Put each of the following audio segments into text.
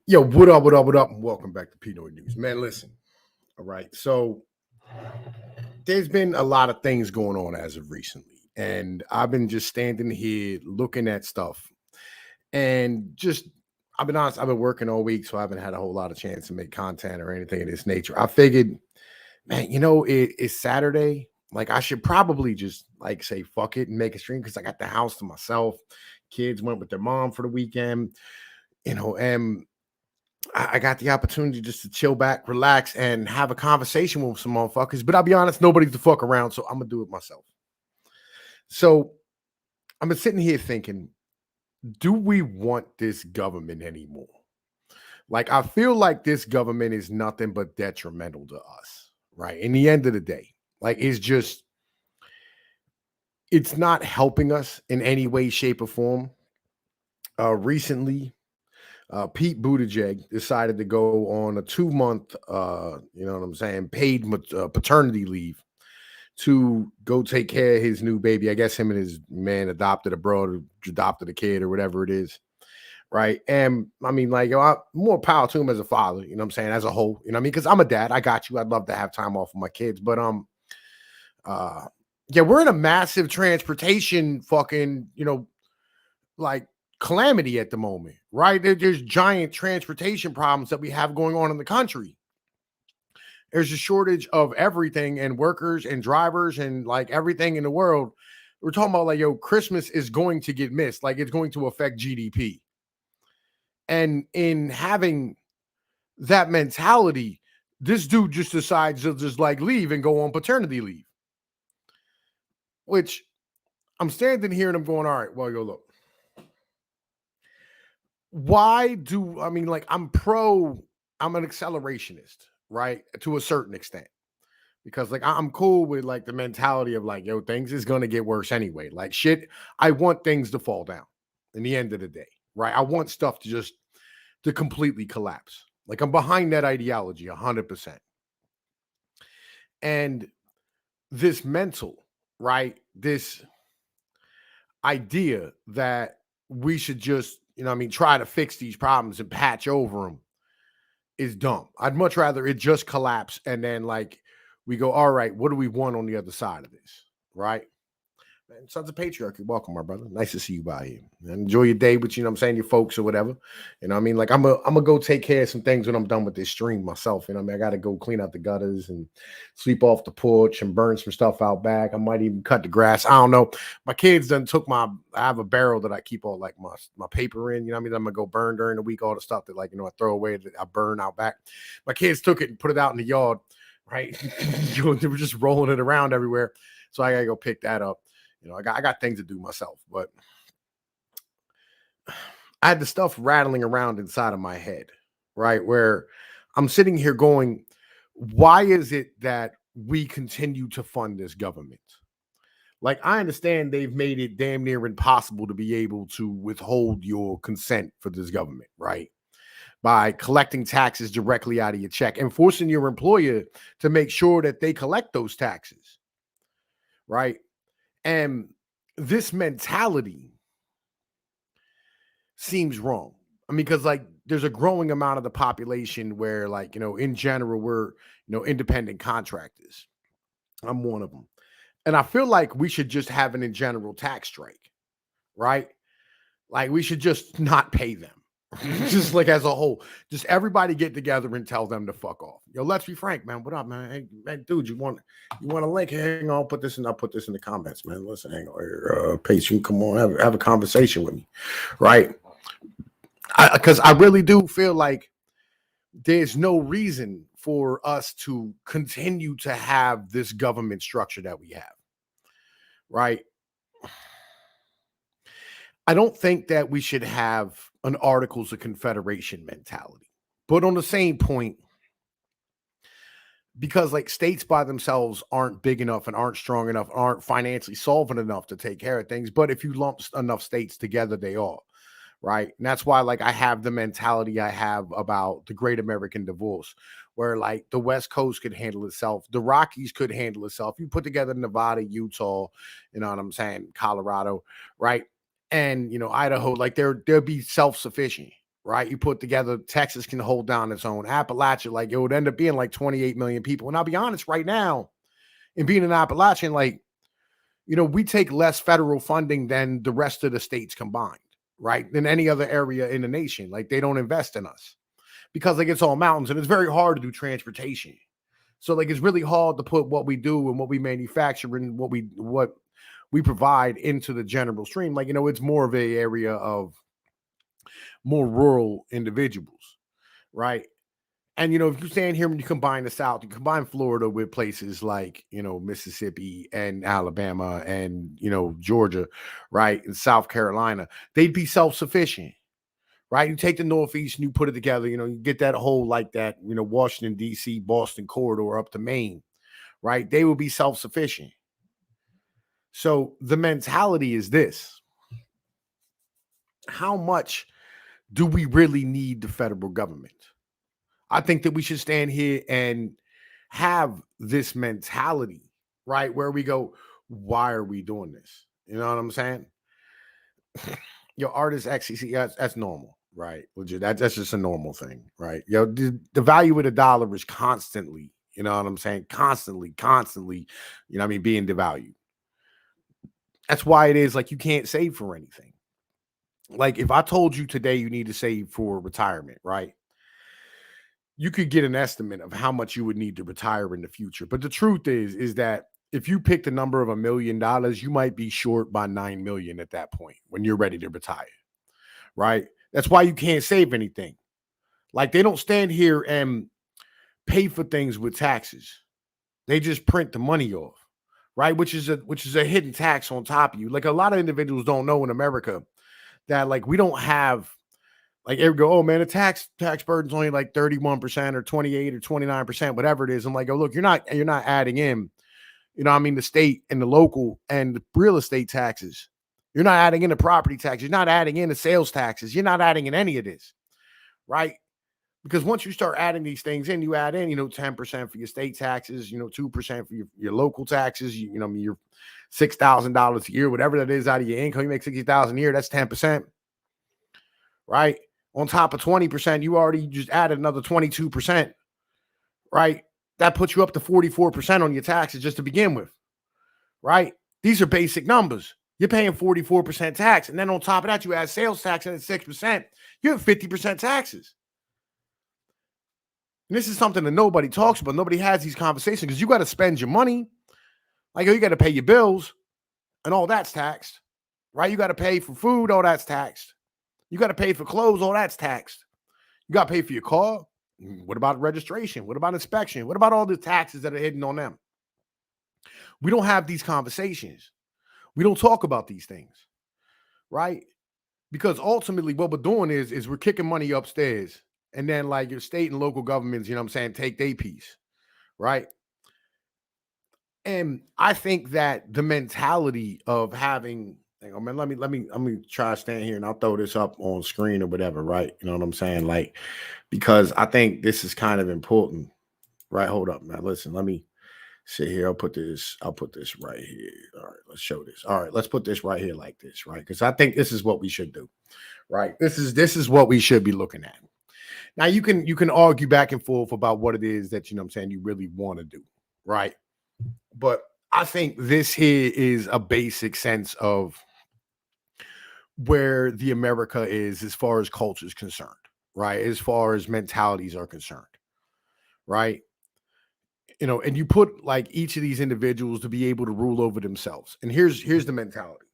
Yo, what up, what up, what up, and welcome back to Pinoy News. Man, listen, all right. So there's been a lot of things going on as of recently, and I've been just standing here looking at stuff and just I've been honest, I've been working all week, so I haven't had a whole lot of chance to make content or anything of this nature. I figured, man, it's Saturday. Like I should probably just like say fuck it and make a stream because I got the house to myself. Kids went with their mom for the weekend, and I got the opportunity just to chill back, relax, and have a conversation with some motherfuckers. But I'll be honest, nobody's to fuck around, so I'm gonna do it myself. So I've been sitting here thinking, do we want this government anymore? Like, I feel like this government is nothing but detrimental to us, right? In the end of the day, like, it's not helping us in any way, shape, or form. Recently, Pete Buttigieg decided to go on a 2 month, you know what I'm saying, paid paternity leave to go take care of his new baby. I guess him and his man adopted abroad, or adopted a kid, or whatever it is. Right. And I mean, like, more power to him as a father, you know what I'm saying, as a whole, you know what I mean? Because I'm a dad. I got you. I'd love to have time off with my kids. But, uh, yeah, we're in a massive transportation fucking, like calamity at the moment, right? There's giant transportation problems that we have going on in the country. There's a shortage of everything and workers and drivers and like everything in the world. We're talking about like, yo, Christmas is going to get missed. Like it's going to affect GDP. And in having that mentality, this dude just decides to just like leave and go on paternity leave, which I'm standing here and I'm going, all right, well, yo, look, why do I mean, like, I'm an accelerationist, right? To a certain extent. Because like I'm cool with like the mentality of like, yo, things is gonna get worse anyway. Like shit, I want things to fall down in the end of the day, right? I want stuff to completely collapse. Like I'm behind that ideology 100%. And this mental, right? This idea that we should just, I mean, try to fix these problems and patch over them is dumb. I'd much rather it just collapse and then like we go, all right, what do we want on the other side of this? Right. Man, Sons of Patriarchy, welcome, my brother. Nice to see you by here. And enjoy your day with, I'm saying, your folks or whatever. You know what I mean? Like I'm gonna go take care of some things when I'm done with this stream myself. You know what I mean? I gotta go clean out the gutters and sweep off the porch and burn some stuff out back. I might even cut the grass. I don't know. My kids done took I have a barrel that I keep all like my paper in, you know what I mean? I'm gonna go burn during the week, all the stuff that like, I throw away that I burn out back. My kids took it and put it out in the yard, right? They were just rolling it around everywhere. So I gotta go pick that up. I got things to do myself, but I had the stuff rattling around inside of my head, right? Where I'm sitting here going, why is it that we continue to fund this government? Like, I understand they've made it damn near impossible to be able to withhold your consent for this government, right? By collecting taxes directly out of your check and forcing your employer to make sure that they collect those taxes, right? And this mentality seems wrong. I mean, because like there's a growing amount of the population where, like, in general, we're, independent contractors. I'm one of them. And I feel like we should just have an in general tax strike, right? Like we should just not pay them. Just like as a whole, just everybody get together and tell them to fuck off. Yo, let's be frank, man. What up, man? Hey, dude, you want a link? Hang on, I'll put this in the comments, man. Listen, hang on, Pace, you come on, have a conversation with me, right? Because I really do feel like there's no reason for us to continue to have this government structure that we have, right? I don't think that we should have an Articles of Confederation mentality. But on the same point, because like states by themselves aren't big enough and aren't strong enough, aren't financially solvent enough to take care of things. But if you lump enough states together, they are, right? And that's why like I have the mentality I have about the Great American Divorce, where like the West Coast could handle itself, the Rockies could handle itself. You put together Nevada, Utah, you know what I'm saying, Colorado, right? And Idaho, like they'll be self-sufficient, right? You put together, Texas can hold down its own. Appalachia, like it would end up being like 28 million people. And I'll be honest, right now, in being an Appalachian, like, we take less federal funding than the rest of the states combined, right? Than any other area in the nation. Like they don't invest in us because like it's all mountains and it's very hard to do transportation. So like it's really hard to put what we do and what we manufacture and what we provide into the general stream. Like, it's more of a area of more rural individuals, right? And if you stand here and you combine the South, you combine Florida with places like, Mississippi and Alabama and, Georgia, right? And South Carolina, they'd be self-sufficient, right? You take the Northeast and you put it together, you get that whole like that, Washington, D.C., Boston corridor up to Maine, right? They will be self-sufficient. So the mentality is this: how much do we really need the federal government? I think that we should stand here and have this mentality, right? Where we go, why are we doing this? You know what I'm saying? Your artist XCC, that's normal, right? Legit, that's just a normal thing, right? The value of the dollar is constantly, you know what I'm saying? Constantly, being devalued. That's why it is like you can't save for anything. Like if I told you today you need to save for retirement, right? You could get an estimate of how much you would need to retire in the future. But the truth is that if you pick the number of $1 million, you might be short by 9 million at that point when you're ready to retire, right? That's why you can't save anything. Like they don't stand here and pay for things with taxes. They just print the money off, right? Which is a hidden tax on top of you. Like a lot of individuals don't know in America that like we don't have like ever go, oh man, the tax burden's only like 31% or 28 or 29%, whatever it is. I'm like, oh, look, you're not adding in, the state and the local and the real estate taxes. You're not adding in the property tax. You're not adding in the sales taxes. You're not adding in any of this, right? Because once you start adding these things in, you add in, 10% for your state taxes, 2% for your local taxes, your $6,000 a year, whatever that is out of your income. You make $60,000 a year, that's 10%, right? On top of 20%, you already just added another 22%, right? That puts you up to 44% on your taxes just to begin with, right? These are basic numbers. You're paying 44% tax. And then on top of that, you add sales tax and 6%. You have 50% taxes. And this is something that nobody talks about. Nobody has these conversations because you got to spend your money. Like, you got to pay your bills and all that's taxed, right? You got to pay for food, all that's taxed. You got to pay for clothes, all that's taxed. You got to pay for your car. What about registration? What about inspection? What about all the taxes that are hidden on them? We don't have these conversations. We don't talk about these things, right? Because ultimately what we're doing is we're kicking money upstairs. And then like your state and local governments, take their piece, right? And I think that the mentality of having, hang on, man, let me try to stand here and I'll throw this up on screen or whatever, right? You know what I'm saying? Like, because I think this is kind of important, right? Hold up, man. Listen, let me sit here. I'll put this right here. All right, let's show this. All right, let's put this right here like this, right? Because I think this is what we should do, right? This is what we should be looking at. Now you can argue back and forth about what it is that you really want to do, right? But I think this here is a basic sense of where the America is as far as culture is concerned, right? As far as mentalities are concerned, right? And you put like each of these individuals to be able to rule over themselves. And here's the mentality.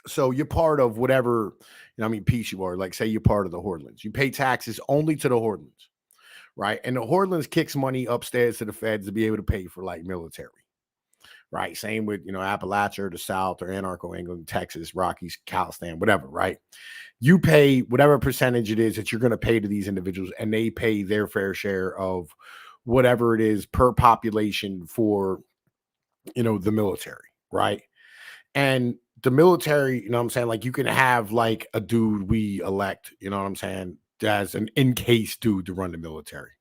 So you're part of whatever, piece you are. Like say you're part of the Hortlands. You pay taxes only to the Hortlands, right? And the Hortlands kicks money upstairs to the feds to be able to pay for like military. Right. Same with, Appalachia or the South or Anarcho England, Texas, Rockies, Calistan, whatever. Right. You pay whatever percentage it is that you're going to pay to these individuals, and they pay their fair share of whatever it is per population for, the military. Right. And the military, like you can have like a dude we elect, as an in case dude to run the military.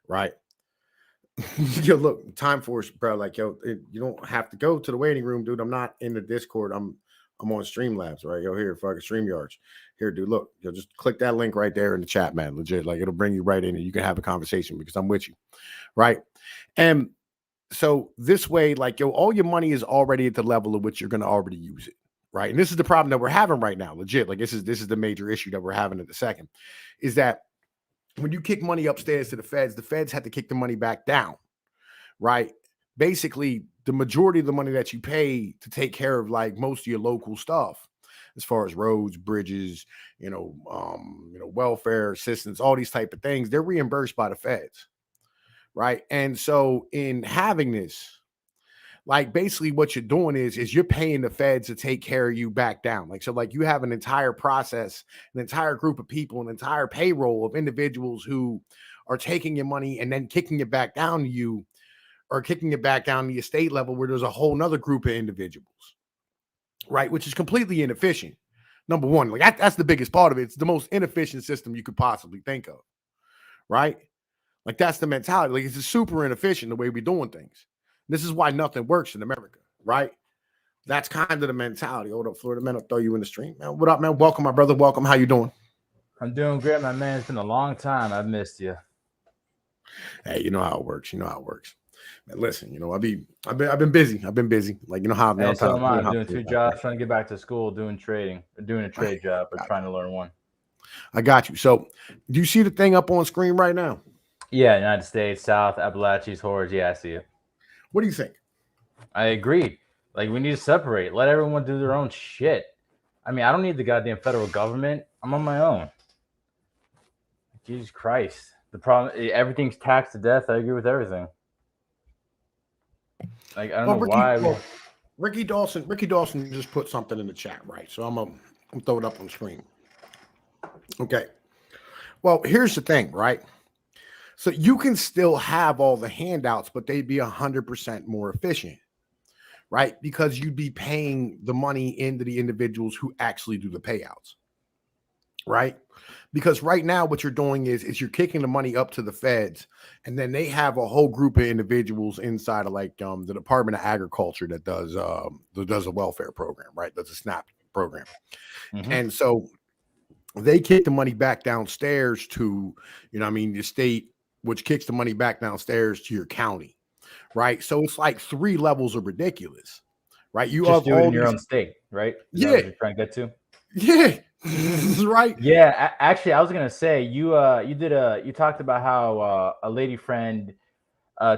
Right. Yo, look, time force, bro. Like, yo, you don't have to go to the waiting room, dude. I'm not in the Discord. I'm I'm on Streamlabs, right? Yo, here, fucking StreamYards. Here, dude, look, yo, just click that link right there in the chat, man. Legit, like it'll bring you right in and you can have a conversation because I'm with you, right? And so this way, like, yo, all your money is already at the level of which you're going to already use it, right? And this is the problem that we're having right now, legit. Like this is the major issue that we're having at the second, is that when you kick money upstairs to the feds had to kick the money back down, right? Basically, the majority of the money that you pay to take care of like most of your local stuff, as far as roads, bridges, welfare assistance, all these type of things, they're reimbursed by the feds, right? And so in having this, like basically what you're doing is you're paying the feds to take care of you back down. Like, so like you have an entire process, an entire group of people, an entire payroll of individuals who are taking your money and then kicking it back down to you, or kicking it back down to the estate level where there's a whole nother group of individuals, right? Which is completely inefficient. Number one, like that's the biggest part of it. It's the most inefficient system you could possibly think of, right? Like that's the mentality. Like it's super inefficient the way we're doing things. This is why nothing works in America, right? That's kind of the mentality. Hold up, Florida man, I'll throw you in the stream. Man, what up, man? Welcome, my brother. Welcome. How you doing? I'm doing great, my man. It's been a long time. I've missed you. Hey, you know how it works. You know how it works. Man, listen, I've been busy. I've been busy. Like how Hey, so am I. I'm doing 2 jobs, trying to get back to school, doing trading, or doing a trade job, or trying to learn one. I got you. So, do you see the thing up on screen right now? Yeah, United States, South, Appalachians, Hordes. Yeah, I see it. What do you think? I agree. Like, we need to separate. Let everyone do their own shit. I mean, I don't need the goddamn federal government. I'm on my own. Jesus Christ. The problem, everything's taxed to death. I agree with everything. Like, I don't know why. Ricky Dawson just put something in the chat, right? So I'm throw it up on the screen. Okay. Well, here's the thing, right? So you can still have all the handouts, but they'd be 100% more efficient, right? Because you'd be paying the money into the individuals who actually do the payouts, right? Because right now what you're doing is you're kicking the money up to the feds, and then they have a whole group of individuals inside of like the Department of Agriculture that does a welfare program, right? Does a SNAP program. Mm-hmm. And so they kick the money back downstairs to, the state, which kicks the money back downstairs to your county, right? So it's like 3 levels of ridiculous, right? You just do it in your own state, right? Is that what you're trying to get to? Yeah. Right. Yeah, actually, I was gonna say you talked about how a lady friend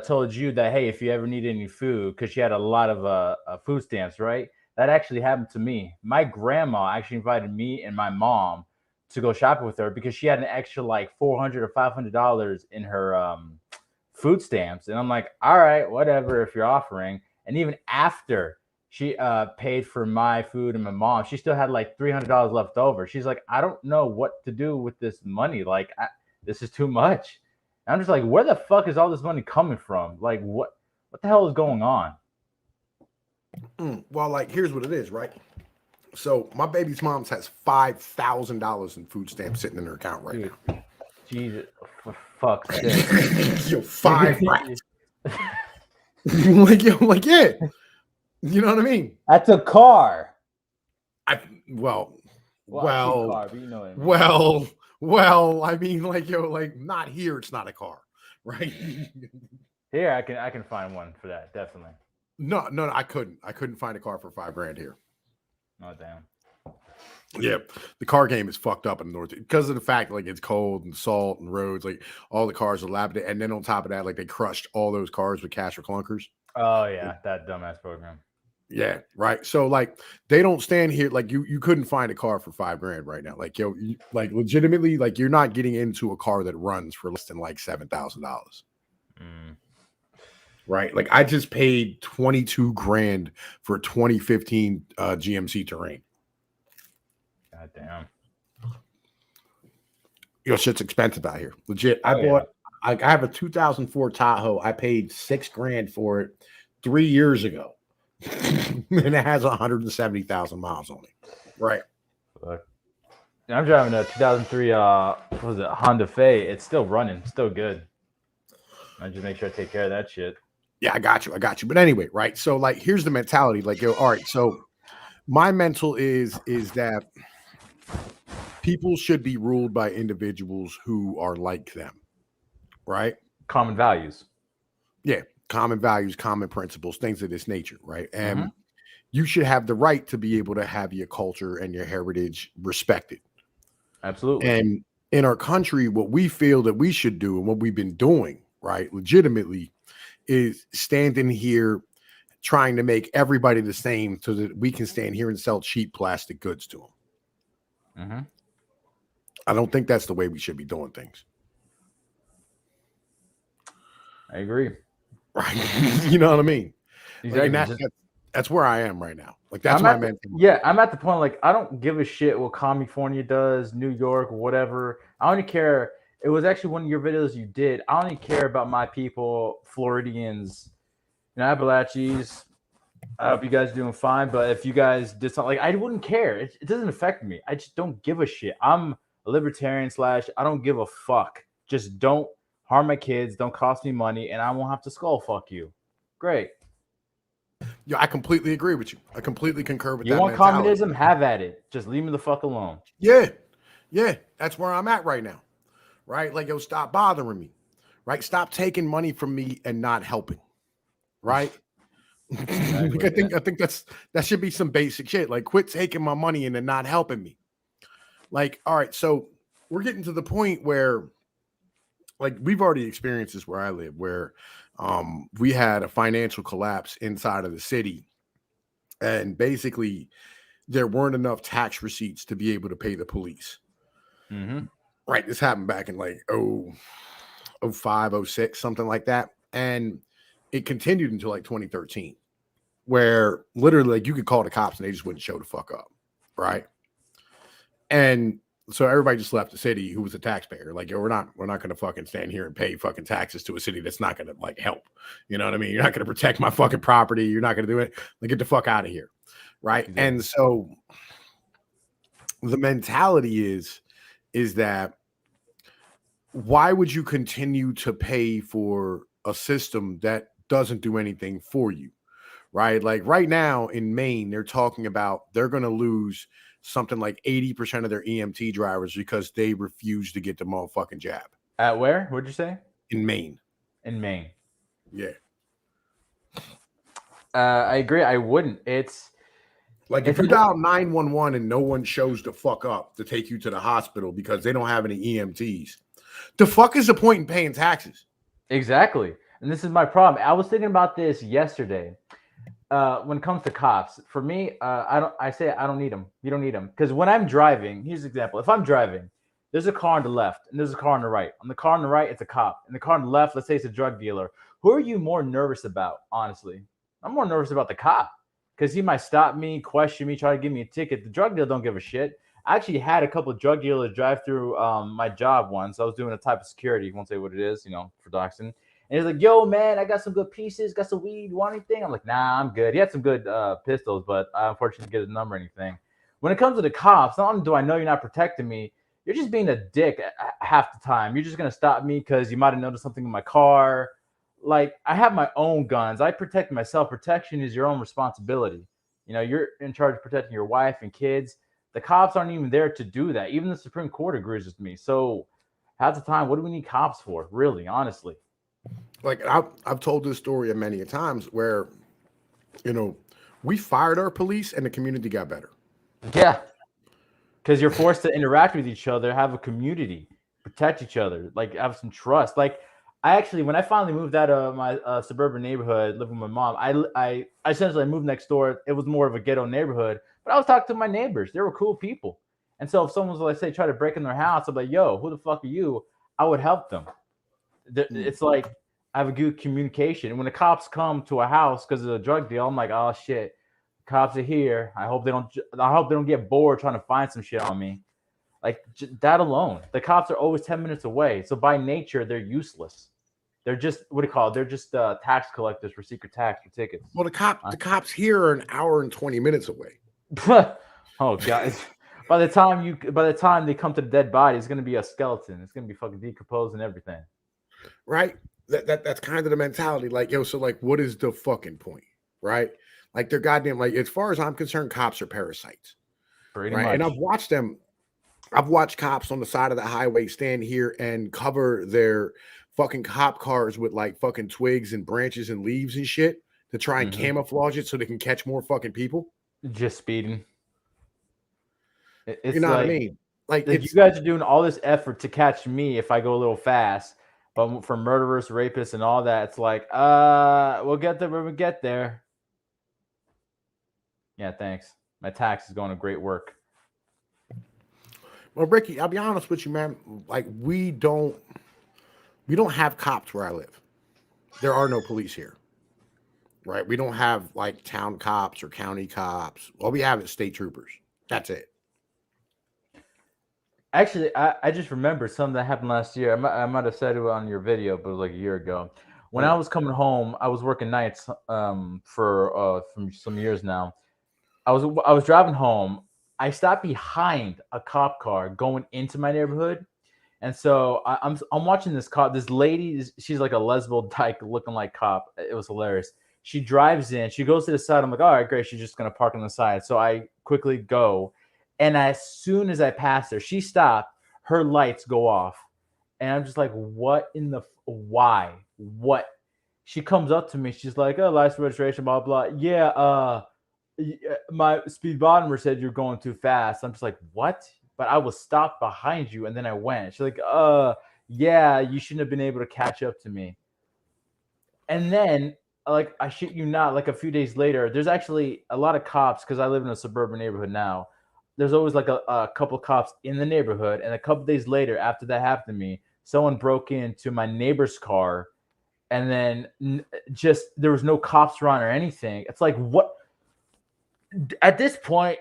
told you that, hey, if you ever need any food, because she had a lot of food stamps, right? That actually happened to me. My grandma actually invited me and my mom to go shopping with her because she had an extra like $400 or $500 in her food stamps, and I'm like, all right, whatever, if you're offering. And even after she paid for my food and my mom, she still had like $300 left over. She's like, I don't know what to do with this money. Like, this is too much. And I'm just like, where the fuck is all this money coming from? Like, what the hell is going on? Well, like, here's what it is, right? So my baby's mom's has $5,000 in food stamps sitting in her account right now. Jesus, for fuck's sake. Yo, 5 rats. like, yeah. You know what I mean? That's a car. Well, car, but you know what I mean. Well, I mean, like not here. It's not a car, right? Here, I can find one for that, definitely. No, I couldn't find a car for $5,000 here. Oh damn. Yeah, the car game is fucked up in the North because of the fact like it's cold and salt and roads. Like all the cars are lapped, and then on top of that, like they crushed all those cars with cash for clunkers. Oh yeah, that dumbass program. Yeah, right. So like they don't stand here like you couldn't find a car for $5,000 right now. Like like legitimately, like you're not getting into a car that runs for less than like $7,000. Right. Like I just paid $22,000 for a 2015 GMC Terrain. God damn. Shit's expensive out here. Legit. I have a 2004 Tahoe. I paid $6,000 for it 3 years ago. And it has 170,000 miles on it. Right. Fuck. I'm driving a 2003 what was it, Honda Fay. It's still running, still good. I just make sure I take care of that shit. Yeah, I got you. But anyway, right. So like here's the mentality. Like, all right, so My mental is that people should be ruled by individuals who are like them, right? Common values. Yeah, common values, common principles, things of this nature, right? Mm-hmm. And you should have the right to be able to have your culture and your heritage respected. Absolutely. And in our country, what we feel that we should do and what we've been doing, right, legitimately, is standing here trying to make everybody the same so that we can stand here and sell cheap plastic goods to them. Mm-hmm. I don't think that's the way we should be doing things. I agree. Right. You know what I mean? Exactly. Like, that's where I am right now. Like, that's my mentality. Yeah, I'm at the point, like, I don't give a shit what California does, New York, whatever. I only care. It was actually one of your videos you did. I only care about my people, Floridians, Appalachians. I hope you guys are doing fine. But if you guys did something, like, I wouldn't care. It doesn't affect me. I just don't give a shit. I'm a libertarian / I don't give a fuck. Just don't harm my kids. Don't cost me money, and I won't have to skull fuck you. Great. Yeah, I completely agree with you. I completely concur with that. You want mentality. communism? Have at it. Just leave me the fuck alone. Yeah. That's where I'm at right now. Right? Like, yo, stop bothering me. Right? Stop taking money from me and not helping. Right? Like, I think that should be some basic shit. Like, quit taking my money and then not helping me. Like, all right, so we're getting to the point where, like, we've already experienced this where I live, where we had a financial collapse inside of the city, and basically there weren't enough tax receipts to be able to pay the police. Mm-hmm. Right, this happened back in like 05, 06, something like that, and it continued until like 2013, where literally, like, you could call the cops and they just wouldn't show the fuck up, right? And so everybody just left the city who was a taxpayer. Like, yo, we're not going to fucking stand here and pay fucking taxes to a city that's not going to, like, help. You know what I mean? You're not going to protect my fucking property. You're not going to do it. Like, get the fuck out of here, right? Exactly. And so the mentality is that why would you continue to pay for a system that doesn't do anything for you, right? Like, right now in Maine, they're talking about they're going to lose something like 80% of their EMT drivers because they refuse to get the motherfucking jab. At where? What'd you say? In Maine. In Maine. Yeah. I agree. I wouldn't. It's like, if you dial 911 and no one shows the fuck up to take you to the hospital because they don't have any EMTs, the fuck is the point in paying taxes? Exactly. And this is my problem. I was thinking about this yesterday. When it comes to cops, for me, I don't need them. You don't need them. Because when I'm driving, here's an example. If I'm driving, there's a car on the left and there's a car on the right. On the car on the right, it's a cop. And the car on the left, let's say it's a drug dealer. Who are you more nervous about, honestly? I'm more nervous about the cop because he might stop me, question me, try to give me a ticket. The drug dealer don't give a shit. I actually had a couple of drug dealers drive through my job once. I was doing a type of security. Won't say what it is, for doxing. And he's like, yo, man, I got some good pieces, got some weed, want anything? I'm like, nah, I'm good. He had some good pistols, but I unfortunately didn't get his number or anything. When it comes to the cops, not only do I know you're not protecting me, you're just being a dick half the time. You're just going to stop me because you might have noticed something in my car. Like, I have my own guns. I protect myself. Protection is your own responsibility. You're in charge of protecting your wife and kids. The cops aren't even there to do that. Even the Supreme Court agrees with me. So half the time, what do we need cops for? Really, honestly. Like, I've told this story many times where, we fired our police and the community got better. Yeah. Because you're forced to interact with each other, have a community, protect each other, like, have some trust. Like, when I finally moved out of my suburban neighborhood, living with my mom, I essentially moved next door. It was more of a ghetto neighborhood, but I was talking to my neighbors. They were cool people. And so if someone was, let's say, try to break in their house, I'm like, yo, who the fuck are you? I would help them. It's like, I have a good communication. And when the cops come to a house because of a drug deal, I'm like, oh shit, cops are here. I hope they don't get bored trying to find some shit on me. Like, that alone. The cops are always 10 minutes away. So by nature, they're useless. They're just, what do you call it? They're just tax collectors for secret tax for tickets. Well, the cops here are an hour and 20 minutes away. Oh, guys. By the time they come to the dead body, it's gonna be a skeleton. It's gonna be fucking decomposed and everything. Right? That's kind of the mentality. Like, yo, so, like, what is the fucking point? Right? Like they're goddamn, like as far as I'm concerned, cops are parasites. Pretty Right. And much. I've watched them. I've watched cops on the side of the highway stand here and cover their fucking cop cars with like fucking twigs and branches and leaves and shit to try and camouflage it so they can catch more fucking people. Just speeding. You It's know what I mean? Like you it's guys are doing all this effort to catch me if I go a little fast, but for murderers, rapists, and all that, it's like, we'll get there when we get there. Yeah, thanks. My tax is going to great work. well, Ricky, I'll be honest with you, man. Like we don't have cops where I live. There are no police here. Right? We don't have like town cops or county cops. All we have is state troopers. That's it. Actually, I just remembered something that happened last year. I might have said it on your video, but it was like a year ago. When I was coming home, I was working nights for some years now. I was driving home. I stopped behind a cop car going into my neighborhood, and so I'm watching this cop. This lady, she's like a lesbian dyke looking like cop. It was hilarious. She drives in. She goes to the side. I'm like, all right, great. She's just gonna park on the side. So I quickly go, and as soon as I pass her, she stopped. Her lights go off, and I'm just like, what in the why? What? She comes up to me. She's like, oh, license registration, blah blah. Yeah, my speed bottomer said you're going too fast. I'm just like, what? But I was stopped behind you, and then I went. She's like, yeah, you shouldn't have been able to catch up to me. And then, like, I shit you not, like a few days later, there's actually a lot of cops because I live in a suburban neighborhood now. There's always like a couple cops in the neighborhood, and a couple days later, after that happened to me, someone broke into my neighbor's car, and then just there was no cops around or anything. It's like, what? At this point,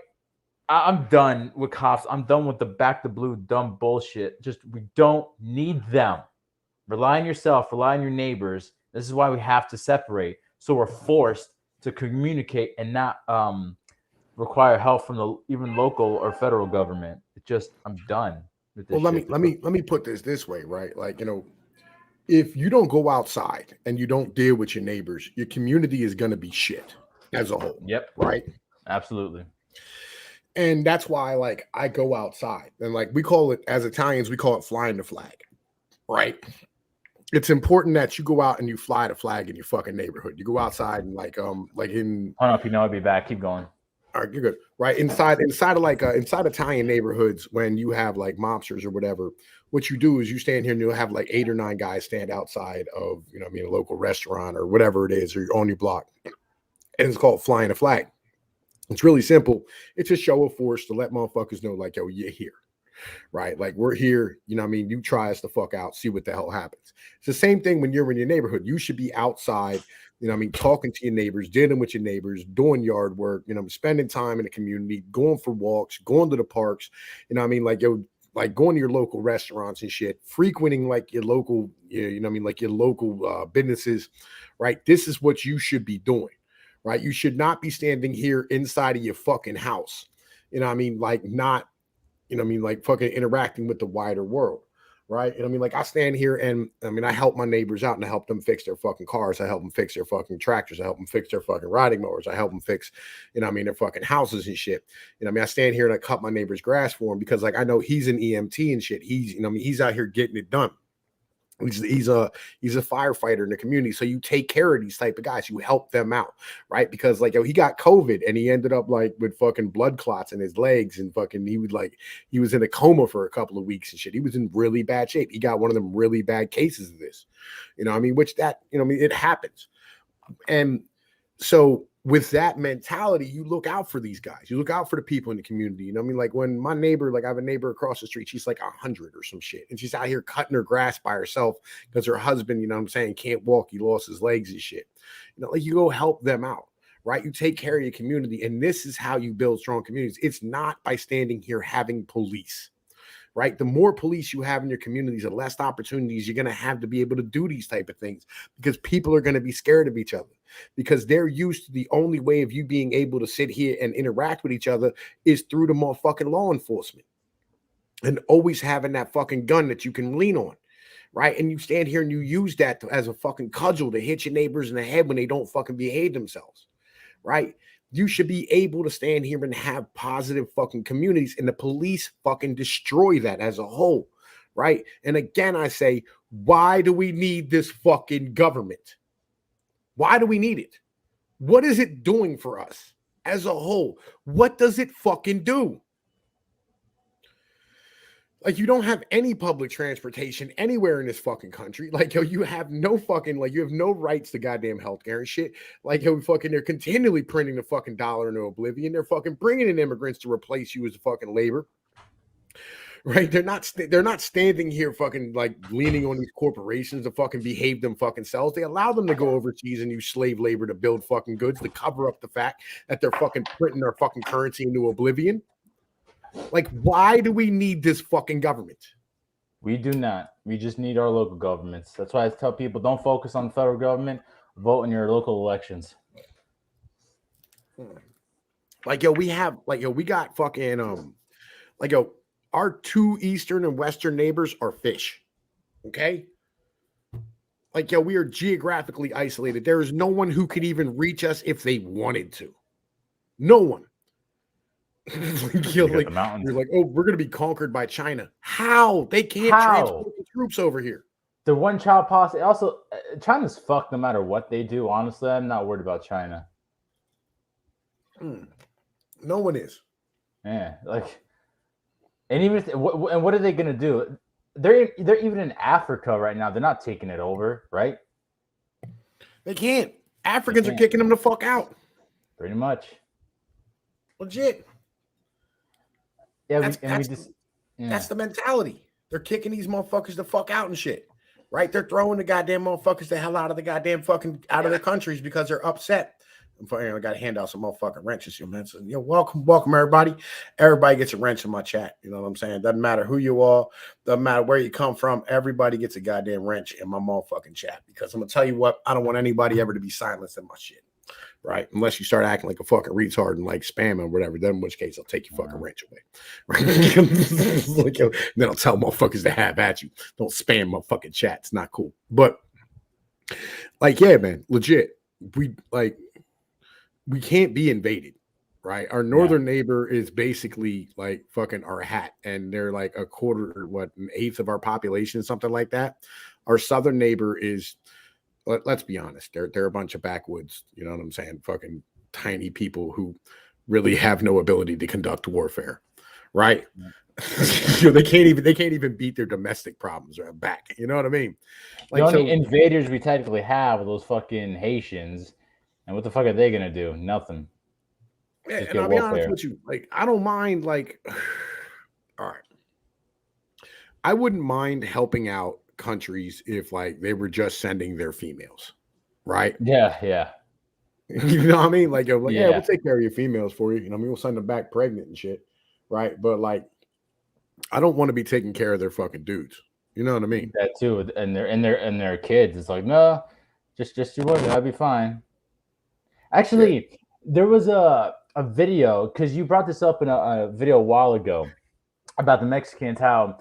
I'm done with cops. I'm done with the back to blue dumb bullshit. Just we don't need them. Rely on yourself, rely on your neighbors. This is why we have to separate. So we're forced to communicate and not require help from the even local or federal government. It just I'm done with this Well, shit. let me put this way, right? Like, if you don't go outside and you don't deal with your neighbors, your community is going to be shit as a whole. Yep. Right. Absolutely. And that's why, like, I go outside and, like, we call it, as Italians, we call it flying the flag. Right. It's important that you go out and you fly the flag in your fucking neighborhood. You go outside and like in. Hold on, Pino, I'll be back. Keep going. All right, you're good. Right inside of like inside Italian neighborhoods, when you have like mobsters or whatever, what you do is you stand here and you'll have like 8 or 9 guys stand outside of a local restaurant or whatever it is, or on your block, and it's called flying a flag. It's really simple. It's a show of force to let motherfuckers know, like, yo, you're here. Right? Like, we're here, you try us the fuck out, see what the hell happens. It's the same thing when you're in your neighborhood. You should be outside, talking to your neighbors, dealing with your neighbors, doing yard work, spending time in the community, going for walks, going to the parks, like, like going to your local restaurants and shit, frequenting like your local, like your local businesses, right? This is what you should be doing, right? You should not be standing here inside of your fucking house, like not, like fucking interacting with the wider world, right? And like I stand here and I help my neighbors out and I help them fix their fucking cars. I help them fix their fucking tractors. I help them fix their fucking riding mowers. I help them fix, their fucking houses and shit. I stand here and I cut my neighbor's grass for him because, like, I know he's an EMT and shit. He's, he's out here getting it done. He's a firefighter in the community. So you take care of these type of guys. You help them out, right? Because, like, he got COVID and he ended up like with fucking blood clots in his legs and fucking he was in a coma for a couple of weeks and shit. He was in really bad shape. He got one of them really bad cases of this, which that, it happens. And so with that mentality, you look out for these guys. You look out for the people in the community. Like when my neighbor, like I have a neighbor across the street, she's like 100 or some shit. And she's out here cutting her grass by herself because her husband, can't walk. He lost his legs and shit. Like you go help them out, right? You take care of your community. And this is how you build strong communities. It's not by standing here having police. Right? The more police you have in your communities, the less opportunities you're going to have to be able to do these type of things because people are going to be scared of each other because they're used to the only way of you being able to sit here and interact with each other is through the motherfucking law enforcement and always having that fucking gun that you can lean on. Right? And you stand here and you use that as a fucking cudgel to hit your neighbors in the head when they don't fucking behave themselves. right? You should be able to stand here and have positive fucking communities, and the police fucking destroy that as a whole, right? And again, I say, why do we need this fucking government? Why do we need it? What is it doing for us as a whole? What does it fucking do? Like, you don't have any public transportation anywhere in this fucking country. Like, yo, you have no fucking, like, you have no rights to goddamn healthcare and shit. Like, yo, fucking, they're continually printing the fucking dollar into oblivion. They're fucking bringing in immigrants to replace you as fucking labor. Right? They're not standing here fucking like leaning on these corporations to fucking behave them fucking selves. They allow them to go overseas and use slave labor to build fucking goods to cover up the fact that they're fucking printing their fucking currency into oblivion. Like, why do we need this fucking government? We do not. We just need our local governments. That's why I tell people, don't focus on the federal government. Vote in your local elections. Like, yo, we got fucking like, yo, our two eastern and western neighbors are fish. Okay? Like, yo, we are geographically isolated. There is no one who could even reach us if they wanted to. No one. Like, you're like, oh, we're gonna be conquered by China. How? They can't transport the troops over here. The one-child policy. Also, China's fucked no matter what they do. Honestly, I'm not worried about China. No one is. Yeah, like, and even what are they gonna do? They're even in Africa right now. They're not taking it over, right? They can't. Africans are kicking them the fuck out. Pretty much. Legit. Yeah, that's the mentality. They're kicking these motherfuckers the fuck out and shit, right? They're throwing the goddamn motherfuckers the hell out of the goddamn fucking out of their countries because they're upset. I got to hand out some motherfucking wrenches, man. So, welcome everybody. Everybody gets a wrench in my chat. You know what I'm saying? Doesn't matter who you are, doesn't matter where you come from. Everybody gets a goddamn wrench in my motherfucking chat because I'm gonna tell you what, I don't want anybody ever to be silenced in my shit. Right, unless you start acting like a fucking retard and like spamming or whatever, then in which case I'll take your fucking wrench away. Right, like, then I'll tell motherfuckers to have at you. Don't spam my fucking chat. It's not cool. But like, yeah, man, legit. We can't be invaded. Right, our northern neighbor is basically like fucking our hat, and they're like a quarter or an eighth of our population, something like that. Our southern neighbor is. Let's be honest, they're a bunch of backwoods, you know what I'm saying? Fucking tiny people who really have no ability to conduct warfare, right? They can't even beat their domestic problems right back. You know what I mean? Like, the only invaders we technically have are those fucking Haitians, and what the fuck are they gonna do? Nothing. Yeah, and I'll be honest with you, like, I don't mind, like, all right, I wouldn't mind helping out countries if like they were just sending their females, right? Yeah. You know what I mean? Like, we'll take care of your females for you. You know what I mean? We'll send them back pregnant and shit, right? But like, I don't want to be taking care of their fucking dudes. You know what I mean? That too, and their kids. It's like, no, just your women. That'd be fine. Actually, there was a video, because you brought this up in a video a while ago about the Mexicans, how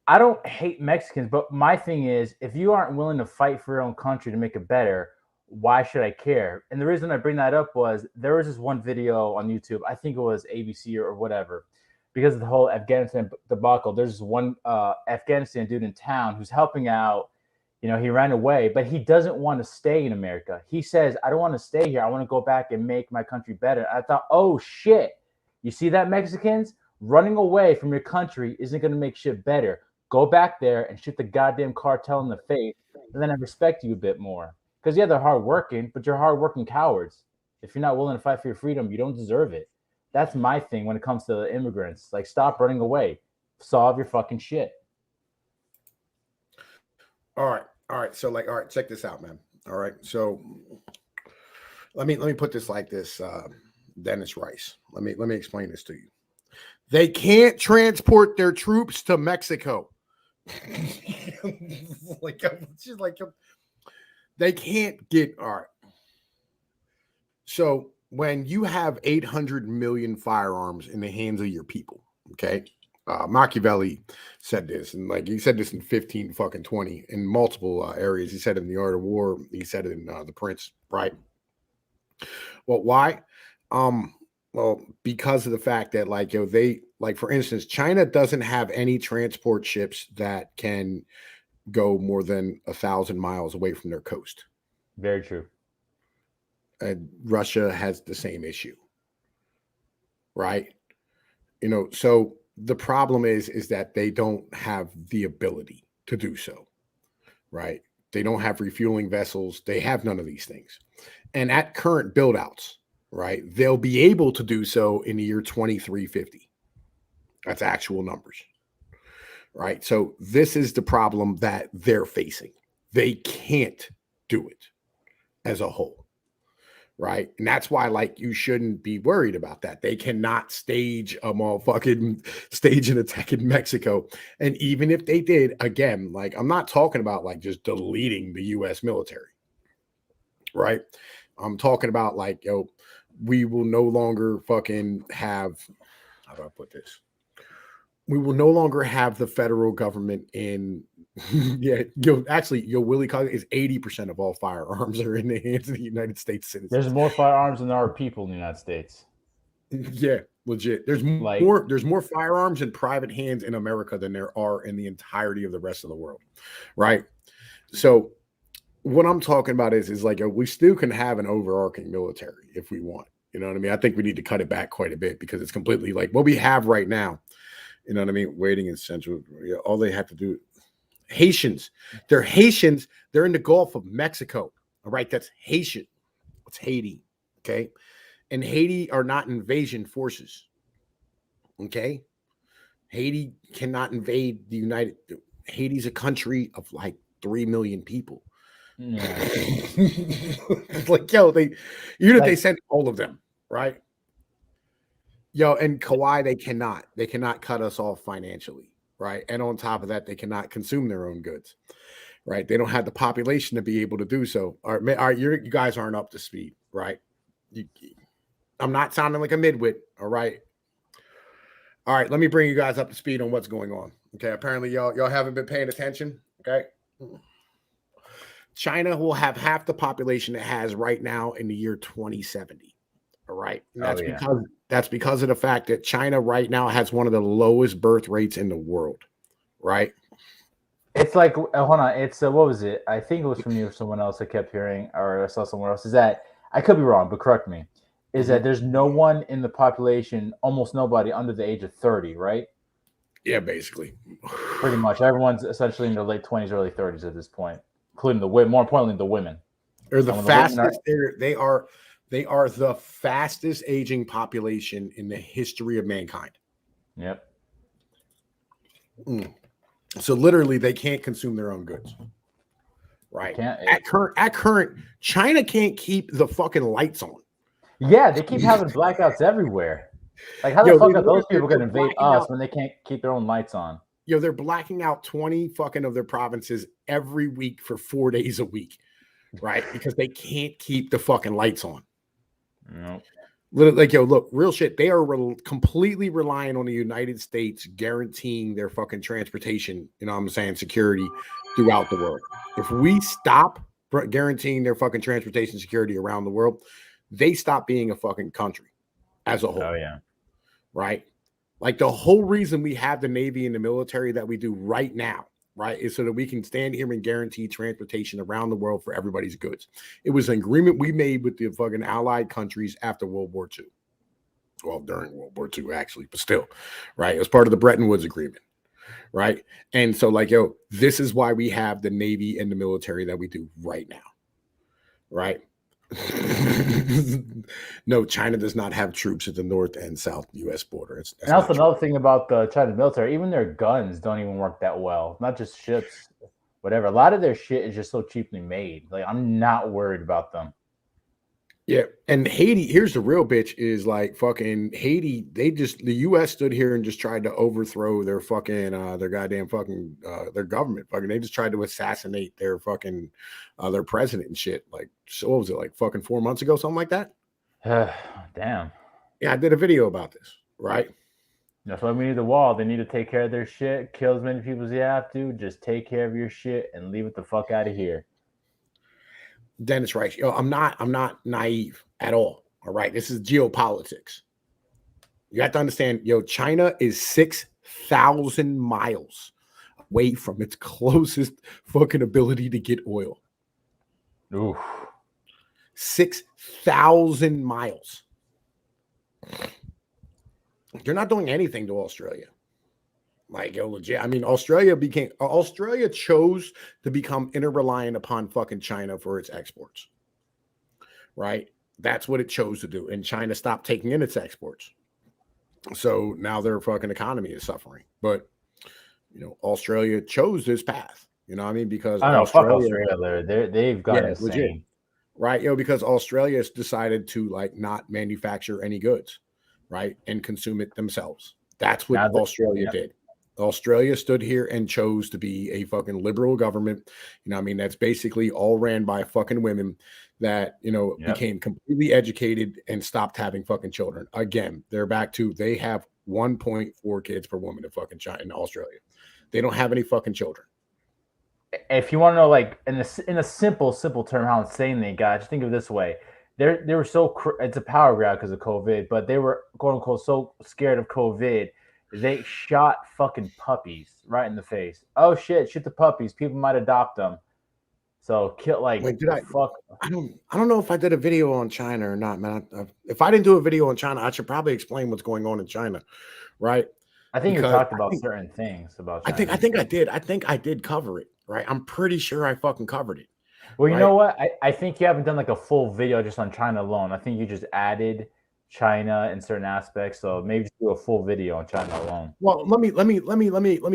I don't hate Mexicans, but my thing is, if you aren't willing to fight for your own country to make it better, why should I care? And the reason I bring that up was there was this one video on YouTube, I think it was ABC or whatever, because of the whole Afghanistan debacle. There's one Afghanistan dude in town who's helping out. You know, he ran away, but he doesn't want to stay in America. He says, I don't want to stay here. I want to go back and make my country better. I thought, oh, shit. You see that, Mexicans? Running away from your country isn't going to make shit better. Go back there and shoot the goddamn cartel in the face, and then I respect you a bit more. Because, yeah, they're hardworking, but you're hardworking cowards. If you're not willing to fight for your freedom, you don't deserve it. That's my thing when it comes to immigrants. Like, stop running away. Solve your fucking shit. All right. So, like, all right, check this out, man. All right. So let me put this like this, Dennis Rice. Let me explain this to you. They can't transport their troops to Mexico. They can't get. All right. So when you have 800 million firearms in the hands of your people, okay, Machiavelli said this, and like he said this in 1520 in multiple areas. He said it in The Art of War. He said it in The Prince, right? Well, why? Well, because of the fact that they like for instance, China doesn't have any transport ships that can go more than 1,000 miles away from their coast. Very true. And Russia has the same issue, right? So the problem is that they don't have the ability to do so, right? They don't have refueling vessels. They have none of these things. And at current build outs, right, they'll be able to do so in the year 2350. That's actual numbers, right? So this is the problem that they're facing. They can't do it as a whole, right? And that's why, you shouldn't be worried about that. They cannot stage a motherfucking stage an attack in Mexico. And even if they did, again, I'm not talking about just deleting the U.S. military, right? I'm talking about we will no longer fucking have, how do I put this? We will no longer have the federal government in. Yeah, Willie Coggins is 80% of all firearms are in the hands of the United States citizens. There's more firearms than there are people in the United States. Yeah, legit. There's more firearms in private hands in America than there are in the entirety of the rest of the world, right? So what I'm talking about is we still can have an overarching military if we want. You know what I mean? I think we need to cut it back quite a bit because it's completely what we have right now. You know what I mean? Waiting in Central. All they have to do. Haitians. They're Haitians. They're in the Gulf of Mexico. All right. That's Haitian. It's Haiti. Okay. And Haiti are not invasion forces. Okay. Haiti cannot invade the United. Haiti's a country of 3 million people. Yeah. They sent all of them, right? And Kauai, they cannot cut us off financially, right? And on top of that, they cannot consume their own goods, right? They don't have the population to be able to do so. All right, you guys aren't up to speed, right? I'm not sounding like a midwit, all right? All right, let me bring you guys up to speed on what's going on. Okay, apparently y'all haven't been paying attention, okay? China will have half the population it has right now in the year 2070. All right. And that's because of the fact that China right now has one of the lowest birth rates in the world. Right. It's hold on. It's what was it? I think it was from you or someone else I kept hearing, or I saw somewhere else. Is that I could be wrong, but correct me. Is that there's no one in the population, almost nobody under the age of 30, right? Yeah, basically. Pretty much. Everyone's essentially in their late 20s, early 30s at this point, including more importantly, the women. They're the fastest. They are the fastest aging population in the history of mankind. Yep. So literally, they can't consume their own goods. Right. At current, China can't keep the fucking lights on. Yeah, they keep having blackouts everywhere. How the fuck are those people going to invade us when they can't keep their own lights on? They're blacking out 20 fucking of their provinces every week for 4 days a week, right? Because they can't keep the fucking lights on. Nope. Look, real shit. They are completely relying on the United States guaranteeing their fucking transportation, security throughout the world. If we stop guaranteeing their fucking transportation security around the world, they stop being a fucking country as a whole. Oh, yeah. Right? The whole reason we have the Navy and the military that we do right now, right, is so that we can stand here and guarantee transportation around the world for everybody's goods. It was an agreement we made with the fucking allied countries after World War II. Well, during World War II, actually, but still, right? It was part of the Bretton Woods Agreement, right? And so, this is why we have the Navy and the military that we do right now, right? No, China does not have troops at the north and south U.S. border. And that's another thing about the Chinese military. Even their guns don't even work that well. Not just ships, whatever. A lot of their shit is just so cheaply made. I'm not worried about them. Yeah, and Haiti, here's the real bitch is fucking Haiti. The U.S. stood here and just tried to overthrow their fucking their goddamn fucking their government. Fucking, they just tried to assassinate their fucking their president and shit. So what was it, fucking 4 months ago, something like that? Damn. Yeah, I did a video about this, right? That's why we need the wall. They need to take care of their shit, kill as many people as you have to. Just take care of your shit and leave it the fuck out of here. Dennis Rice, I'm not naive at all. All right. This is geopolitics. You have to understand, yo, China is 6,000 miles away from its closest fucking ability to get oil. Oof. 6,000 miles. You're not doing anything to Australia. Like, yo, legit. I mean, Australia chose to become interreliant upon fucking China for its exports. Right? That's what it chose to do. And China stopped taking in its exports. So now their fucking economy is suffering. But, you know, Australia chose this path. You know what I mean? Because I don't know, fuck Australia. They've gone insane. Legit. Right? You know, because Australia has decided to like not manufacture any goods, right? And consume it themselves. That's what Australia did. Australia stood here and chose to be a fucking liberal government. You know what I mean? That's basically all ran by fucking women that, you know, became completely educated and stopped having fucking children. Again, they're back to, they have 1.4 kids per woman in fucking China, in Australia. They don't have any fucking children. If you want to know, like, in a simple term, how insane they got, just think of it this way. They were so, it's a power grab because of COVID, but they were, quote unquote, so scared of COVID, they shot fucking puppies right in the face. Oh shit, shoot the puppies. People might adopt them. So kill, like, wait, fuck? I don't know if I did a video on China or not, man. If I didn't do a video on China, I should probably explain what's going on in China, right? I think you talked about certain things about China. I think I did. I think I did cover it, right? I'm pretty sure I fucking covered it. Well, you know what? I think you haven't done like a full video just on China alone. I think you just added China in certain aspects, so maybe just do a full video on China alone. Well, let me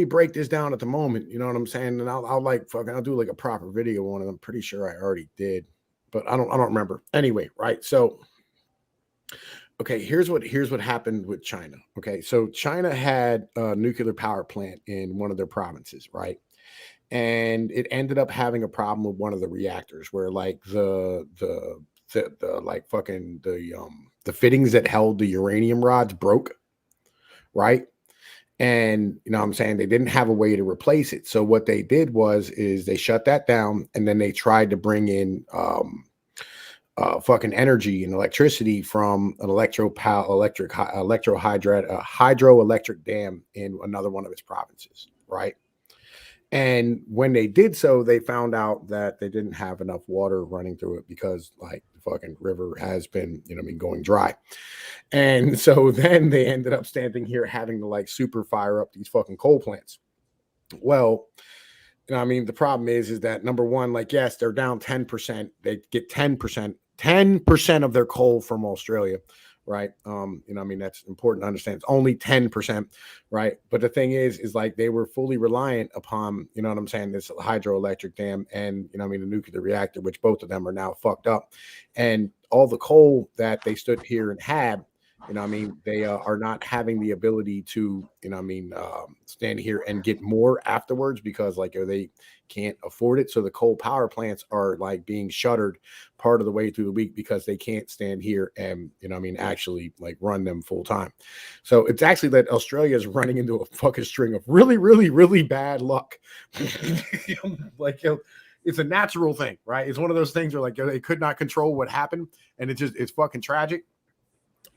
break this down at the moment. You know what I'm saying? And I'll do like a proper video on it. I'm pretty sure I already did, but I don't remember. Anyway, right? So, okay, here's what happened with China. Okay, so China had a nuclear power plant in one of their provinces, right? And it ended up having a problem with one of the reactors, where like the fittings that held the uranium rods broke, right? And you know what I'm saying, they didn't have a way to replace it. So what they did is they shut that down, and then they tried to bring in fucking energy and electricity from an hydroelectric dam in another one of its provinces, right? And when they did so, they found out that they didn't have enough water running through it because like the fucking river has been, you know what I mean, going dry. And so then they ended up standing here having to like super fire up these fucking coal plants. Well, you know what I mean, the problem is that number one, like, yes, they're down 10%. They get 10% of their coal from Australia. Right. You know what I mean? That's important to understand. It's only 10%. Right. But the thing is like they were fully reliant upon, you know what I'm saying, this hydroelectric dam and, you know what I mean, the nuclear reactor, which both of them are now fucked up. And all the coal that they stood here and had, you know what I mean, they are not having the ability to, you know what I mean, stand here and get more afterwards because like they can't afford it. So the coal power plants are like being shuttered part of the way through the week because they can't stand here and, you know what I mean, actually like run them full time. So it's actually that Australia is running into a fucking string of really, really, really bad luck. Like, you know, it's a natural thing, right? It's one of those things where like they could not control what happened, and it's fucking tragic.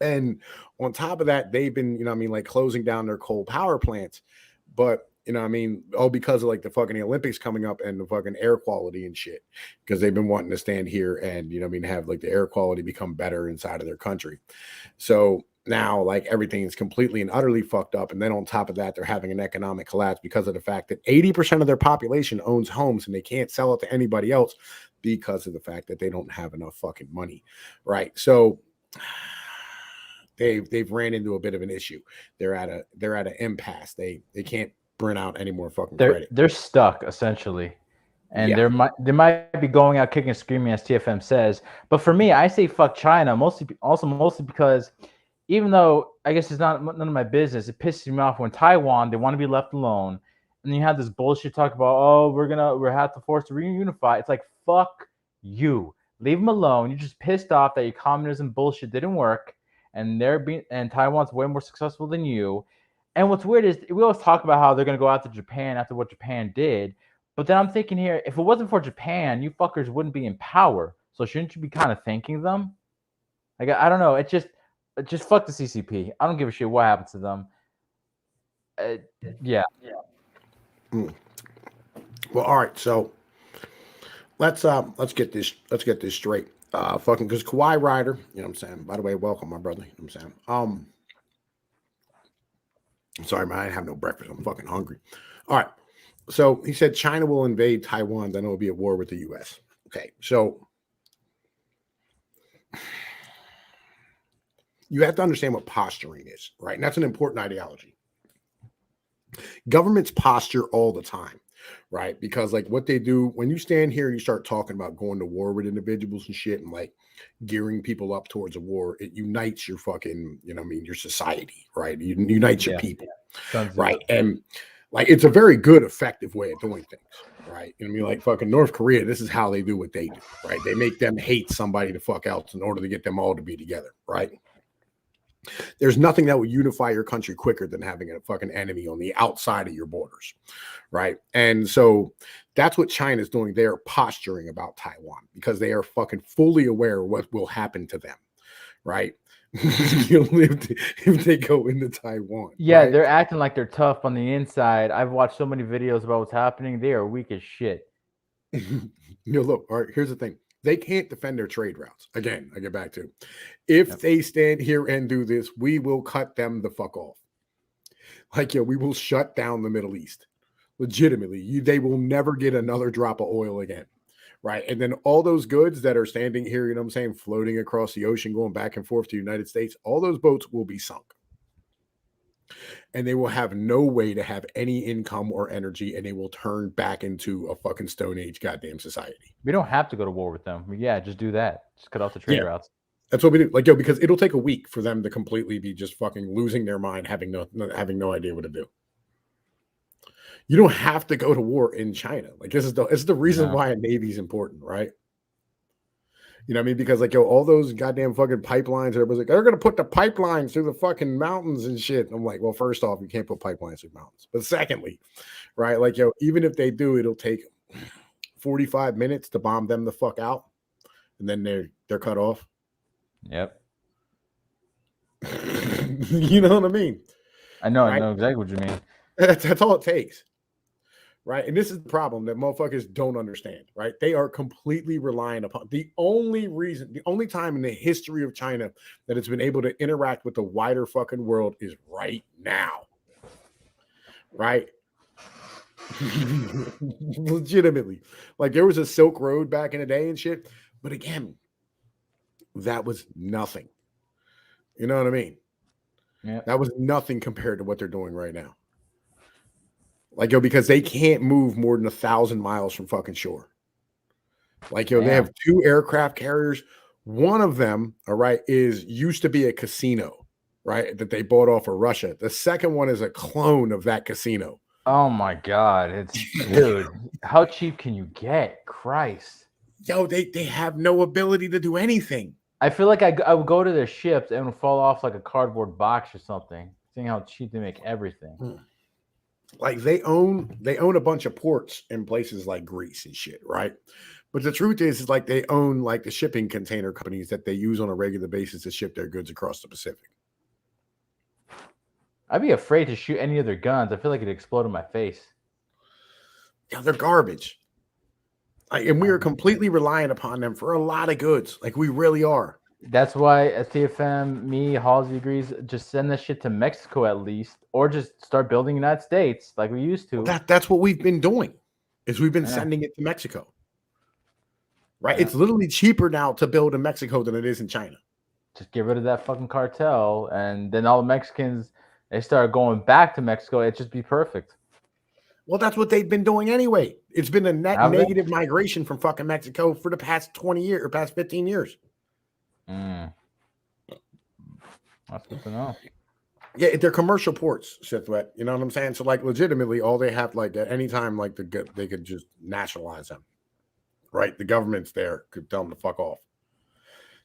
And on top of that, they've been, you know what I mean, like closing down their coal power plants. But, you know what I mean, because of like the fucking Olympics coming up and the fucking air quality and shit, because they've been wanting to stand here and, you know what I mean, have like the air quality become better inside of their country. So now like everything is completely and utterly fucked up. And then on top of that, they're having an economic collapse because of the fact that 80% of their population owns homes and they can't sell it to anybody else because of the fact that they don't have enough fucking money. Right. So they've ran into a bit of an issue. They're at an impasse. They can't burn out any more fucking credit. They're stuck essentially, and they might be going out kicking and screaming as TFM says. But for me, I say fuck China mostly because even though I guess it's not none of my business, it pisses me off when Taiwan they want to be left alone, and you have this bullshit talk about we're have to force to reunify. It's like fuck you, leave them alone. You're just pissed off that your communism bullshit didn't work. And Taiwan's way more successful than you. And what's weird is we always talk about how they're going to go after Japan after what Japan did. But then I'm thinking here, if it wasn't for Japan, you fuckers wouldn't be in power. So shouldn't you be kind of thanking them? Like I don't know. It just fuck the CCP. I don't give a shit what happens to them. Yeah. Well, all right. So let's get this straight. Fucking because Kawhi Ryder, you know what I'm saying. By the way, welcome, my brother. You know what I'm saying. I'm sorry, man. I didn't have no breakfast. I'm fucking hungry. All right. So he said China will invade Taiwan, then it will be at war with the U.S. Okay, so you have to understand what posturing is, right? And that's an important ideology. Governments posture all the time, right? Because like what they do when you stand here and you start talking about going to war with individuals and shit and like gearing people up towards a war, it unites your fucking, you know what I mean, your society, right? It unites your people, right? And like it's a very good, effective way of doing things, right? You know what I mean? Like fucking North Korea, this is how they do what they do, right? They make them hate somebody to fuck else in order to get them all to be together, right? There's nothing that will unify your country quicker than having a fucking enemy on the outside of your borders, right? And so that's what China's doing. They're posturing about Taiwan because they are fucking fully aware of what will happen to them, right? If they go into Taiwan. Yeah, right? they're acting like they're tough on the inside. I've watched so many videos about what's happening. They are weak as shit. Look, all right, here's the thing. They can't defend their trade routes. Again, I get back to if they stand here and do this, we will cut them the fuck off. Like, we will shut down the Middle East. Legitimately. They will never get another drop of oil again. Right. And then all those goods that are standing here, you know what I'm saying, floating across the ocean, going back and forth to the United States, all those boats will be sunk. And they will have no way to have any income or energy, and they will turn back into a fucking Stone Age goddamn society. We don't have to go to war with them. Yeah, just do that. Just cut off the trade routes. That's what we do. Like, because it'll take a week for them to completely be just fucking losing their mind, having no idea what to do. You don't have to go to war in China. Like, this is the reason why a Navy is important, right? You know what I mean? Because like, all those goddamn fucking pipelines, everybody's like, they're going to put the pipelines through the fucking mountains and shit. And I'm like, well, first off, you can't put pipelines through mountains. But secondly, right? Like, even if they do, it'll take 45 minutes to bomb them the fuck out. And then they're cut off. Yep. You know what I mean? I know. Right? I know exactly what you mean. That's all it takes. Right. And this is the problem that motherfuckers don't understand. Right. They are completely reliant upon the only time in the history of China that it's been able to interact with the wider fucking world is right now. Right. Legitimately. Like, there was a Silk Road back in the day and shit. But again, that was nothing. You know what I mean? Yeah. That was nothing compared to what they're doing right now. Like, because they can't move more than 1,000 miles from fucking shore. Like, they have 2 aircraft carriers. One of them, all right, used to be a casino, right, that they bought off of Russia. The second one is a clone of that casino. Oh my God. Dude, how cheap can you get? Christ. They have no ability to do anything. I feel like I would go to their ships and it would fall off like a cardboard box or something, seeing how cheap they make everything. Like, they own a bunch of ports in places like Greece and shit, right? But the truth is like they own like the shipping container companies that they use on a regular basis to ship their goods across the Pacific. I'd be afraid to shoot any of their guns. I feel like it'd explode in my face. Yeah, they're garbage. And we are completely reliant upon them for a lot of goods. Like, we really are. That's why TFM, me, Halsey agrees, just send this shit to Mexico at least, or just start building United States like we used to. Well, that's what we've been doing, is we've been sending it to Mexico. Right? Yeah. It's literally cheaper now to build in Mexico than it is in China. Just get rid of that fucking cartel, and then all the Mexicans, they start going back to Mexico. It'd just be perfect. Well, that's what they've been doing anyway. It's been a net negative migration from fucking Mexico for the past 20 years or past 15 years. That's good to know. Yeah, they're commercial ports, Sithwet. You know what I'm saying? So, like, legitimately, all they have, like, at any time, like, they could just nationalize them. Right? The government's there could tell them to fuck off.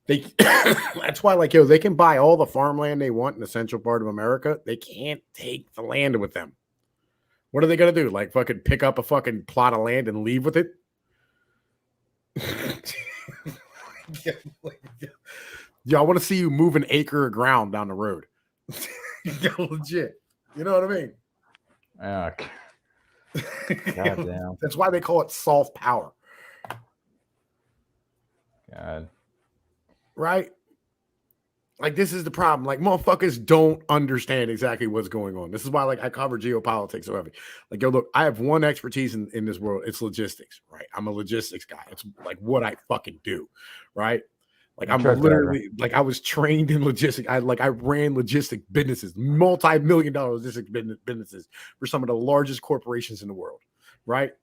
That's why, like, they can buy all the farmland they want in the central part of America. They can't take the land with them. What are they going to do? Like, fucking pick up a fucking plot of land and leave with it? Yo, I want to see you move an acre of ground down the road. Yo, legit. You know what I mean? Goddamn. That's why they call it soft power. God. Right? Like, this is the problem. Like, motherfuckers don't understand exactly what's going on. This is why, like, I cover geopolitics so heavy. Like, yo, look, I have one expertise in this world. It's logistics, right? I'm a logistics guy. It's like what I fucking do, right? Like, I'm literally like, I was trained in logistics. I ran logistic businesses, multi-million-dollar logistic businesses for some of the largest corporations in the world, right?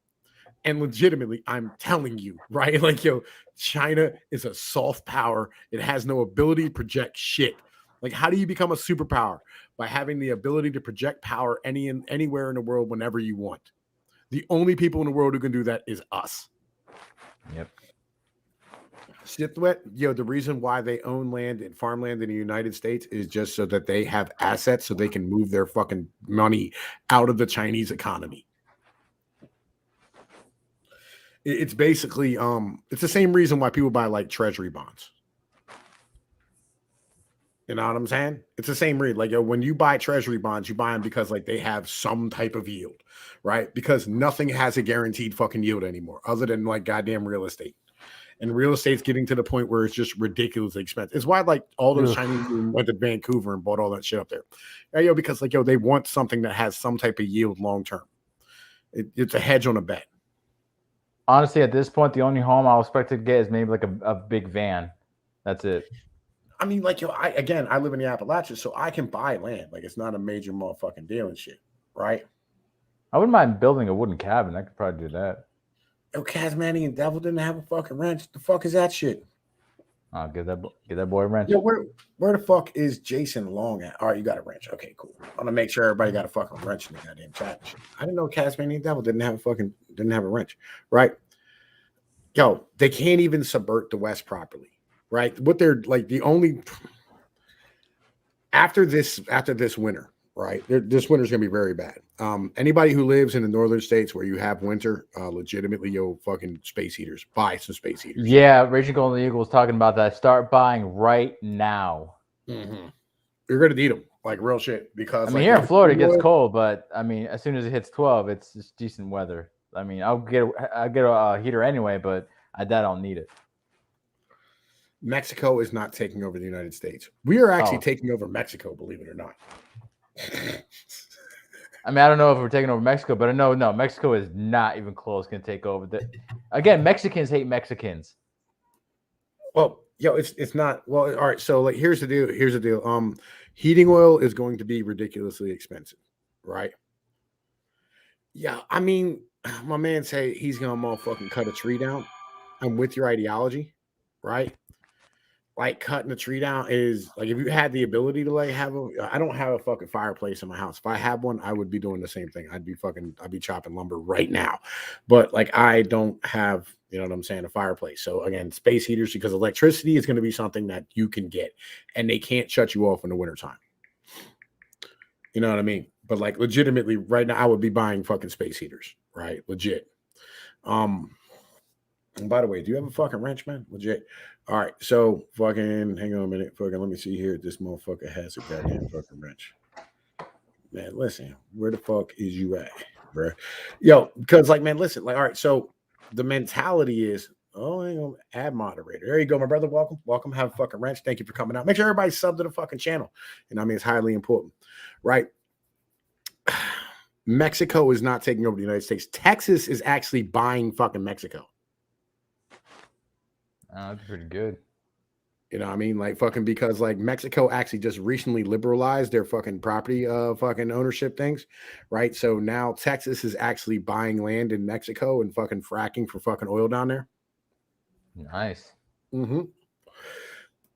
And legitimately, I'm telling you, right? Like, yo, China is a soft power. It has no ability to project shit. Like, how do you become a superpower? By having the ability to project power anywhere in the world whenever you want. The only people in the world who can do that is us. Yep. Sithwet, yo, the reason why they own land and farmland in the United States is just so that they have assets so they can move their fucking money out of the Chinese economy. It's basically it's the same reason why people buy like treasury bonds. You know what I'm saying? It's the same reason. Like, yo, when you buy treasury bonds, you buy them because like they have some type of yield, right? Because nothing has a guaranteed fucking yield anymore other than like goddamn real estate. And real estate's getting to the point where it's just ridiculously expensive. It's why like all those Chinese went to Vancouver and bought all that shit up there. Yeah, yo, because like, yo, they want something that has some type of yield long term. It's a hedge on a bet. Honestly, at this point, the only home I'll expect to get is maybe like a big van. That's it. I mean, like, yo, I live in the Appalachians, so I can buy land. Like, it's not a major motherfucking deal and shit, right? I wouldn't mind building a wooden cabin. I could probably do that. Yo, Tasmanian Devil didn't have a fucking wrench. The fuck is that shit? I'll get that boy a wrench. Yo, where the fuck is Jason Long at? All right, you got a wrench. Okay, cool. I want to make sure everybody got a fucking wrench in the goddamn chat and shit. I didn't know Tasmanian Devil didn't have a wrench, right? Yo, they can't even subvert the West properly, right? What they're like the only after this winter, right? This winter's gonna be very bad. Anybody who lives in the northern states where you have winter, legitimately, yo, fucking space heaters. Buy some space heaters. Yeah, Raging Golden Eagle was talking about that. Start buying right now. Mm-hmm. You're gonna need them, like real shit. Because I mean, here in Florida, it gets cold, but I mean, as soon as it hits 12, it's just decent weather. I mean, I'll get a heater anyway, but I doubt I'll need it. Mexico is not taking over the United States. We are actually taking over Mexico, believe it or not. I mean, I don't know if we're taking over Mexico, but I know no, Mexico is not even close going to take over. Again, Mexicans hate Mexicans. Well, yo, it's not. Well, all right. So, like, here's the deal. Heating oil is going to be ridiculously expensive, right? Yeah, I mean, my man say he's gonna motherfucking cut a tree down. I'm with your ideology, right? Like, cutting a tree down is like, if you had the ability to like I don't have a fucking fireplace in my house. If I had one, I would be doing the same thing. I'd be chopping lumber right now. But like, I don't have, you know what I'm saying, a fireplace. So again, space heaters, because electricity is going to be something that you can get and they can't shut you off in the wintertime. You know what I mean? But like, legitimately right now, I would be buying fucking space heaters, right? Legit. And by the way, do you have a fucking wrench, man? Legit. All right, so fucking hang on a minute. Fucking let me see here. This motherfucker has a goddamn fucking wrench. Man, listen, where the fuck is you at, bro? Yo, because like, man, listen, like, all right, so the mentality is, oh, hang on, add moderator. There you go, my brother. Welcome. Have a fucking wrench. Thank you for coming out. Make sure everybody sub to the fucking channel. And I mean, it's highly important, right? Mexico is not taking over the United States. Texas is actually buying fucking Mexico. That's pretty good. You know what I mean? Like, fucking, because like Mexico actually just recently liberalized their fucking property fucking ownership things, right? So now Texas is actually buying land in Mexico and fucking fracking for fucking oil down there. Nice. Mm-hmm.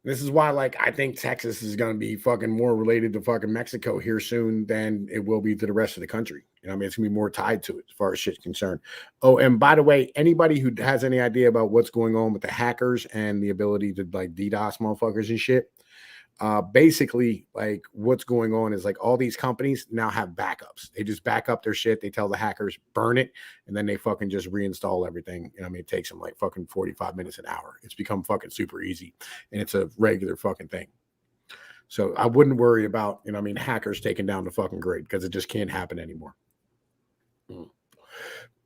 This is why, like, I think Texas is going to be fucking more related to fucking Mexico here soon than it will be to the rest of the country. You know what I mean? It's going to be more tied to it as far as shit's concerned. Oh, and by the way, anybody who has any idea about what's going on with the hackers and the ability to, like, DDoS motherfuckers and shit, Basically, like what's going on is like all these companies now have backups. They just back up their shit. They tell the hackers burn it, and then they fucking just reinstall everything. You know, I mean, it takes them like fucking 45 minutes an hour. It's become fucking super easy, and it's a regular fucking thing. So I wouldn't worry about, you know, I mean, hackers taking down the fucking grid because it just can't happen anymore.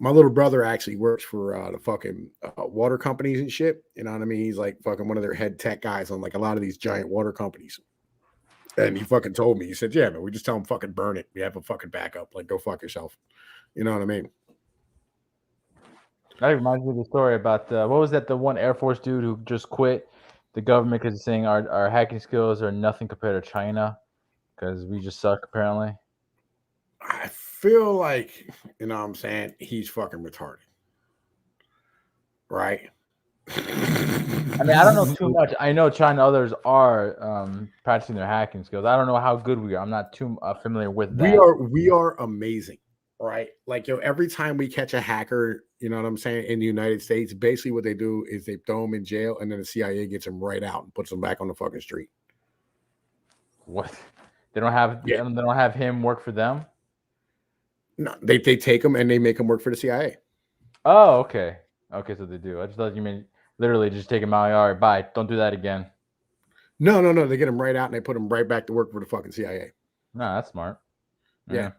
My little brother actually works for the fucking water companies and shit. You know what I mean? He's like fucking one of their head tech guys on like a lot of these giant water companies. And he fucking told me, he said, yeah, man, we just tell them fucking burn it. We have a fucking backup. Like, go fuck yourself. You know what I mean? That reminds me of the story about what was that? The one Air Force dude who just quit the government because he's saying our hacking skills are nothing compared to China because we just suck apparently. I feel like, you know what I'm saying, he's fucking retarded. Right? I mean, I don't know too much. I know China, others are practicing their hacking skills. I don't know how good we are. I'm not too familiar with that. We are amazing, right? Like, yo, every time we catch a hacker, you know what I'm saying, in the United States, basically what they do is they throw them in jail, and then the CIA gets them right out and puts them back on the fucking street. What? They don't have Yeah. they don't have him work for them? No, they take them and they make them work for the CIA. Oh, okay. Okay, so they do. I just thought you mean literally just take him out. All right, bye. Don't do that again. No. They get them right out and they put them right back to work for the fucking CIA. No, that's smart. Yeah.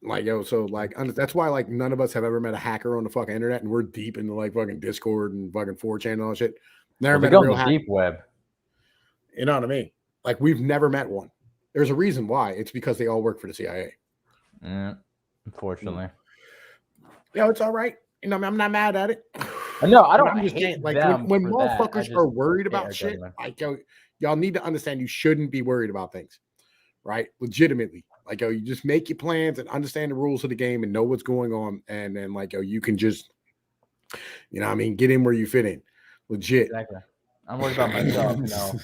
Like, yo, so like that's why like none of us have ever met a hacker on the fucking internet, and we're deep into like fucking Discord and fucking 4chan and all that shit. Never met a real hacker. Deep web. You know what I mean? Like, we've never met one. There's a reason why. It's because they all work for the CIA. Yeah, unfortunately. Yo, it's all right. You know, I'm not mad at it. No, I don't. I'm just saying, like, when motherfuckers are worried about shit, like, yo, y'all need to understand you shouldn't be worried about things, right? Legitimately, like, yo, you just make your plans and understand the rules of the game and know what's going on, and then like, yo, you can just, you know what I mean, get in where you fit in. Legit. Exactly. I'm worried about myself.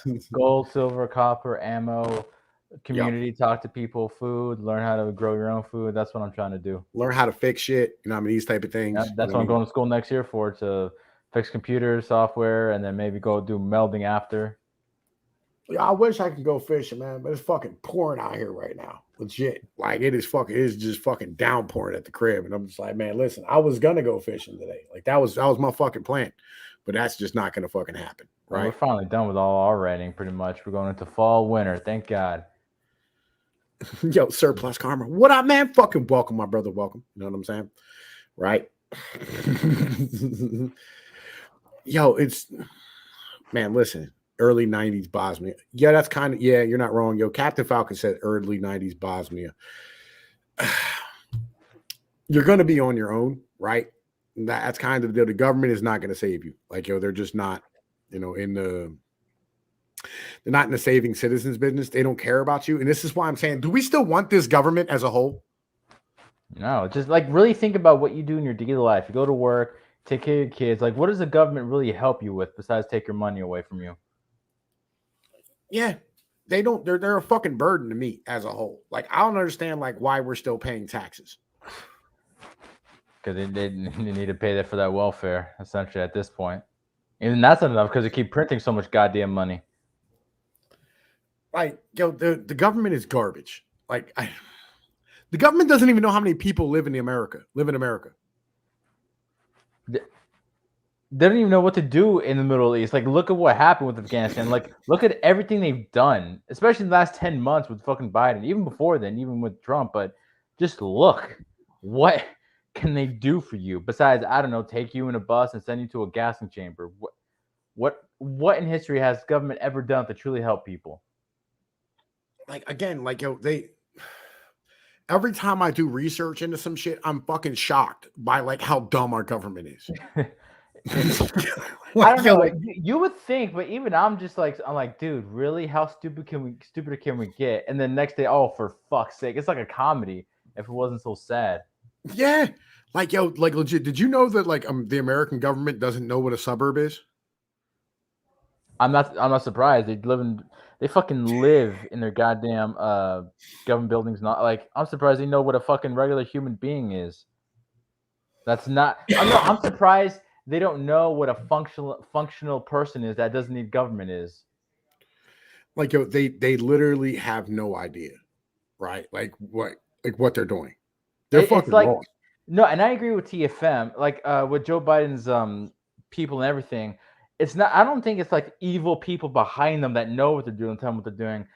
You know, gold, silver, copper, ammo, community, talk to people, food, learn how to grow your own food. That's what I'm trying to do. Learn how to fix shit. You know, I mean, these type of things. Yeah, that's what I'm going to school next year for, to fix computers, software, and then maybe go do melding after. Yeah, I wish I could go fishing, man, but it's fucking pouring out here right now. Legit. Like, it is just fucking downpouring at the crib. And I'm just like, man, listen, I was gonna go fishing today. Like, that was my fucking plan. But that's just not gonna fucking happen. Right. Well, we're finally done with all our writing, pretty much. We're going into fall, winter. Thank God. Yo, surplus karma. What up, man? Fucking welcome, my brother. Welcome. You know what I'm saying? Right. Yo, it's, man, listen. Early 90s Bosnia. Yeah, that's kind of, yeah, you're not wrong. Yo, Captain Falcon said early 90s Bosnia. You're going to be on your own, right? That's kind of the government is not going to save you. Like, yo, they're just not, you know, they're not in the saving citizens business. They don't care about you. And this is why I'm saying, do we still want this government as a whole? No, just like really think about what you do in your daily life. You go to work, take care of your kids. Like, what does the government really help you with besides take your money away from you? Yeah, they don't. They're a fucking burden to me as a whole. Like, I don't understand like why we're still paying taxes. Because they need to pay that for that welfare, essentially, at this point. And that's not enough because they keep printing so much goddamn money. Like, yo, the government is garbage. Like, the government doesn't even know how many people live in America. They don't even know what to do in the Middle East. Like, look at what happened with Afghanistan. Like, look at everything they've done, especially in the last 10 months with fucking Biden, even before then, even with Trump. But just look, what can they do for you besides, I don't know, take you in a bus and send you to a gassing chamber? What in history has government ever done to truly help people? Like, again, like, yo, every time I do research into some shit, I'm fucking shocked by like how dumb our government is. I don't know. Like, you would think, but even I'm like, dude, really? How stupider can we get? And then next day, oh, for fuck's sake, it's like a comedy. If it wasn't so sad. Yeah, like, yo, like, legit. Did you know that like the American government doesn't know what a suburb is? I'm not surprised. They fucking live in their goddamn government buildings. Not like, I'm surprised they know what a fucking regular human being is. That's not. I'm surprised they don't know what a functional person is that doesn't need government is. like yo, they literally have no idea, right? Like what they're doing. They're It's fucking like lost. no, and I agree with TFM. Like with Joe Biden's people and everything, it's not. I don't think it's like evil people behind them that know what they're doing, tell them what they're doing.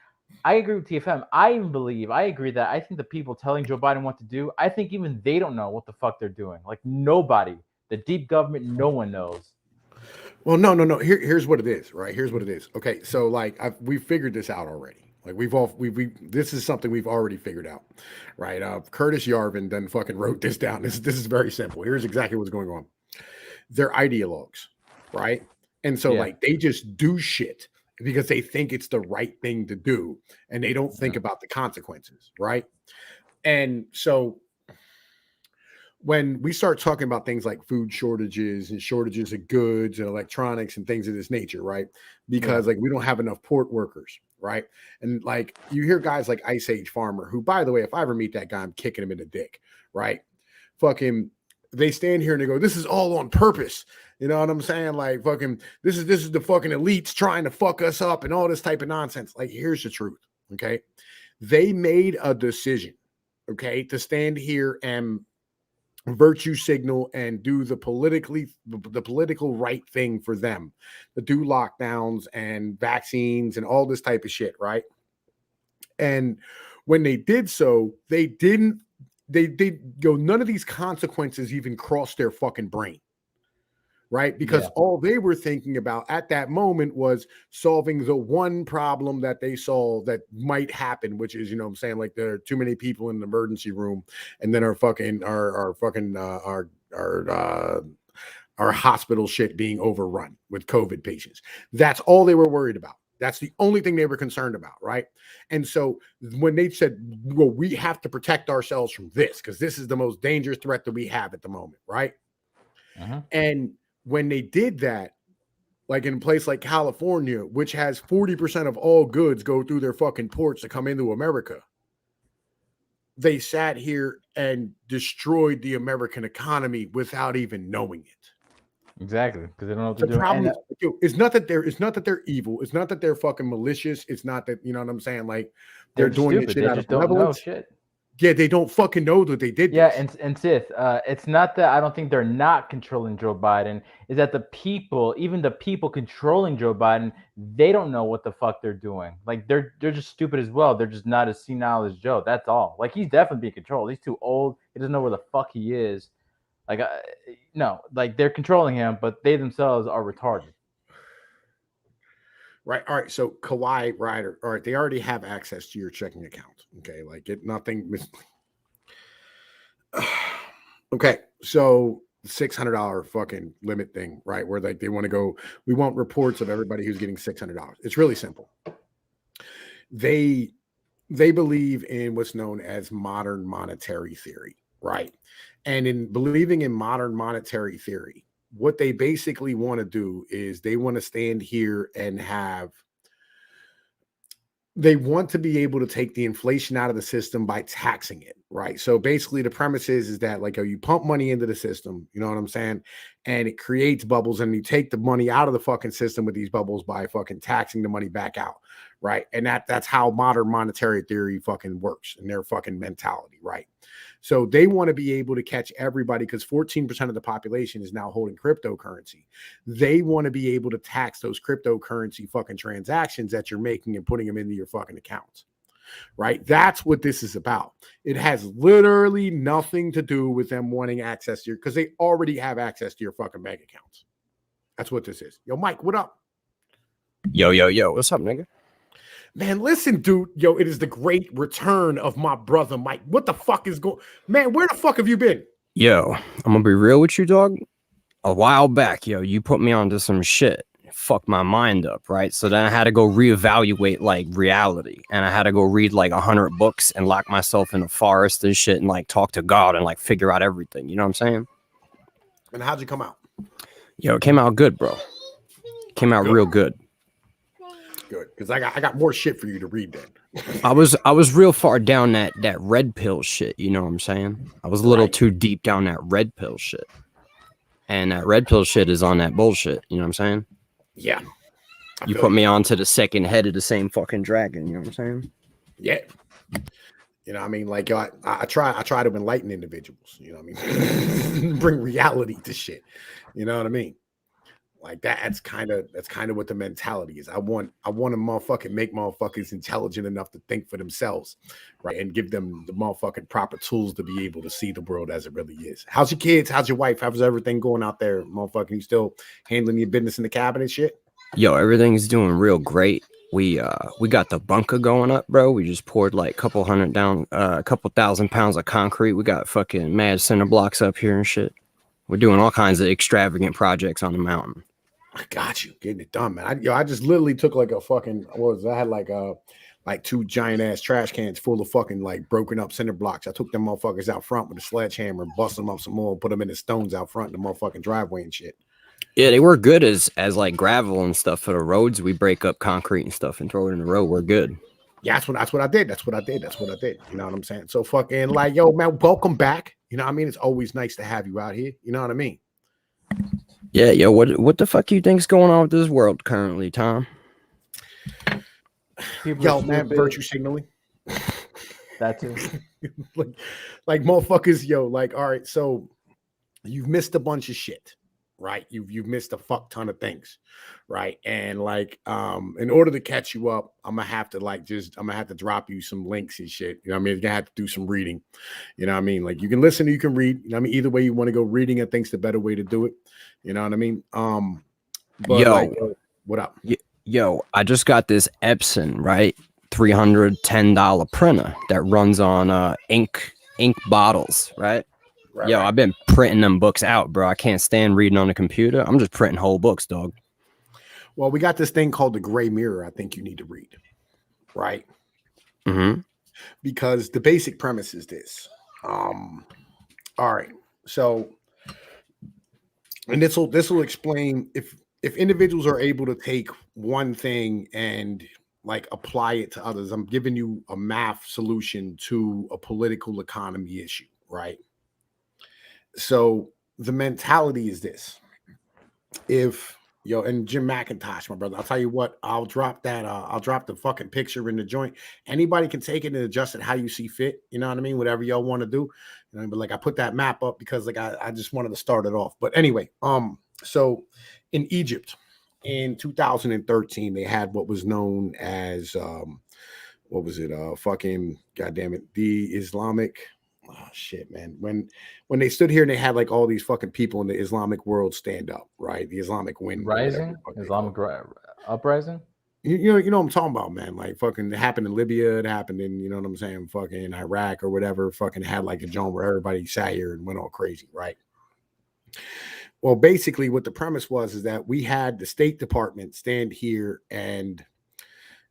I agree with TFM. I agree that I think the people telling Joe Biden what to do, I think even they don't know what the fuck they're doing. Like nobody, the deep government, no one knows. Well, no. Here's what it is, right? Here's what it is. Okay, so like we figured this out already. Like we this is something we've already figured out, right? Curtis Yarvin then fucking wrote this down. This is very simple. Here's exactly what's going on. They're ideologues, right? And so Yeah. like they just do shit because they think it's the right thing to do, and they don't think about the consequences, right? And so when we start talking about things like food shortages and shortages of goods and electronics and things of this nature, right? Because like we don't have enough port workers, right? And like you hear guys like Ice Age Farmer, who, by the way, if I ever meet that guy, I'm kicking him in the dick, right? Fucking, they stand here and they go, "This is all on purpose." You know what I'm saying? Like fucking, this is the fucking elites trying to fuck us up and all this type of nonsense. Like, here's the truth, okay? They made a decision, okay, to stand here and virtue signal and do the political right thing for them, to do lockdowns and vaccines and all this type of shit, right? And when they did so, they go, none of these consequences even crossed their fucking brain, right? Because all they were thinking about at that moment was solving the one problem that they saw that might happen, which is, you know what I'm saying, like there are too many people in the emergency room, and then our hospital shit being overrun with COVID patients. That's all they were worried about. That's the only thing they were concerned about, right? And so when they said, well, we have to protect ourselves from this because this is the most dangerous threat that we have at the moment, right? And when they did that, like in a place like California, which has 40% of all goods go through their fucking ports to come into America, they sat here and destroyed the American economy without even knowing it. Exactly, because they don't know what they're The doing. problem is, it's not that they're evil. It's not that they're fucking malicious. It's not that, you know what I'm saying, like they're doing stupid. this shit They out just of don't know malevolence. shit. Yeah, they don't fucking know that they did Yeah, this. and Sith, it's not that I don't think they're not controlling Joe Biden. Is that the people, even the people controlling Joe Biden, they don't know what the fuck they're doing. Like they're just stupid as well. They're just not as senile as Joe. That's all. Like he's definitely being controlled. He's too old. He doesn't know where the fuck he is. Like no, like they're controlling him, but they themselves are retarded. Right. All right. So Kawhi Ryder. All right. They already have access to your checking account. Okay. Like nothing. Okay. So $600 fucking limit thing, right? Where like they want to go, we want reports of everybody who's getting $600. It's really simple. They believe in what's known as modern monetary theory, right? And in believing in modern monetary theory, what they basically want to do is they want to stand here and they want to be able to take the inflation out of the system by taxing it, right? So basically the premise is that like, you pump money into the system, you know what I'm saying? And it creates bubbles, and you take the money out of the fucking system with these bubbles by fucking taxing the money back out, right? And that's how modern monetary theory fucking works and their fucking mentality, right? So they want to be able to catch everybody because 14% of the population is now holding cryptocurrency. They want to be able to tax those cryptocurrency fucking transactions that you're making and putting them into your fucking accounts, right? That's what this is about. It has literally nothing to do with them wanting access to your, because they already have access to your fucking bank accounts. That's what this is. Yo, Mike, what up? Yo. What's up, nigga? Man, listen, dude. Yo, it is the great return of my brother, Mike. What the fuck is going? Man, where the fuck have you been? Yo, I'm gonna be real with you, dog. A while back, yo, you put me onto some shit. Fucked my mind up, right? So then I had to go reevaluate like reality, and I had to go read like 100 books and lock myself in a forest and shit, and like talk to God and like figure out everything. You know what I'm saying? And how'd you come out? Yo, it came out good, bro. Came out real good. Good, because I got more shit for you to read then. I was real far down that red pill shit, you know what I'm saying? I was a little too deep down that red pill shit. And that red pill shit is on that bullshit, you know what I'm saying? Yeah. You put me onto the second head of the same fucking dragon. You know what I'm saying? Yeah. You know what I mean? Like, yo, I try to enlighten individuals, you know what I mean? Bring reality to shit. You know what I mean? Like that's kind of what the mentality is. I want to motherfucking make motherfuckers intelligent enough to think for themselves, right? And give them the motherfucking proper tools to be able to see the world as it really is. How's your kids? How's your wife? How's everything going out there, motherfucking? You still handling your business in the cabin and shit? Yo, everything's doing real great. We got the bunker going up, bro. We just poured like a couple thousand pounds of concrete. We got fucking mad cinder blocks up here and shit. We're doing all kinds of extravagant projects on the mountain. I got you getting it done, man. I just literally took like a fucking I had like 2 giant ass trash cans full of fucking like broken up cinder blocks. I took them motherfuckers out front with a sledgehammer and busted them up some more, put them in the stones out front in the motherfucking driveway and shit. Yeah, they were good as like gravel and stuff for the roads. We break up concrete and stuff and throw it in the road. We're good. Yeah, that's what I did. That's what I did. You know what I'm saying? So fucking like, yo, man, welcome back. You know what I mean? It's always nice to have you out here. You know what I mean? Yeah, yo, what the fuck you think's going on with this world currently, Tom? Yo, man, virtue signaling. That too. like motherfuckers, yo, like, all right, so you've missed a bunch of shit, right? You've missed a fuck ton of things, right? And like, in order to catch you up, I'm gonna have to drop you some links and shit. You know what I mean? You're gonna have to do some reading. You know what I mean? Like you can listen or you can read. You know what I mean? Either way you want to go, reading I think's the better way to do it. You know what I mean? But yo, like, what up? Yo, I just got this Epson, right? $310 printer that runs on ink bottles, right? Yo, I've been printing them books out, bro. I can't stand reading on the computer. I'm just printing whole books, dog. Well, we got this thing called the Gray Mirror. I think you need to read, right? Mm-hmm. Because the basic premise is this. All right. So, and this will explain if individuals are able to take one thing and like apply it to others. I'm giving you a math solution to a political economy issue, right? So the mentality is this. If and Jim McIntosh, my brother, I'll tell you what, I'll drop the fucking picture in the joint. Anybody can take it and adjust it how you see fit. You know what I mean? Whatever y'all want to do. You know, but like I put that map up because like I just wanted to start it off. But anyway, so in Egypt in 2013, they had what was known as what was it? Fucking goddamn it, the Islamic. Oh shit, man. When they stood here and they had like all these fucking people in the Islamic world stand up, right? The Islamic wind rising, Islamic uprising. You know what I'm talking about, man. Like fucking it happened in Libya, it happened in, you know what I'm saying, fucking Iraq or whatever. Fucking had like a joint where everybody sat here and went all crazy, right? Well, basically what the premise was is that we had the State Department stand here and,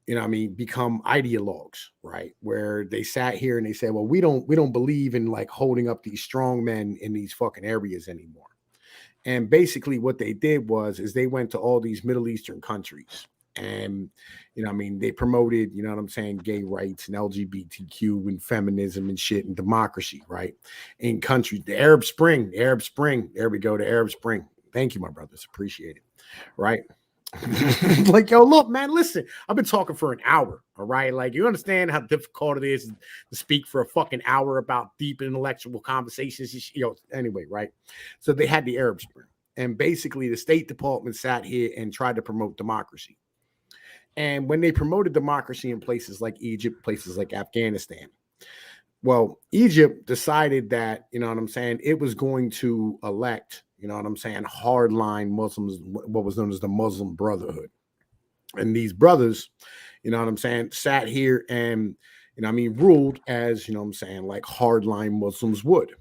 you know what I mean, become ideologues, right? Where they sat here and they said, well, we don't believe in like holding up these strong men in these fucking areas anymore. And basically what they did is they went to all these Middle Eastern countries and, you know what I mean, they promoted, you know what I'm saying, gay rights and LGBTQ and feminism and shit and democracy, right? In countries, the Arab Spring, there we go, the Arab Spring. Thank you, my brothers, appreciate it, right? Like, yo, look, man, listen, I've been talking for an hour. All right. Like, you understand how difficult it is to speak for a fucking hour about deep intellectual conversations, anyway, right? So they had the Arab Spring, and basically the State Department sat here and tried to promote democracy. And when they promoted democracy in places like Egypt, places like Afghanistan, well, Egypt decided that, you know what I'm saying, it was going to elect, you know what I'm saying, hardline Muslims, what was known as the Muslim Brotherhood. And these brothers, you know what I'm saying, sat here and, you know what I mean, ruled as, you know what I'm saying, like hardline Muslims would.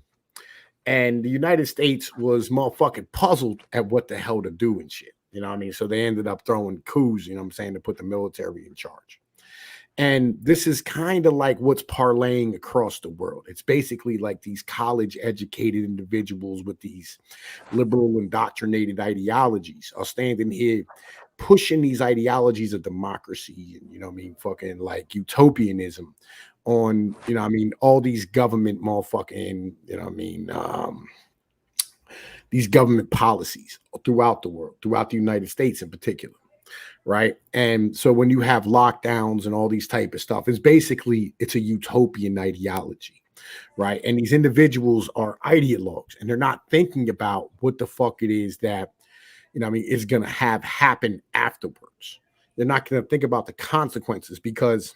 And the United States was motherfucking puzzled at what the hell to do and shit. You know what I mean? So they ended up throwing coups, you know what I'm saying, to put the military in charge. And this is kind of like what's parlaying across the world. It's basically like these college educated individuals with these liberal indoctrinated ideologies are standing here pushing these ideologies of democracy and, you know what I mean, fucking like utopianism on, you know what I mean, all these government motherfucking, you know what I mean, these government policies throughout the world, throughout the United States in particular. right? And so when you have lockdowns and all these type of stuff, it's a utopian ideology, right? And these individuals are ideologues, and they're not thinking about what the fuck it is that is going to have happen afterwards. They're not going to think about the consequences because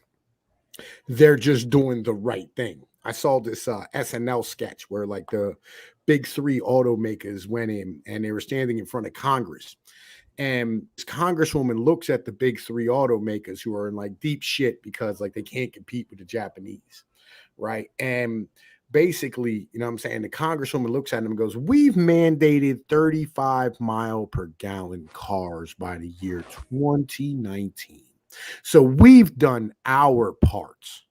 they're just doing the right thing. I saw this SNL sketch where like the big three automakers went in and they were standing in front of Congress. And this congresswoman looks at the big three automakers who are in like deep shit because like they can't compete with the Japanese, right? And basically, the congresswoman looks at them and goes, "We've mandated 35 mile per gallon cars by the year 2019. So we've done our parts."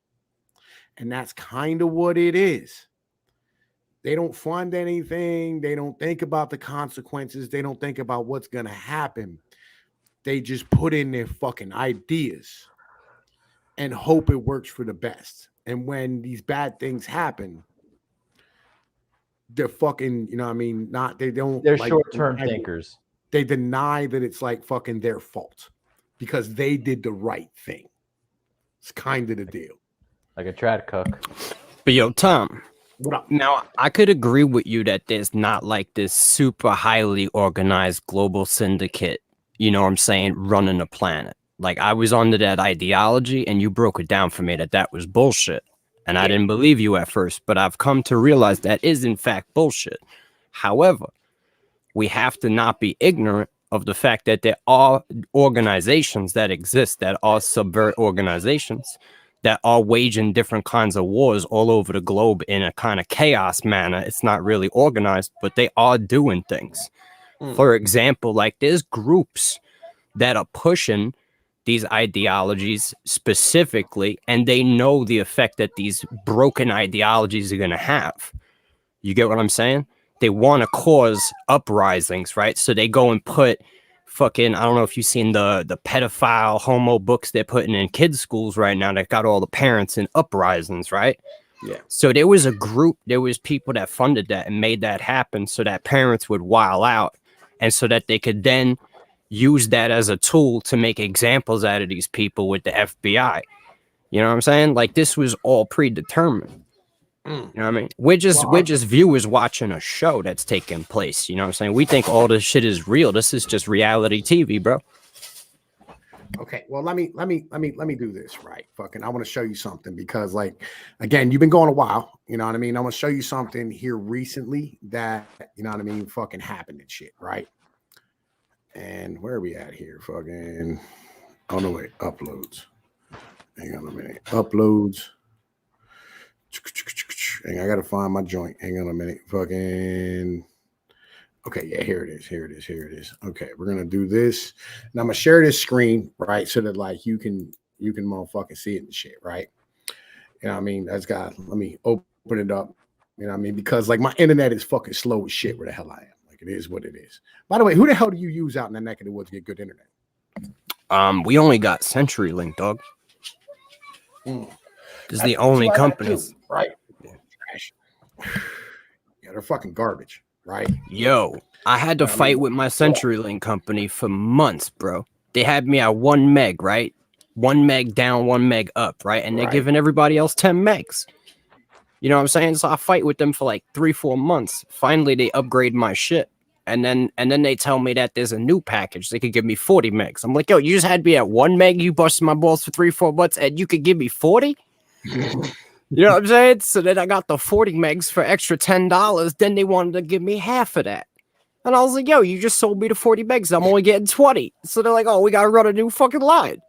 And that's kind of what it is. They don't fund anything. They don't think about the consequences. They don't think about what's going to happen. They just put in their fucking ideas and hope it works for the best. And when these bad things happen, they're fucking, They're like, short-term thinkers. They deny that it's like fucking their fault because they did the right thing. It's kind of the deal. Like a trad cook. But yo, Tom, what up? Now I could agree with you that there's not like this super highly organized global syndicate, you know what I'm saying, running the planet. Like I was under that ideology and you broke it down for me that was bullshit. And I didn't believe you at first, but I've come to realize that is in fact bullshit. However, we have to not be ignorant of the fact that there are organizations that exist that are subvert organizations that are waging different kinds of wars all over the globe in a kind of chaos manner. It's not really organized, but they are doing things. For example, like there's groups that are pushing these ideologies specifically, and they know the effect that these broken ideologies are going to have. You get what I'm saying? They want to cause uprisings, right? So they go and put fucking, I don't know if you've seen the pedophile homo books they're putting in kids' schools right now that got all the parents in uprisings, right? Yeah. So there was a group, there was people that funded that and made that happen so that parents would wild out and so that they could then use that as a tool to make examples out of these people with the FBI. You know what I'm saying? Like this was all predetermined. You know what I mean? We're just viewers watching a show that's taking place. You know what I'm saying? We think all this shit is real. This is just reality TV, bro. Okay, well, let me do this, right? Fucking, I want to show you something because, like, again, you've been going a while. You know what I mean? I want to show you something here recently that, fucking happened and shit, right? And where are we at here? Fucking, oh no, wait, uploads. Hang on a minute, uploads. Hang on, I gotta find my joint. Hang on a minute, fucking. Okay, yeah, here it is. Okay, we're gonna do this. Now I'm gonna share this screen, right? So that like you can motherfucking see it and shit, right? You know what I mean? Let me open it up. You know what I mean? Because like my internet is fucking slow as shit where the hell I am. Like it is what it is. By the way, who the hell do you use out in the neck of the woods to get good internet? We only got CenturyLink, dog. This is the only company. Right? Yeah, they're fucking garbage. Right? Yo, I had to fight with my CenturyLink company for months, bro. They had me at 1 meg, right? 1 meg down, 1 meg up, right? And they're giving everybody else 10 megs. You know what I'm saying? So I fight with them for like 3-4 months. Finally, they upgrade my shit. And then they tell me that there's a new package. They could give me 40 megs. I'm like, yo, you just had me at 1 meg. You busted my balls for 3-4 months and you could give me 40? You know what I'm saying? So then I got the 40 megs for extra $10. Then they wanted to give me half of that. And I was like, yo, you just sold me the 40 megs. I'm only getting 20. So they're like, oh, we got to run a new fucking line.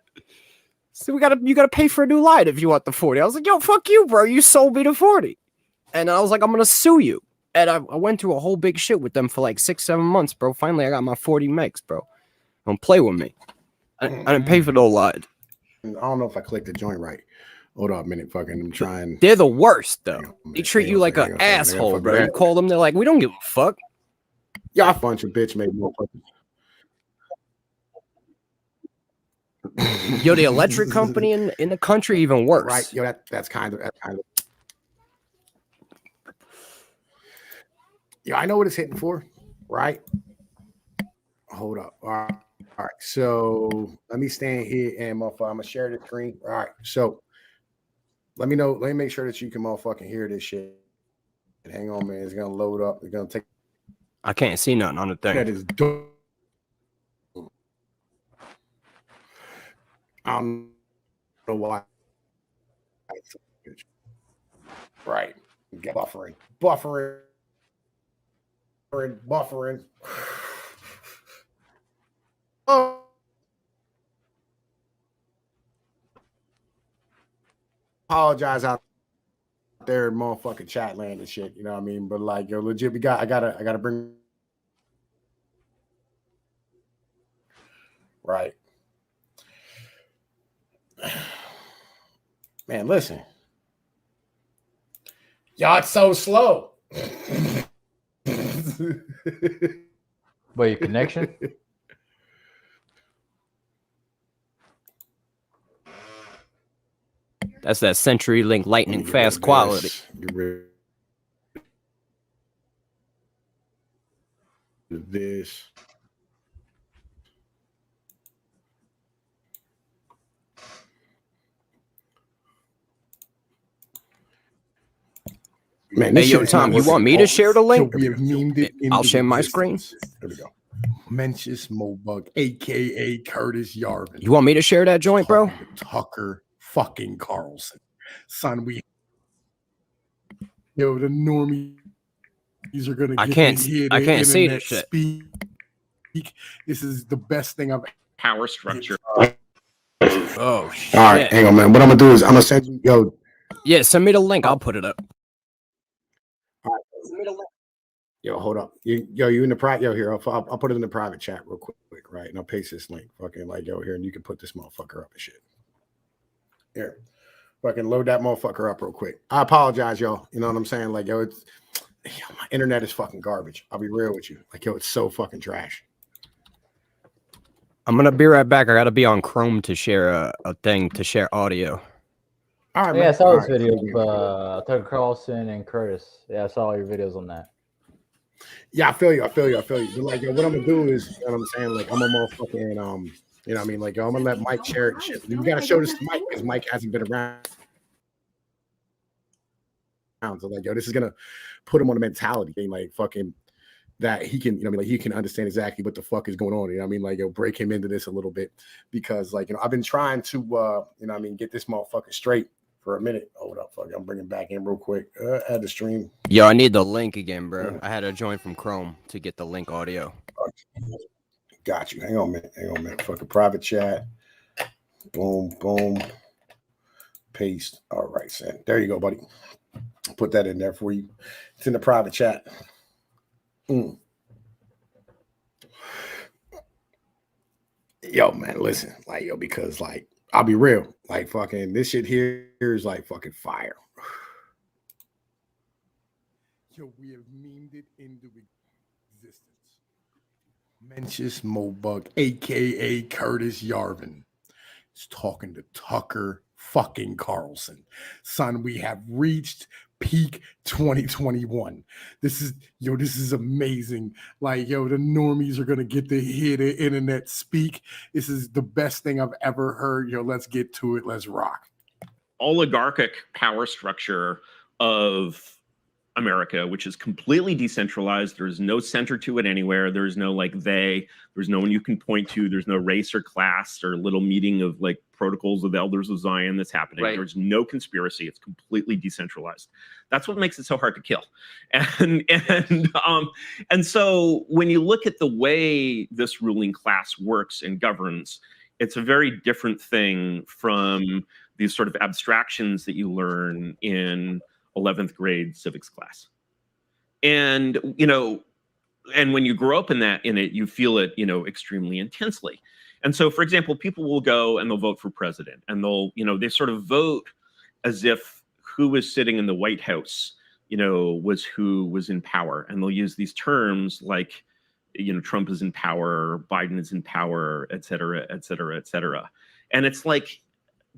So you got to pay for a new line if you want the 40. I was like, yo, fuck you, bro. You sold me the 40. And I was like, I'm going to sue you. And I went through a whole big shit with them for like 6-7 months, bro. Finally, I got my 40 megs, bro. Don't play with me. I didn't pay for no line. I don't know if I clicked the joint right. Hold on a minute, fucking. I'm trying. They're the worst, though. They treat you like an asshole, bro. You call them, they're like, we don't give a fuck. Y'all a bunch of bitch made motherfuckers. Yo, the electric company in the country even worse. Right. Yo, that's kind of. Yo, I know what it's hitting for, right? Hold up. All right. right, so let me stand here and I'm gonna share the screen. All right, so let me know. Let me make sure that you can motherfucking hear this shit. Hang on, man. It's gonna load up. It's gonna take. I can't see nothing on the thing. That is dope. I don't know why. Right. Get buffering. Buffering. Oh. Apologize out there in motherfucking chat land and shit. You know what I mean? But like, yo, legit, I gotta bring. Right. Man, listen. Y'all, it's so slow. Wait, your connection? That's that CenturyLink lightning fast quality. This. Man, hey, yo, Tom, you want me to share the link? I'll share my screen. There we go. Mencius Mobug, a.k.a. Curtis Yarvin. You want me to share that joint, bro? Tucker fucking Carlson. Son, the normies are going to get I can't see this shit. Speak. This is the best thing I've power structure. Oh, shit. All right, hang on, man. What I'm going to do is I'm going to send you, Yeah, send me the link. I'll put it up. All right. Send me the link. Yo, hold up. You in the private? Yo, here, I'll put it in the private chat real quick, right? And I'll paste this link. Fucking like, yo, here, and you can put this motherfucker up and shit. Here. Fucking load that motherfucker up real quick. I apologize, y'all. You know what I'm saying? Like, yo, my internet is fucking garbage. I'll be real with you. Like, yo, it's so fucking trash. I'm gonna be right back. I gotta be on Chrome to share a thing to share audio. All right, yeah, man. I saw All this right. video of Tucker Carlson and Curtis. Yeah, I saw all your videos on that. Yeah, I feel you. But like, yo, what I'm gonna do is, you know what I'm saying? Like, I'm a motherfucking, you know what I mean? Like, yo, I'm gonna let Mike share it and shit. You gotta show this to Mike because Mike hasn't been around. So like, yo, this is gonna put him on a mentality thing, like fucking that he can, you know, like he can understand exactly what the fuck is going on. You know what I mean? Like, yo, break him into this a little bit because, like, you know, I've been trying to, you know what I mean, get this motherfucker straight for a minute. Hold up, fuck, I'm bringing back in real quick. Add the stream. Yo, I need the link again, bro. I had to join from Chrome to get the link audio. Got you. Hang on a minute. Fucking private chat. Boom. Paste. All right, Sam. There you go, buddy. Put that in there for you. It's in the private chat. Yo, man, listen, like, yo, because like I'll be real, like fucking this shit here is like fucking fire. Yo, we have memed it into existence. Mencius Mobug, aka Curtis Yarvin, is talking to Tucker fucking Carlson. Son, we have reached peak 2021. This is amazing. Like, yo, the normies are gonna get to hear the internet speak. This is the best thing I've ever heard. Yo, let's get to it. Let's rock. Oligarchic power structure of America, which is completely decentralized. There's no center to it anywhere. There's no like there's no one you can point to. There's no race or class or little meeting of like protocols of the elders of Zion that's happening. Right. There's no conspiracy. It's completely decentralized. That's what makes it so hard to kill. And so when you look at the way this ruling class works and governs, it's a very different thing from these sort of abstractions that you learn in 11th grade civics class. And, you know, and when you grow up in it, you feel it, you know, extremely intensely. And so, for example, people will go and they'll vote for president and they'll, you know, they sort of vote as if who was sitting in the White House, you know, was who was in power. And they'll use these terms like, you know, Trump is in power, Biden is in power, et cetera, et cetera, et cetera. And it's like,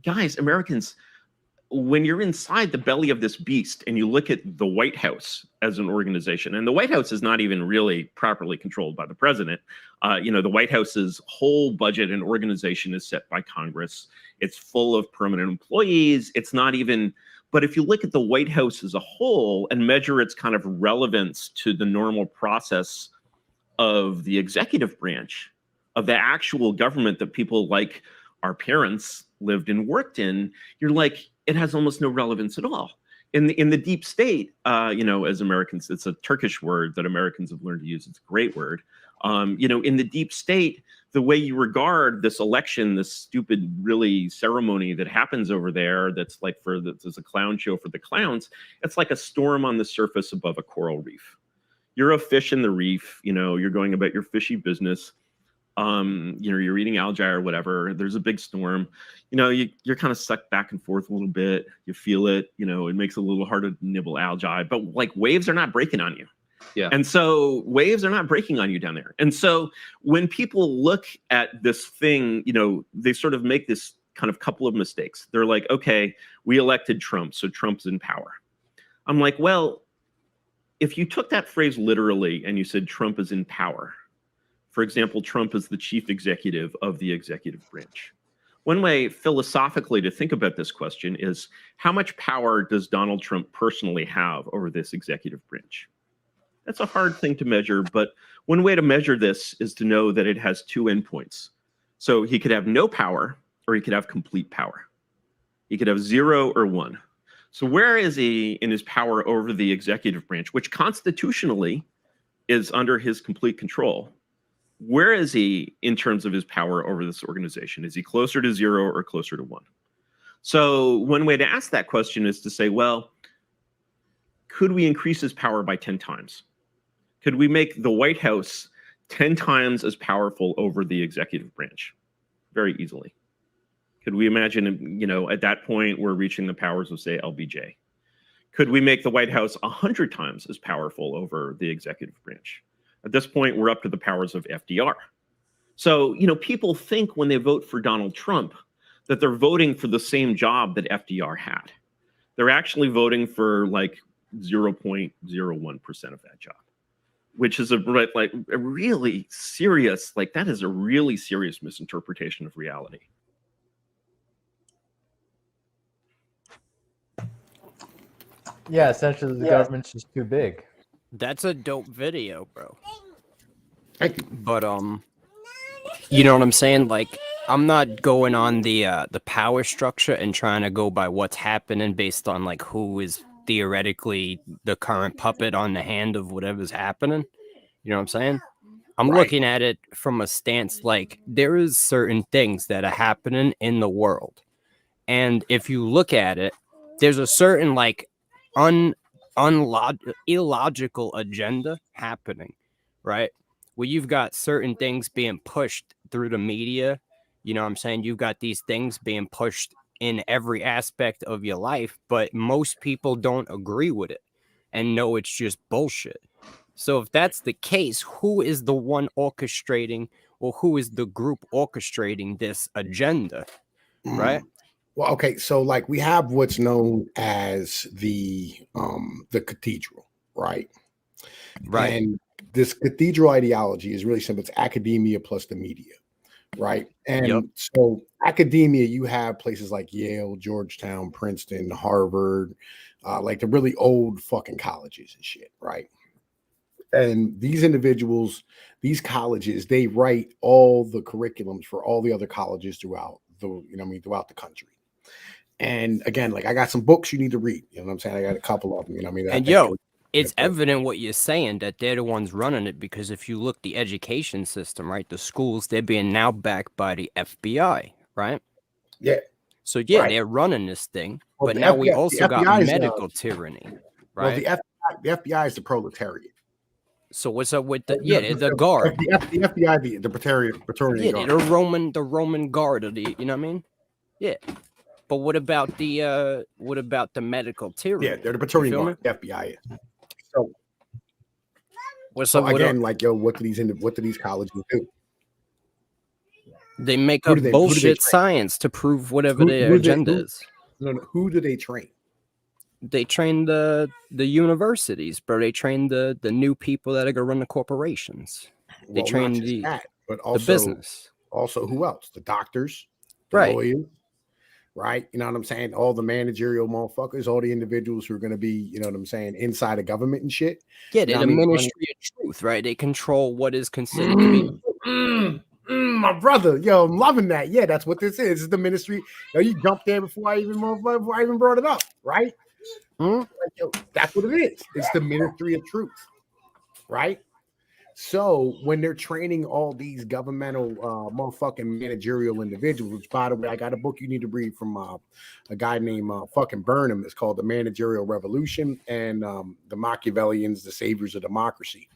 guys, Americans, when you're inside the belly of this beast and you look at the White House as an organization, and the White House is not even really properly controlled by the president. The White House's whole budget and organization is set by Congress. It's full of permanent employees. It's not even, but if you look at the White House as a whole and measure its kind of relevance to the normal process of the executive branch, of the actual government that people like our parents lived and worked in, you're like, it has almost no relevance at all. In the deep state, as Americans, it's a Turkish word that Americans have learned to use. It's a great word. In the deep state, the way you regard this election, this stupid, really ceremony that happens over there, that's like there's a clown show for the clowns. It's like a storm on the surface above a coral reef. You're a fish in the reef. You're going about your fishy business. You're eating algae or whatever. There's a big storm. You're kind of sucked back and forth a little bit. You feel it. It makes it a little harder to nibble algae. But like waves are not breaking on you. Yeah. And so waves are not breaking on you down there. And so when people look at this thing, they sort of make this kind of couple of mistakes. They're like, okay, we elected Trump, so Trump's in power. I'm like, well, if you took that phrase literally and you said Trump is in power, for example, Trump is the chief executive of the executive branch. One way philosophically to think about this question is, how much power does Donald Trump personally have over this executive branch? That's a hard thing to measure, but one way to measure this is to know that it has two endpoints. So he could have no power, or he could have complete power. He could have 0 or 1. So where is he in his power over the executive branch, which constitutionally is under his complete control? Where is he in terms of his power over this organization? Is he closer to 0 or closer to 1? So one way to ask that question is to say, well, could we increase his power by 10 times? Could we make the White House 10 times as powerful over the executive branch? Very easily. Could we imagine, at that point, we're reaching the powers of, say, LBJ? Could we make the White House 100 times as powerful over the executive branch? At this point, we're up to the powers of FDR. So, people think when they vote for Donald Trump that they're voting for the same job that FDR had. They're actually voting for like 0.01% of that job, which is a really serious, that is a really serious misinterpretation of reality. Yeah, essentially the government's just too big. That's a dope video, bro. Thank you. But you know what I'm saying? Like, I'm not going on the power structure and trying to go by what's happening based on like who is theoretically the current puppet on the hand of whatever's happening. You know what I'm saying? I'm looking at it from a stance like there is certain things that are happening in the world. And if you look at it, there's a certain like illogical agenda happening, right? Where you've got certain things being pushed through the media. You know what I'm saying? You've got these things being pushed in every aspect of your life, but most people don't agree with it and know it's just bullshit. So if that's the case, who is the one orchestrating, or who is the group orchestrating this agenda, right? Well, okay, so like we have what's known as the cathedral, right? Right. And this cathedral ideology is really simple. It's academia plus the media, right? And so academia, you have places like Yale, Georgetown, Princeton, Harvard, like the really old fucking colleges and shit, right? And these individuals, these colleges, they write all the curriculums for all the other colleges throughout throughout the country. And again, like I got some books you need to read. You know what I'm saying? I got a couple of them. And it's evident what you're saying, that they're the ones running it, because if you look the education system, right, the schools, they're being now backed by the FBI, right? Yeah. So they're running this thing, but now we also got medical tyranny, right? Well, the FBI is the proletariat. So what's up with the guard? The FBI, the Praetorian Guard. the Roman guard of the, you know what I mean? Yeah. But what about the medical tyranny? Yeah, they're the Praetorian Guard. The FBI is. So what's up again? Like, what do these colleges do? They make up bullshit science to prove whatever their agenda is. No, who do they train? They train the universities, bro. They train the new people that are gonna run the corporations. They Well, train not just the that, but the also business. who else? The doctors, the Right. lawyers, right? You know what I'm saying? All the managerial motherfuckers, all the individuals who are going to be, you know what I'm saying, inside of government and shit. Yeah, You they're know the what I mean? ministry of truth, right? They control what is considered to be. My brother, yo, I'm loving that. Yeah, that's what this is. This is the ministry. Yo, you jumped there before I even brought it up, right? Hmm? Like, yo, that's what it is. It's the ministry of truth, right? So when they're training all these governmental motherfucking managerial individuals, which by the way, I got a book you need to read from a guy named fucking Burnham. It's called The Managerial Revolution and the Machiavellians, the Saviors of Democracy,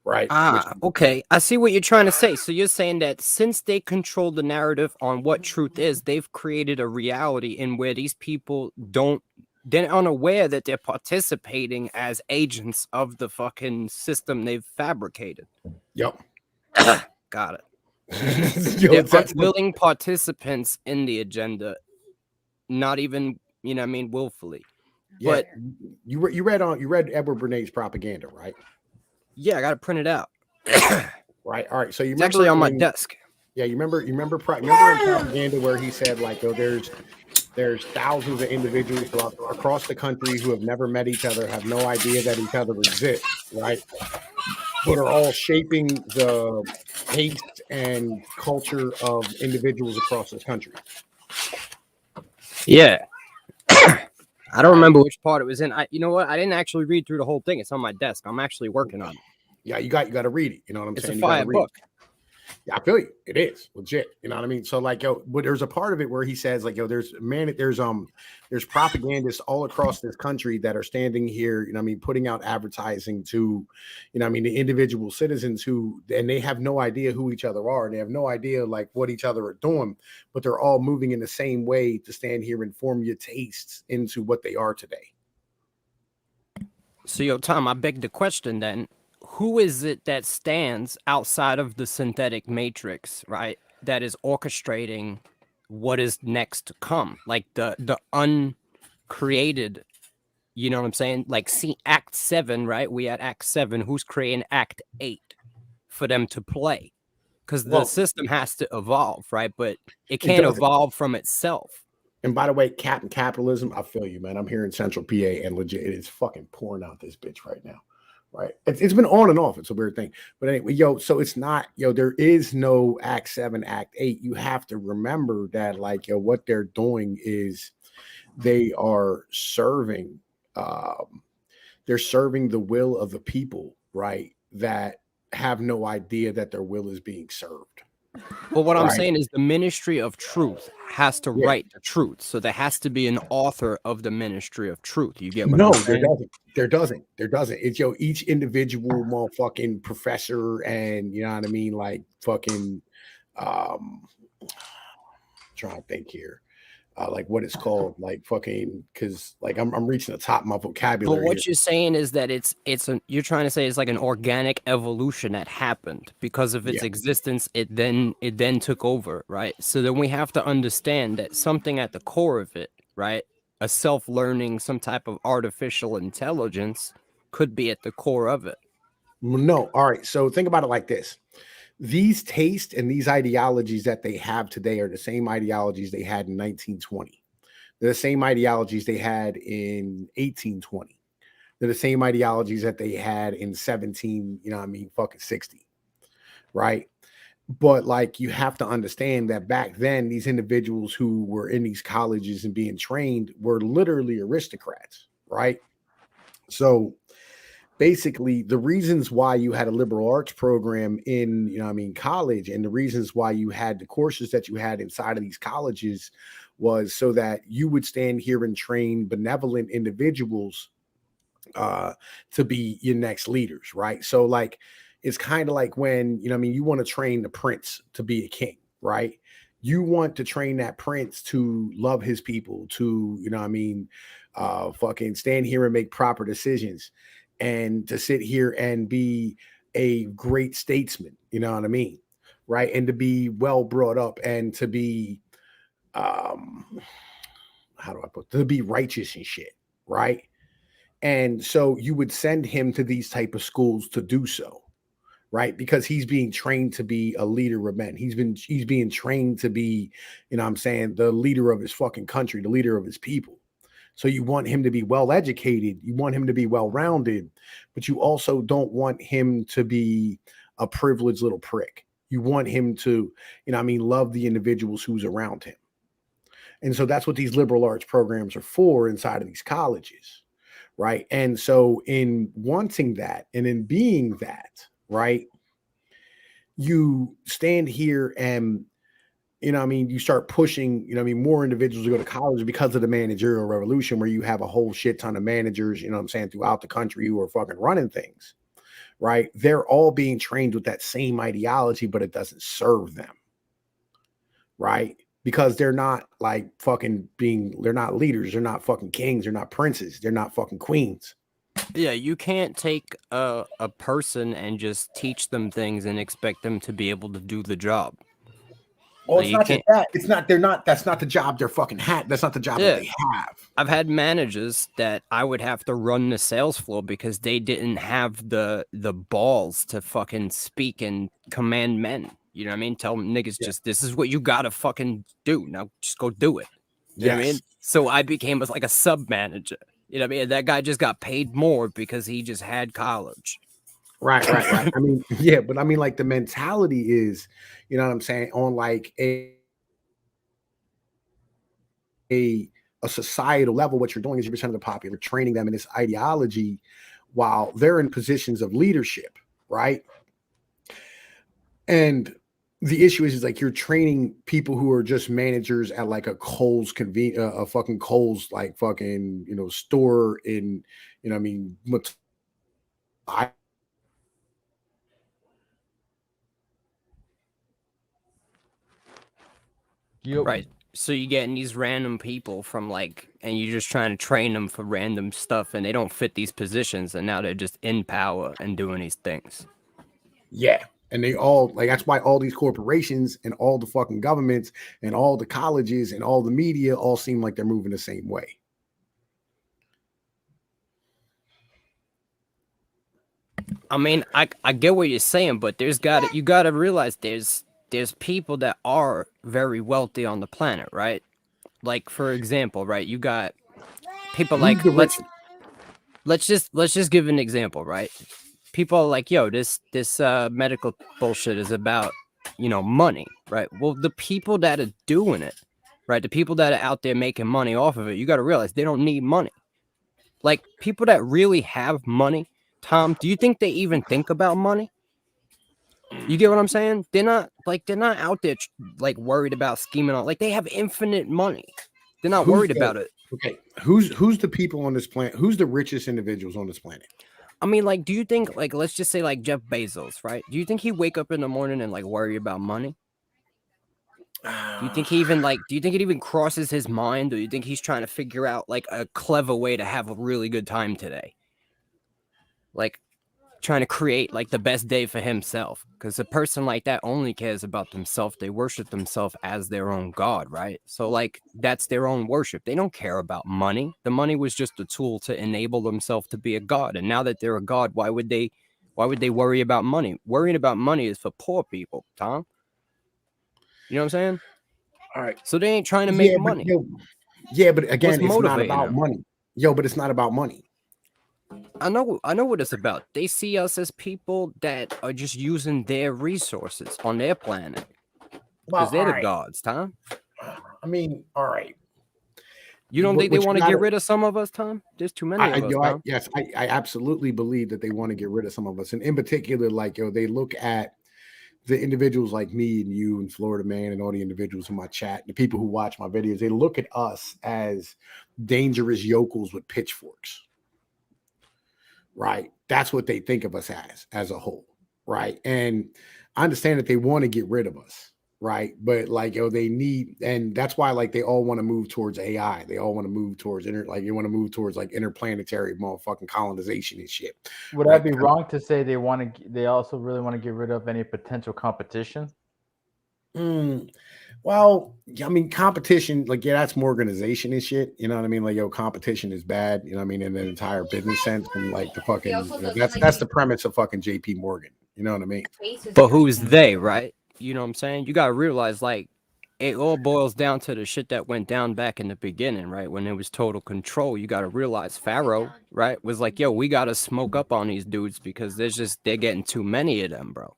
right? Okay. I see what you're trying to say. So you're saying that since they control the narrative on what truth is, they've created a reality in where these people they're unaware that they're participating as agents of the fucking system they've fabricated. Yep. Got it. Yo, They're unwilling participants in the agenda, not even, you know what I mean, willfully. yeah, But you read Edward Bernays' propaganda, right? yeah, I got to print it out. Right. All right. So you It's remember actually on my desk. Yeah, you remember in propaganda where he said like, oh, there's thousands of individuals across the country who have never met each other, have no idea that each other exists, right? But are all shaping the taste and culture of individuals across this country. Yeah. I don't remember which part it was in. You know what? I didn't actually read through the whole thing. It's on my desk. I'm actually working on it. Yeah, you got to read it. You know what I'm It's saying? a fire book. Yeah, I feel you. It is legit. You know what I mean? So like, yo, but there's a part of it where he says like, yo, there's propagandists all across this country that are standing here, you know what I mean, putting out advertising to, you know what I mean, the individual citizens and they have no idea who each other are. And they have no idea like what each other are doing, but they're all moving in the same way to stand here and form your tastes into what they are today. So, yo, Tom, I beg the question then, who is it that stands outside of the synthetic matrix, right, that is orchestrating what is next to come? Like the uncreated, you know what I'm saying? Like, see, Act 7, right? We at Act 7. Who's creating Act 8 for them to play? Because the system has to evolve, right? But it can't evolve from itself. And by the way, capitalism, I feel you, man. I'm here in Central PA and legit, it's fucking pouring out this bitch right now. Right. It's been on and off. It's a weird thing. But anyway, yo, so it's not, yo, there is no Act 7, Act 8. You have to remember that, like, yo, what they're doing is they are serving, they're serving the will of the people, right, that have no idea that their will is being served. Well, what I'm saying is the ministry of truth has to write the truth. So there has to be an author of the ministry of truth. You get what I'm saying? There doesn't. It's, yo, each individual motherfucking professor and, you know what I mean, like fucking trying to think here. Like what it's called, like fucking, because like I'm reaching the top of my vocabulary. But what you're saying is that you're trying to say it's like an organic evolution that happened because of its existence. It then took over, right? So then we have to understand that something at the core of it, right? A self-learning, some type of artificial intelligence could be at the core of it. No, all right. So think about it like this. These tastes and these ideologies that they have today are the same ideologies they had in 1920. They're the same ideologies they had in 1820. They're the same ideologies that they had in 17, you know what I mean, fucking 60. Right. But like, you have to understand that back then, these individuals who were in these colleges and being trained were literally aristocrats. Right. So basically, the reasons why you had a liberal arts program in, you know what I mean, college, and the reasons why you had the courses that you had inside of these colleges was so that you would stand here and train benevolent individuals to be your next leaders, right? So like, it's kind of like when, you know what I mean, you want to train the prince to be a king, right? You want to train that prince to love his people, to, you know what I mean, fucking stand here and make proper decisions, and to sit here and be a great statesman, you know what I mean? Right. And to be well brought up and to be, how do I put, to be righteous and shit, right? And so you would send him to these type of schools to do so, right? Because he's being trained to be a leader of men. He's being trained to be, you know what I'm saying, the leader of his fucking country, the leader of his people. So you want him to be well educated, you want him to be well rounded, but you also don't want him to be a privileged little prick. You want him to, you know what I mean, love the individuals who's around him. And so that's what these liberal arts programs are for inside of these colleges, right? And so in wanting that and in being that, right, you stand here and, you know what I mean, you start pushing, you know what I mean, more individuals to go to college because of the managerial revolution, where you have a whole shit ton of managers, you know what I'm saying, throughout the country who are fucking running things, right? They're all being trained with that same ideology, but it doesn't serve them, right? Because they're not like fucking they're not leaders, they're not fucking kings, they're not princes, they're not fucking queens. Yeah, you can't take a person and just teach them things and expect them to be able to do the job. Oh, Like, it's you not just can't- that. It's not, they're not, that's not the job they're fucking that's not the job that Yeah. they have. I've had managers that I would have to run the sales floor because they didn't have the balls to fucking speak and command men. You know what I mean? Tell them niggas, just this is what you gotta fucking do. Now just go do it. You know what I mean? So I became like a sub manager. You know what I mean? That guy just got paid more because he just had college. Right. I mean, yeah, but I mean, like, the mentality is, you know what I'm saying, on like a societal level. What you're doing is you're percent of the popular, training them in this ideology while they're in positions of leadership, right? And the issue is like you're training people who are just managers at like a Kohl's a fucking Kohl's like fucking, you know, store in, you know what I mean, Right. So you're getting these random people from like, and you're just trying to train them for random stuff, and they don't fit these positions, and now they're just in power and doing these things. Yeah. And they all, like, that's why all these corporations and all the fucking governments and all the colleges and all the media all seem like they're moving the same way. I mean, I get what you're saying, but you gotta realize there's people that are very wealthy on the planet, right? Like, for example, right, you got people like, let's just give an example, right? People are like, yo, this medical bullshit is about, you know, money, right? Well, the people that are doing it, right, the people that are out there making money off of it, you got to realize they don't need money. Like, people that really have money, Tom, do you think they even think about money? You get what I'm saying? They're not out there like worried about scheming on, like, they have infinite money. They're not worried about it. Okay, who's the people on this planet? Who's the richest individuals on this planet? I mean, like, do you think, like, let's just say like Jeff Bezos, right? Do you think he wake up in the morning and like worry about money? Do you think he even do you think it even crosses his mind, or do you think he's trying to figure out like a clever way to have a really good time today? Like, trying to create like the best day for himself, because a person like that only cares about themselves. They worship themselves as their own god, right? So like, that's their own worship. They don't care about money. The money was just a tool to enable themselves to be a god, and now that they're a god, why would they worry about money? Worrying about money is for poor people, Tom. You know what I'm saying? All right, so they ain't trying to make money. But again, it's not about money. But it's not about money. I know what it's about. They see us as people that are just using their resources on their planet because they're the gods, Tom. I mean, all right. You don't think they want to get rid of some of us, Tom? There's too many of us, Tom. Yes, I absolutely believe that they want to get rid of some of us. And in particular, like, they look at the individuals like me and you and Florida Man and all the individuals in my chat, the people who watch my videos, they look at us as dangerous yokels with pitchforks. Right. That's what they think of us as a whole. Right. And I understand that they want to get rid of us. Right. But like, they need, and that's why like they all want to move towards AI. They all want to move towards you want to move towards like interplanetary motherfucking colonization and shit. Would I be wrong to say they also really want to get rid of any potential competition? Well, I mean, competition, like, yeah, that's more organization and shit. You know what I mean? Like, yo, competition is bad. You know what I mean? In an entire business sense, and like the fucking, that's the premise of fucking JP Morgan. You know what I mean? But who's they, right? You know what I'm saying? You gotta realize, like, it all boils down to the shit that went down back in the beginning, right? When it was total control. You gotta realize Pharaoh, right, was like, yo, we gotta smoke up on these dudes because they're getting too many of them, bro.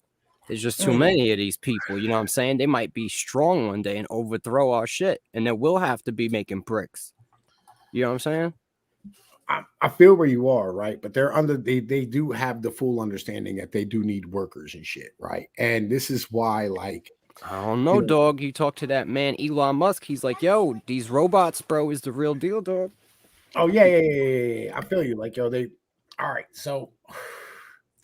There's just too many of these people. You know what I'm saying? They might be strong one day and overthrow our shit, and then we'll have to be making bricks. You know what I'm saying? I feel where you are, right? But they do have the full understanding that they do need workers and shit, right? And this is why, like, I don't know, dog. You talk to that man, Elon Musk. He's like, yo, these robots, bro, is the real deal, dog. Oh, yeah. I feel you. Like, yo, all right. So,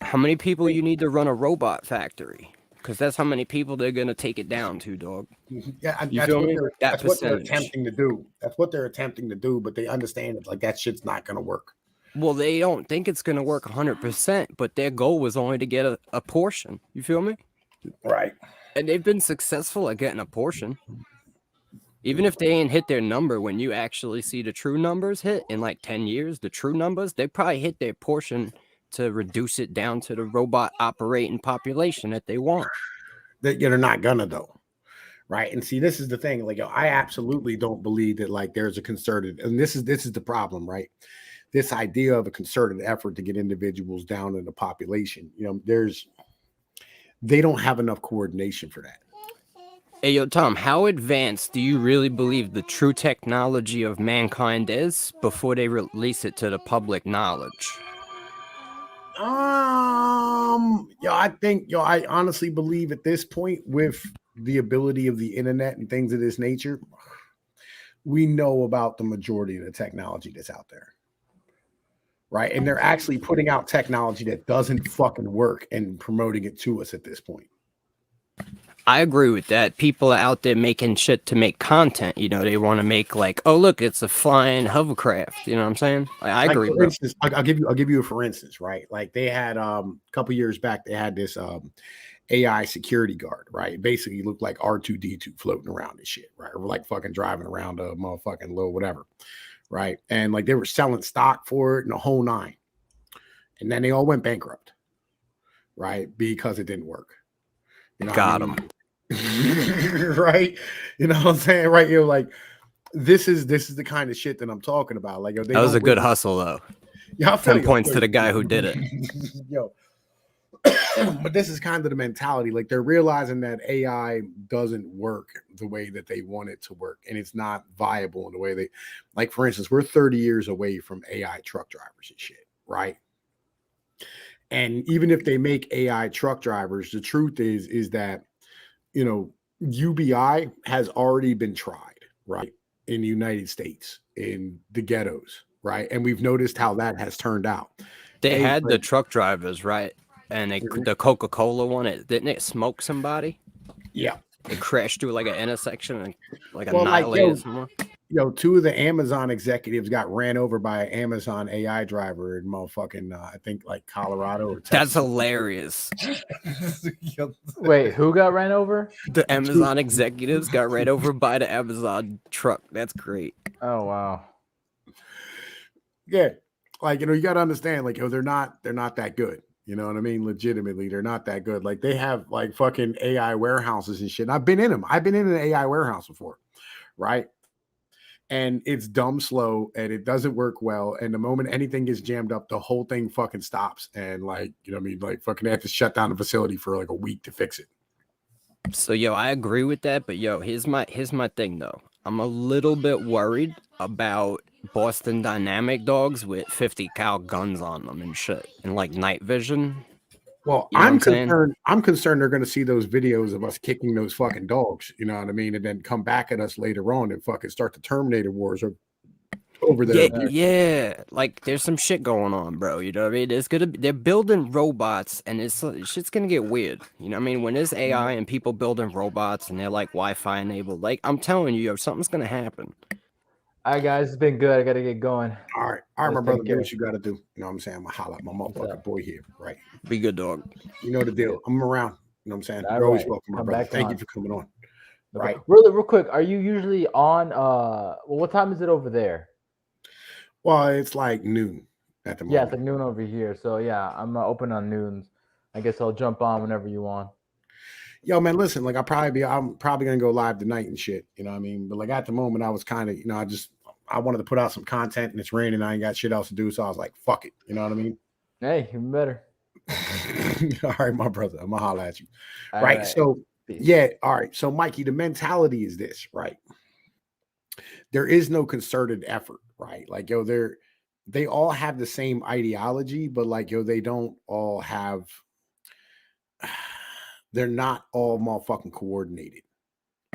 how many people you need to run a robot factory? Because that's how many people they're going to take it down to, dog. Yeah, You feel me? That's what they're attempting to do. That's what they're attempting to do, but they understand it. Like, that shit's not going to work. Well, they don't think it's going to work 100%, but their goal was only to get a portion. You feel me? Right. And they've been successful at getting a portion. Even if they ain't hit their number, when you actually see the true numbers hit in like 10 years, the true numbers, they probably hit their portion to reduce it down to the robot operating population that they want. They're not gonna, though. Right. And see, this is the thing. Like, yo, I absolutely don't believe that, like, there's a concerted, and this is the problem, right? This idea of a concerted effort to get individuals down in the population, you know, they don't have enough coordination for that. Hey, yo, Tom, how advanced do you really believe the true technology of mankind is before they release it to the public knowledge? I honestly believe at this point, with the ability of the internet and things of this nature, we know about the majority of the technology that's out there. Right. And they're actually putting out technology that doesn't fucking work and promoting it to us at this point. I agree with that. People are out there making shit to make content. You know, they want to make like, oh, look, it's a flying hovercraft. You know what I'm saying? I agree. For instance, I'll give you a for instance, right? Like, they had a couple years back, they had this AI security guard, right? Basically looked like R2D2 floating around and shit, right? Or like fucking driving around a motherfucking little whatever, right? And like, they were selling stock for it and the whole nine. And then they all went bankrupt, right? Because it didn't work. You know, got them. Right? You know what I'm saying? Right? You're like, this is the kind of shit that I'm talking about. Like, that was a good hustle, though. Yeah, 10 points to the guy who did it. Yo, but this is kind of the mentality. Like, they're realizing that AI doesn't work the way that they want it to work, and it's not viable in the way they, like, for instance, we're 30 years away from AI truck drivers and shit, right? And even if they make AI truck drivers, the truth is that, you know, UBI has already been tried, right, in the United States, in the ghettos, right? And we've noticed how that has turned out. They had the truck drivers, right? And the Coca-Cola one, didn't it smoke somebody? Yeah. It crashed through like an intersection and like annihilated someone. Yo, two of the Amazon executives got ran over by an Amazon AI driver in motherfucking, I think, like Colorado or Texas. That's hilarious. Wait, who got ran over? The Amazon executives got ran over by the Amazon truck. That's great. Oh, wow. Yeah. Like, you know, you got to understand, like, yo, they're not that good. You know what I mean? Legitimately, they're not that good. Like, they have like fucking AI warehouses and shit. And I've been in them. I've been in an AI warehouse before, right? And it's dumb slow and it doesn't work well. And the moment anything gets jammed up, the whole thing fucking stops. And like, you know what I mean? Like, fucking they have to shut down the facility for like a week to fix it. So, yo, I agree with that. But yo, here's my thing though. I'm a little bit worried about Boston Dynamic dogs with 50 cal guns on them and shit, and like night vision. Well, you know I'm concerned. I'm concerned they're going to see those videos of us kicking those fucking dogs. You know what I mean? And then come back at us later on and fucking start the Terminator wars over there. Yeah. Like, there's some shit going on, bro. You know what I mean? They're building robots, and shit's gonna get weird. You know what I mean? When there's AI and people building robots and they're like Wi-Fi enabled, like, I'm telling you, yo, something's gonna happen. All right, guys, it's been good. I gotta get going. All right, my brother. Do what you gotta do. You know what I'm saying? I'm gonna holler at my motherfucking boy here, right? Be good, dog. You know the deal. I'm around. You know what I'm saying? All You're always right. welcome, my Come brother. back Thank on. you for coming on. Okay. Right. Real quick, are you usually on well, what time is it over there? Well, it's like noon at the Yeah, moment. it's like noon over here. So yeah, I'm open on noons. I guess I'll jump on whenever you want. Yo, man, listen, like I'm probably gonna go live tonight and shit. You know what I mean? But like at the moment, I was kind of, I wanted to put out some content and it's raining. I ain't got shit else to do, so I was like, fuck it. You know what I mean? Hey, even better. All right, my brother, I'm gonna holler at you. All Right. So Peace. yeah, all right. So Mikey, the mentality is this, right? There is no concerted effort, right? Like, yo, they all have the same ideology, but like, yo, they don't all have. They're not all motherfucking coordinated.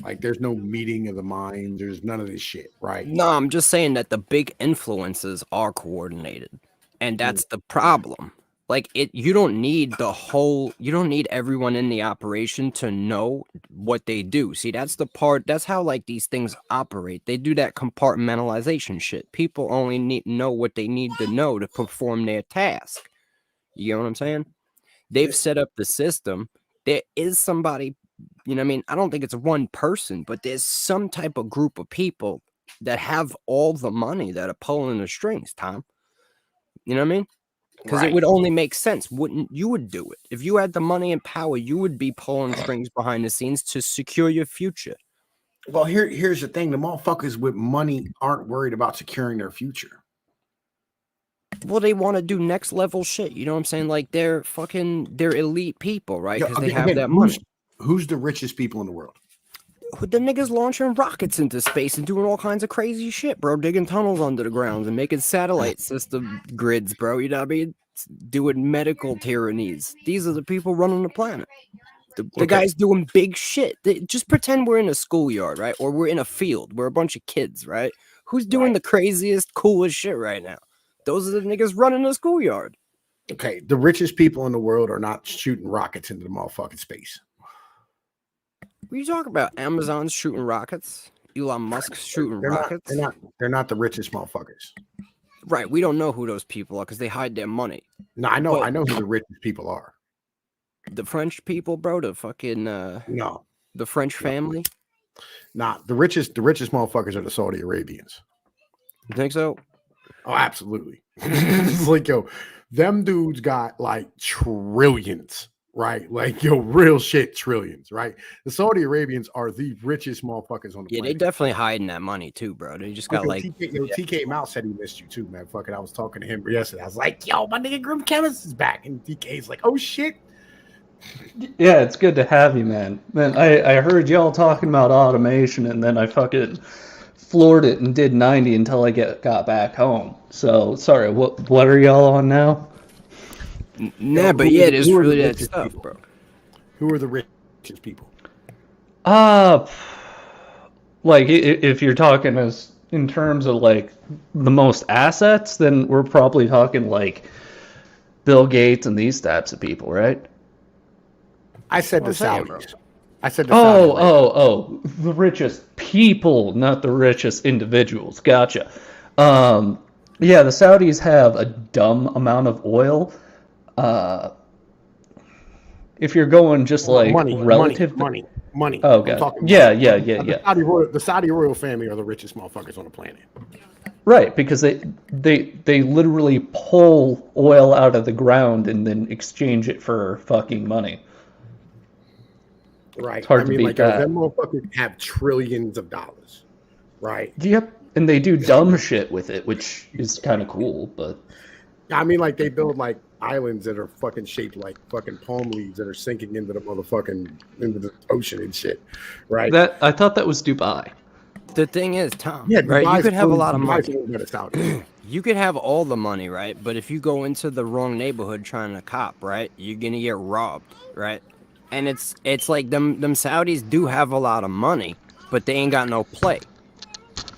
Like, there's no meeting of the minds. There's none of this shit, right? No, I'm just saying that the big influences are coordinated, and that's the problem. Like you don't need everyone in the operation to know what they do. See, that's the part. That's how like these things operate. They do that compartmentalization shit. People only need know what they need to know to perform their task. You know what I'm saying? They've set up the system. There is somebody, you know what I mean? I don't think it's one person, but there's some type of group of people that have all the money that are pulling the strings, Tom. You know what I mean? Because it would only make sense. You would do it. If you had the money and power, you would be pulling strings behind the scenes to secure your future. Well, here's the thing. The motherfuckers with money aren't worried about securing their future. Well, they want to do next level shit. You know what I'm saying? Like they're elite people, right? Because they have that money. Who's the richest people in the world? The niggas launching rockets into space and doing all kinds of crazy shit, bro. Digging tunnels under the ground and making satellite system grids, bro. You know what I mean? Doing medical tyrannies. These are the people running the planet. The guys doing big shit. Just pretend we're in a schoolyard, right? Or we're in a field. We're a bunch of kids, right? Who's doing the craziest, coolest shit right now? Those are the niggas running the schoolyard. Okay, the richest people in the world are not shooting rockets into the motherfucking space. What are you talking about? Amazon's shooting rockets? Elon Musk's shooting rockets? They're not the richest motherfuckers. Right. We don't know who those people are because they hide their money. No, I know who the richest people are. The French people, bro. The fucking no. The French family. Nah, the richest motherfuckers are the Saudi Arabians. You think so? Oh, absolutely. It's like, yo, them dudes got like trillions. Right, like yo, real shit, trillions. Right, the Saudi Arabians are the richest motherfuckers on the planet. They definitely hiding that money too, bro. They just got like TK Mouse said he missed you too, man. Fuck it, I was talking to him yesterday. I was like, yo, my nigga Grim Chemist is back, and TK's like, oh shit. Yeah, it's good to have you, man. Man, I heard y'all talking about automation, and then I fucking floored it and did 90 until I got back home. So sorry, what are y'all on now? Nah, but yeah, there's really that stuff, people? Bro. Who are the richest people? Like if you're talking as in terms of like the most assets, then we're probably talking like Bill Gates and these types of people, right? I said the Saudis. Saudis. I said the Saudis. Oh, the richest people, not the richest individuals. Gotcha. Yeah, the Saudis have a dumb amount of oil. If you're going just like relative money. Oh god. Yeah. The Saudi royal family are the richest motherfuckers on the planet. Right, because they literally pull oil out of the ground and then exchange it for fucking money. Right. It's hard to beat that. Them motherfuckers have trillions of dollars. Right. Yep. And they do dumb shit with it, which is kind of cool, but I mean, like they build like islands that are fucking shaped like fucking palm leaves that are sinking into the ocean and shit. Right. I thought that was Dubai. The thing is, Tom, yeah, right? You could have a lot of money. money. You could have all the money, right? But if you go into the wrong neighborhood trying to cop, right, you're gonna get robbed, right? And it's like them Saudis do have a lot of money, but they ain't got no play.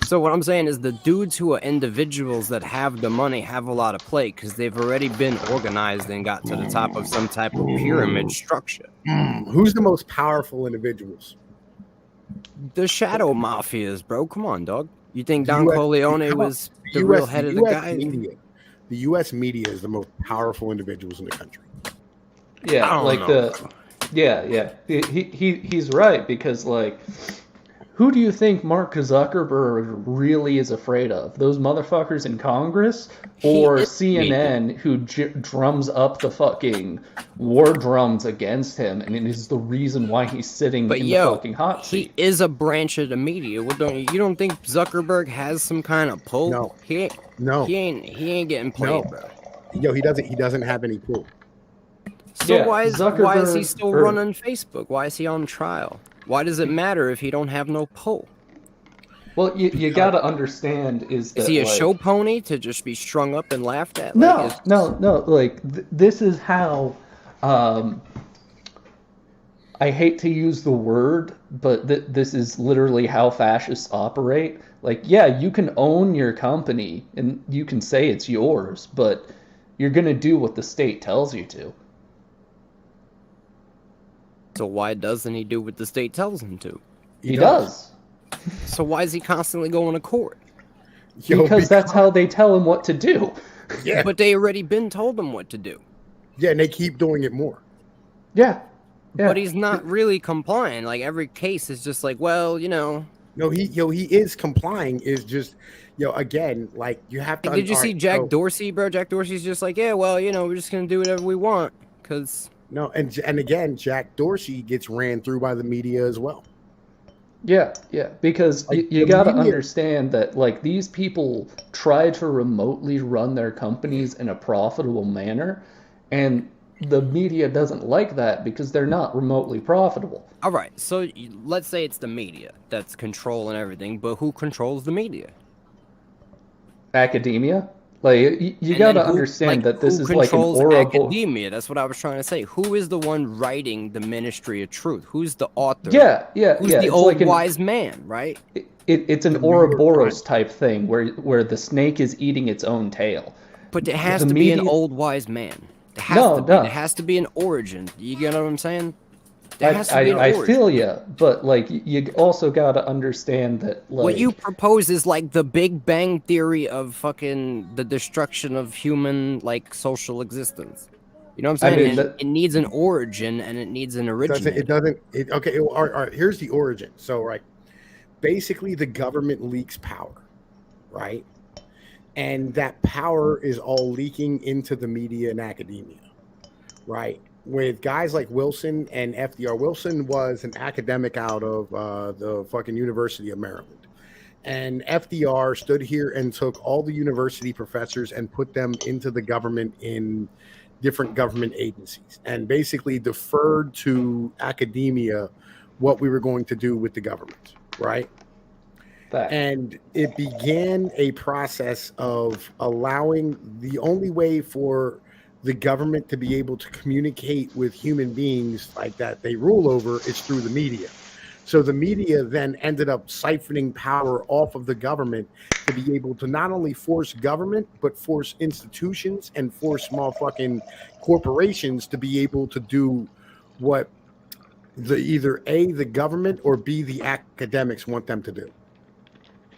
So what I'm saying is the dudes who are individuals that have the money have a lot of play because they've already been organized and got to the top of some type of pyramid structure. Who's the most powerful individuals? The shadow mafias, bro. Come on, dog. You think Don Corleone was the real head of the guy? The U.S. media is the most powerful individuals in the country. Yeah, like Yeah. He's right, because like, who do you think Mark Zuckerberg really is afraid of? Those motherfuckers in Congress, He or is CNN, who drums up the fucking war drums against him, and it is the reason why he's sitting But in the fucking hot he seat? is a branch of the media. What you don't think Zuckerberg has some kind of pull? No. He No, ain't getting no. played, bro. Yo, he doesn't have any pull. So Yeah, why is he Zuckerberg- still or- running Facebook? Why is he on trial? Why does it matter if he don't have no pull? Well, you gotta understand is that, Is he a like, show pony to just be strung up and laughed at? No, Like, no. Like, this is how. I hate to use the word, but this is literally how fascists operate. Like, yeah, you can own your company and you can say it's yours, but you're gonna do what the state tells you to. so why doesn't he do what the state tells him to? He does. So why is he constantly going to court? Yo, Because that's how they tell him what to do. Yeah, But they already been told him what to do. yeah, and they keep doing it more. Yeah. But he's not really complying. Like, every case is just like, well, you know. No, he is complying. Is just, again, like, you have to. Like, did you see alright, Jack so- Dorsey, bro? Jack Dorsey's just like, yeah, well, you know, we're just gonna do whatever we want, cause No, and again, Jack Dorsey gets ran through by the media as well. Yeah, because Like, you the got to media- understand that, like, these people try to remotely run their companies in a profitable manner, and the media doesn't like that because they're not remotely profitable. all right. So let's say it's the media that's controlling everything, but who controls the media? Academia, like, you And got then to understand that this who is like an controls oracle. academia. That's what I was trying to say. Who is the one writing the Ministry of Truth? Who's the author? Yeah. Who's the It's old like wise man, right? it's an The New York Ouroboros Times. type thing where the snake is eating its own tail. But it has The to be an media- old wise man. It has No, to be. no. It has to be an origin. You get what I'm saying? There has to be an I origin. feel you, but like, you also got to understand that, like, What you propose is like the Big Bang theory of fucking the destruction of human like social existence. You know what I'm I saying? mean, And it needs an origin and it needs an It originator. doesn't. Okay. All right. Here's the origin. So, right, basically, the government leaks power, right, and that power is all leaking into the media and academia, right? With guys like Wilson and FDR. Wilson was an academic out of the fucking University of Maryland. And FDR stood here and took all the university professors and put them into the government in different government agencies and basically deferred to academia what we were going to do with the government, right? that. And it began a process of allowing the only way for the government to be able to communicate with human beings like that they rule over is through the media. So the media then ended up siphoning power off of the government to be able to not only force government, but force institutions and force small fucking corporations to be able to do what either A, the government, or B, the academics want them to do.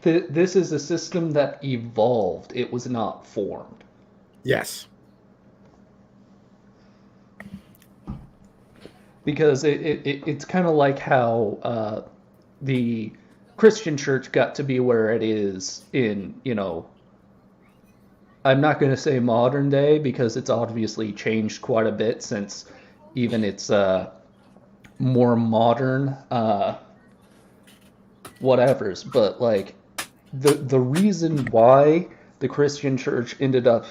This is a system that evolved. It was not formed. Yes. Because it's kind of like how the Christian church got to be where it is in, I'm not going to say modern day, because it's obviously changed quite a bit since even its more modern whatevers. But like, the reason why the Christian church ended up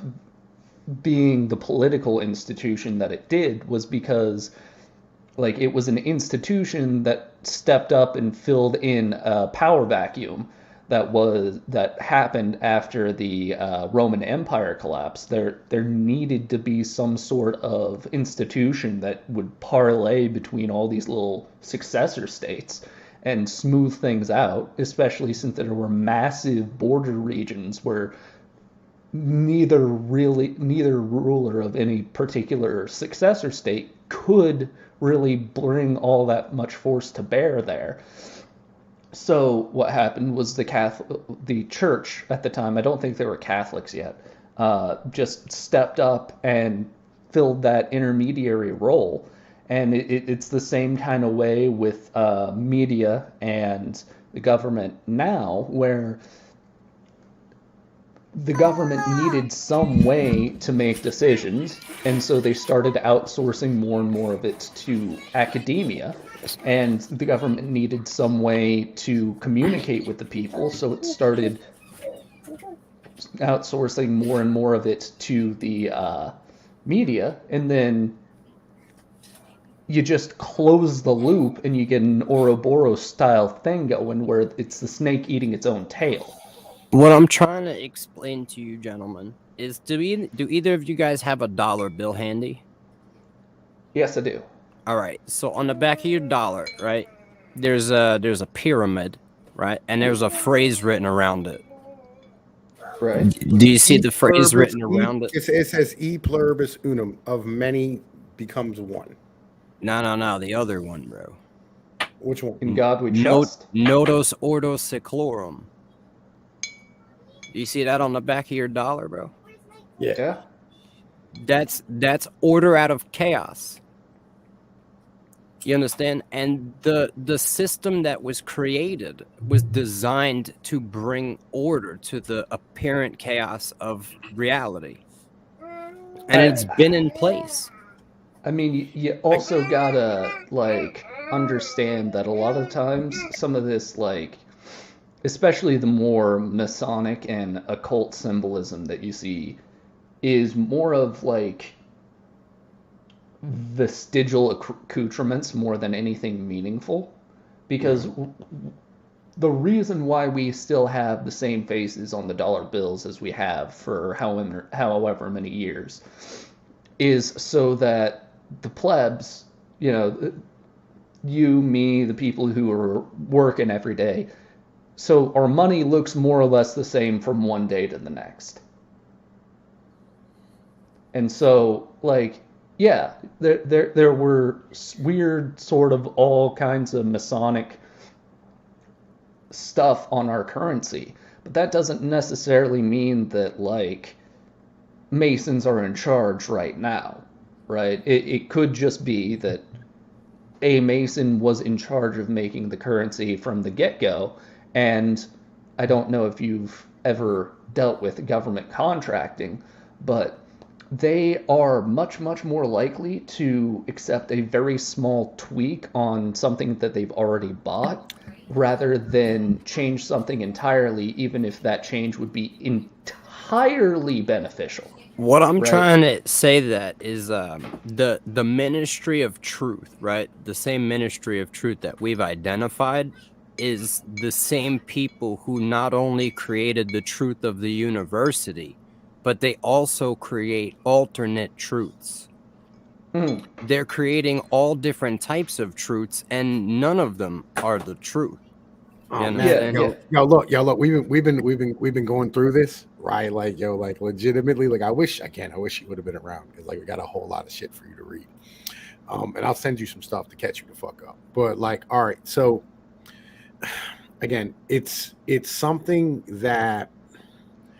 being the political institution that it did was because, like, it was an institution that stepped up and filled in a power vacuum that happened after the Roman Empire collapsed. There needed to be some sort of institution that would parlay between all these little successor states and smooth things out, especially since there were massive border regions where neither ruler of any particular successor state could really bring all that much force to bear there. So what happened was the church at the time, I don't think they were Catholics yet, just stepped up and filled that intermediary role. And it's the same kind of way with media and the government now, where the government needed some way to make decisions, and so they started outsourcing more and more of it to academia. And the government needed some way to communicate with the people, so it started outsourcing more and more of it to the media, and then you just close the loop and you get an Ouroboros style thing going where it's the snake eating its own tail. What I'm trying to explain to you, gentlemen, is do either of you guys have a dollar bill handy? Yes, I do. All right. So on the back of your dollar, right, there's a pyramid, right, and there's a phrase written around it. Right. Do you see the phrase written around it? It says "E pluribus unum," of many becomes one. No, the other one, bro. Which one? In God we trust. Nodos ordo seclorum. Do you see that on the back of your dollar, bro? Yeah. That's order out of chaos. You understand? And the system that was created was designed to bring order to the apparent chaos of reality. And it's been in place. I mean, you also gotta, understand that a lot of times some of this, especially the more Masonic and occult symbolism that you see, is more of, vestigial accoutrements more than anything meaningful. Because the reason why we still have the same faces on the dollar bills as we have for however many years is so that the plebs, you, me, the people who are working every day, so our money looks more or less the same from one day to the next. And so, yeah, there were weird sort of all kinds of Masonic stuff on our currency, but that doesn't necessarily mean that, Masons are in charge right now, right? It could just be that a Mason was in charge of making the currency from the get-go, and I don't know if you've ever dealt with government contracting, but they are much, much more likely to accept a very small tweak on something that they've already bought rather than change something entirely, even if that change would be entirely beneficial. What I'm trying to say that is the ministry of truth, right? The same ministry of truth that we've identified is the same people who not only created the truth of the university, but they also create alternate truths. They're creating all different types of truths, and none of them are the truth. Yo, look, we've been going through this, right? Legitimately, I wish you would have been around, because we got a whole lot of shit for you to read. And I'll send you some stuff to catch you the fuck up. But all right, so again, it's something that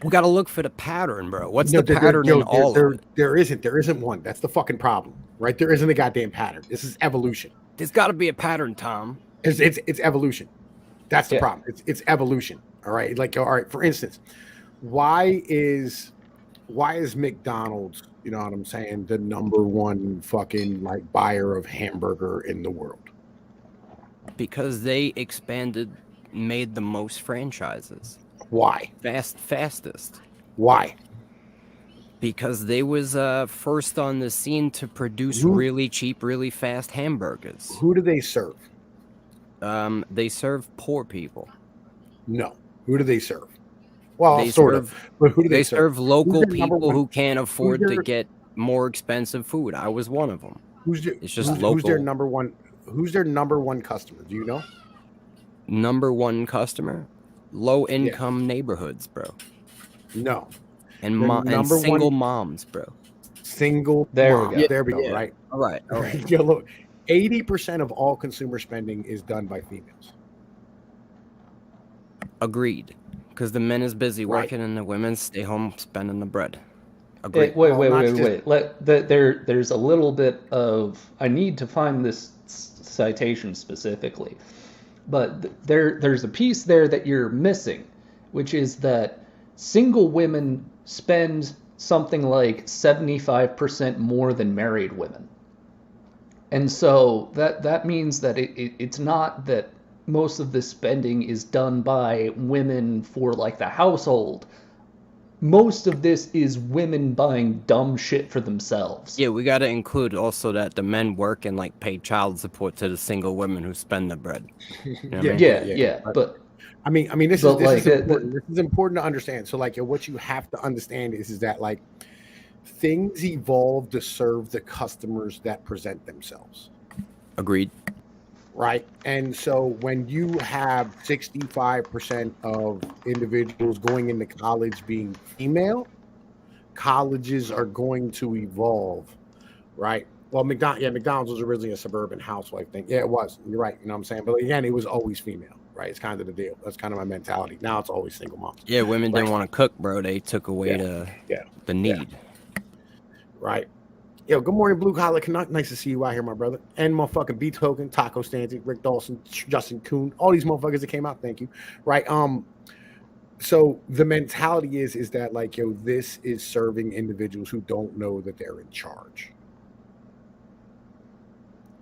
we got to look for the pattern, bro. What's the pattern in all of it? There isn't one. That's the fucking problem, right? There isn't a goddamn pattern. This is evolution. There's got to be a pattern, Tom. It's evolution. That's the problem. It's evolution. All right. All right, for instance, why is McDonald's, you know what I'm saying, the number one fucking buyer of hamburger in the world? Because they made the most franchises. Why? Fastest. Why? Because they was first on the scene to produce really cheap, really fast hamburgers. Who do they serve? They serve poor people. No. Who do they serve? Well, they sort of. But who do they serve? Serve local people who can't afford to get more expensive food. I was one of them. It's just local. Who's their number one? Who's their number one customer? Do you know? Number one customer? Low income neighborhoods, bro. No. And single moms, bro. Single. There mom. we go. There we go. Right. All right. Yeah, look. 80% of all consumer spending is done by females. Agreed. Because the men is busy working and the women stay home spending the bread. Agreed. Wait. There's a little bit of. I need to find this citation specifically, but there's a piece there that you're missing, which is that single women spend something like 75% more than married women. And so that means that it's not that most of this spending is done by women for like the household. Most of this is women buying dumb shit for themselves. Yeah, we got to include also that the men work and like pay child support to the single women who spend the bread. You know what I mean? Yeah. But I mean, this But, like, is important. This is important to understand. So, like, what you have to understand is that like things evolve to serve the customers that present themselves. Agreed. Right. And so when you have 65% of individuals going into college being female, colleges are going to evolve. Right. Well, McDonald's was originally a suburban housewife thing. Yeah, it was. You're right. You know what I'm saying? But again, it was always female. Right. It's kind of the deal. That's kind of my mentality. Now it's always single moms. Yeah, women didn't want to cook, bro. They took away the need. Right. Yo, good morning, Blue Collar Canuck. Nice to see you out here, my brother. And motherfucking B Token, Taco Stanzi, Rick Dawson, Justin Kuhn, all these motherfuckers that came out. Thank you. Right. So the mentality is that like, yo, this is serving individuals who don't know that they're in charge.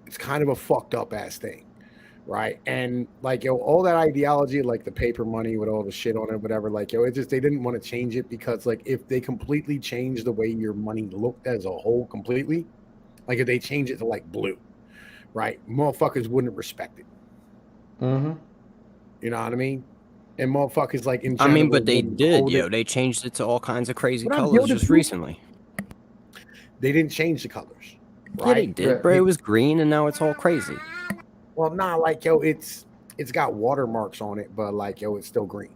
It's kind of a fucked up ass thing. Right. And like, yo, all that ideology, like the paper money with all the shit on it, whatever, like, yo, it just, they didn't want to change it because like if they completely change the way your money looked as a whole completely, like if they change it to like blue, right, motherfuckers wouldn't respect it. Mm-hmm. You know what I mean? And motherfuckers like in general, I mean, but they did, yo. They changed it to all kinds of crazy colors just recently. They didn't change the colors. Right? Yeah, they did, bro. It was green and now it's all crazy. Well, nah, like, yo, it's got watermarks on it, but like, yo, it's still green.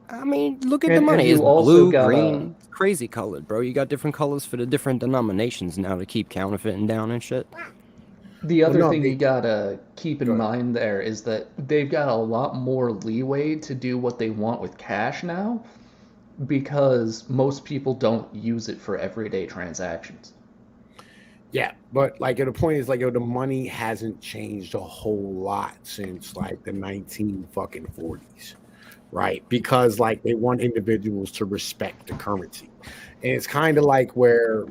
I mean, look at the money. It's blue, green, crazy colored, bro. You got different colors for the different denominations now to keep counterfeiting down and shit. The other thing you gotta keep in mind there is that they've got a lot more leeway to do what they want with cash now because most people don't use it for everyday transactions. Yeah, but like the point is like, yo, the money hasn't changed a whole lot since like the 1940s, right? Because like they want individuals to respect the currency, and it's kind of like where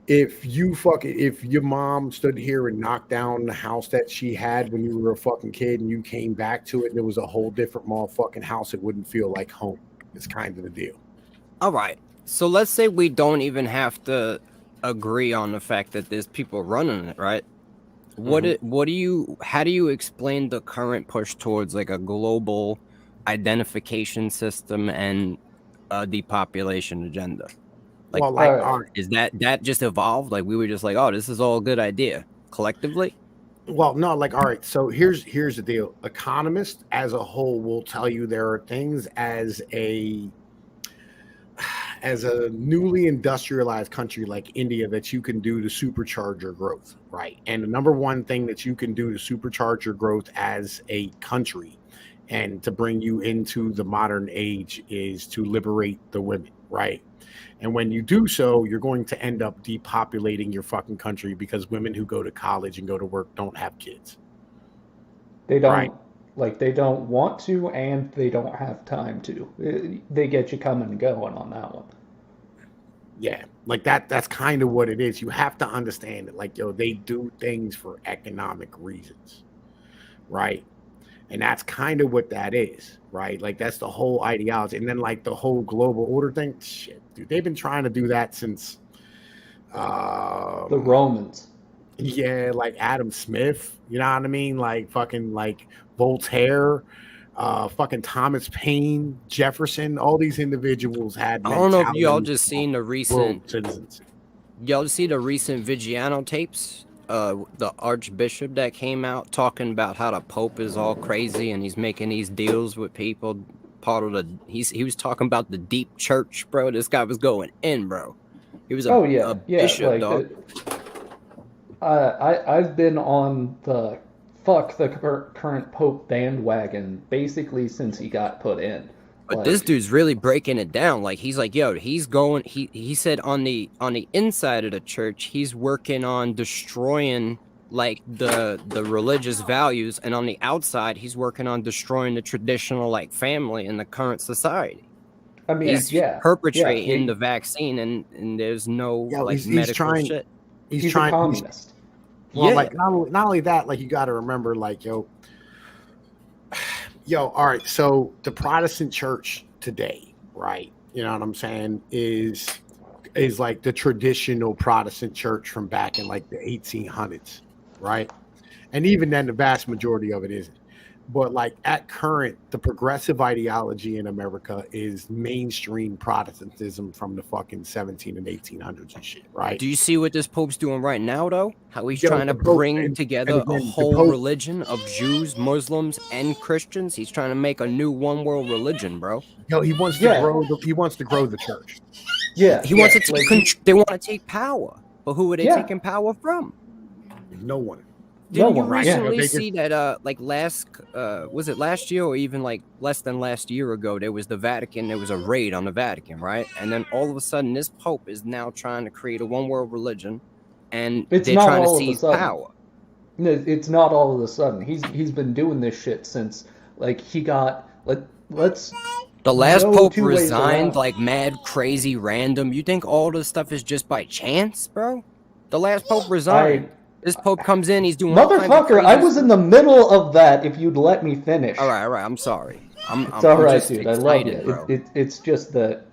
if your mom stood here and knocked down the house that she had when you were a fucking kid and you came back to it and there was a whole different motherfucking house, it wouldn't feel like home. It's kind of the deal. All right, so let's say we don't even have to agree on the fact that there's people running it, right? How do you explain the current push towards like a global identification system and a depopulation agenda? Like, is that just evolved? Like we were just like, oh, this is all a good idea collectively? Well, no, like, all right, so here's the deal. Economists as a whole will tell you there are things as a newly industrialized country like India that you can do to supercharge your growth, right? And the number one thing that you can do to supercharge your growth as a country and to bring you into the modern age is to liberate the women, right? And when you do so, you're going to end up depopulating your fucking country because women who go to college and go to work don't have kids. They don't. Right? Like, they don't want to, and they don't have time to. They get you coming and going on that one. Yeah, like that's kind of what it is. You have to understand it. Like, yo, they do things for economic reasons, right? And that's kind of what that is, right? Like, that's the whole ideology. And then, like, the whole global order thing, shit, dude, they've been trying to do that since... the Romans. Yeah, like Adam Smith, you know what I mean? Like, fucking, like, Voltaire, fucking Thomas Paine, Jefferson, all these individuals had... I don't know if y'all just seen the recent... citizens. Y'all just see the recent Vigiano tapes? The archbishop that came out talking about how the Pope is all crazy and he's making these deals with people. Part of the he was talking about the deep church, bro. This guy was going in, bro. He was a bishop, like dog. I've been on the fuck the current Pope bandwagon basically since he got put in. But Like, this dude's really breaking it down. Like he's like, yo, he said on the inside of the church, he's working on destroying like the religious values, and on the outside, he's working on destroying the traditional like family in the current society. I mean, He's yeah, perpetrating the vaccine, and there's no Yo, like he's medical trying. shit. He's a trying. communist. Well, Yeah. like not only that, like you got to remember, like yo, all right. So the Protestant church today, right? You know what I'm saying? Is like the traditional Protestant church from back in like the 1800s, right? And even then, the vast majority of it isn't. But like at current, the progressive ideology in America is mainstream Protestantism from the fucking 17 and 1800s and shit, right? Do you see what this Pope's doing right now, though? How he's Yo, trying to the Pope- bring and together again, a the whole Pope- religion of Jews, Muslims, and Christians. He's trying to make a new one world religion, bro. Yo, he wants to grow. He wants to grow the church. Yeah, He wants to like, take they want to take power. But who are they Yeah. taking power from? No one. Didn't No you one, yeah. recently They see that like was it last year or even like less than last year ago, there was the Vatican, there was a raid on the Vatican, right? And then all of a sudden this Pope is now trying to create a one world religion, and It's they're not trying to all of a seize sudden. power. No, it's not all of a sudden. He's been doing this shit since like he got let's The last no Pope two ways resigned around. like mad, crazy, random. You think all this stuff is just by chance, bro? The last Pope resigned. This Pope comes in, he's doing all kinds of Motherfucker, I crazy was in the middle of that. If you'd let me finish. All right. I'm sorry. It's all right, just dude. I love excited, you. bro. It's just that,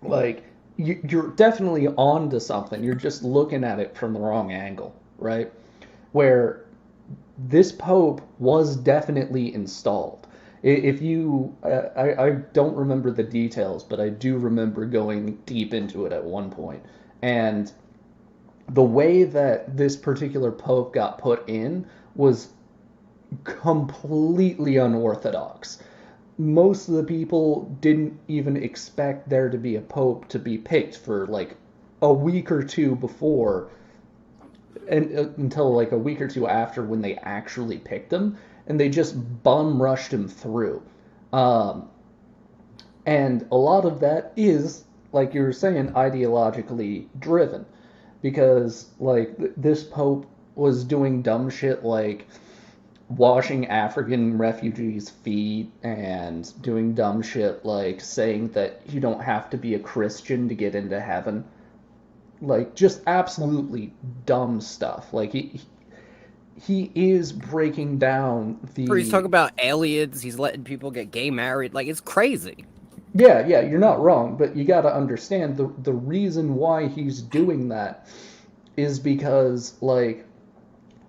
like, you're definitely on to something. You're just looking at it from the wrong angle, right? Where this Pope was definitely installed. If you, I don't remember the details, but I do remember going deep into it at one point. And the way that this particular Pope got put in was completely unorthodox. Most of the people didn't even expect there to be a Pope to be picked for like a week or two before, and until like a week or two after when they actually picked him, and they just bum rushed him through. And a lot of that is, like you were saying, ideologically driven. Because, like, this Pope was doing dumb shit like washing African refugees' feet and doing dumb shit like saying that you don't have to be a Christian to get into heaven. Like, just absolutely dumb stuff. Like, he is breaking down the... He's talking about aliens, he's letting people get gay married. Like, it's crazy. Yeah, you're not wrong, but you got to understand the reason why he's doing that is because, like,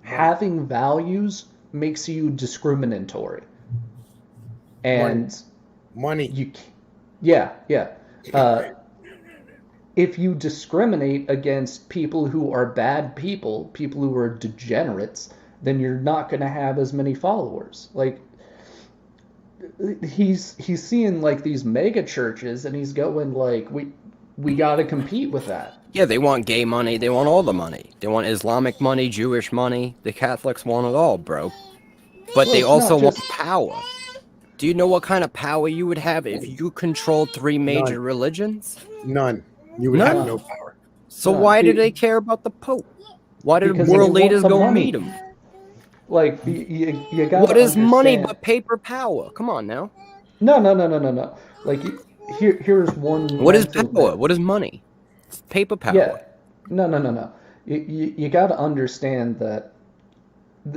having values makes you discriminatory. And money. If you discriminate against people who are bad people who are degenerates, then you're not going to have as many followers. Like, he's seeing like these mega churches and he's going like, we got to compete with that. Yeah, they want gay money, they want all the money. They want Islamic money, Jewish money. The Catholics want it all, bro. But they also want power. Do you know what kind of power you would have if you controlled 3 major religions? None. You would have no power. So why do they care about the Pope? Why did Because world they want leaders the go money. meet him? Like, you got. What is money but paper power? Come on now. No. Like, here's one. What is power? What is money? It's paper power. Yeah. No. You got to understand that,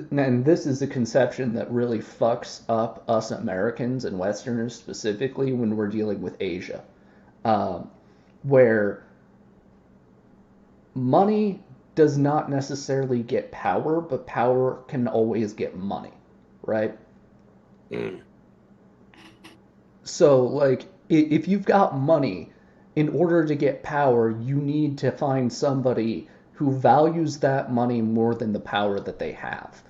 and this is a conception that really fucks up us Americans and Westerners specifically when we're dealing with Asia, where money does not necessarily get power, but power can always get money, right? So, like, if you've got money, in order to get power, you need to find somebody who values that money more than the power that they have.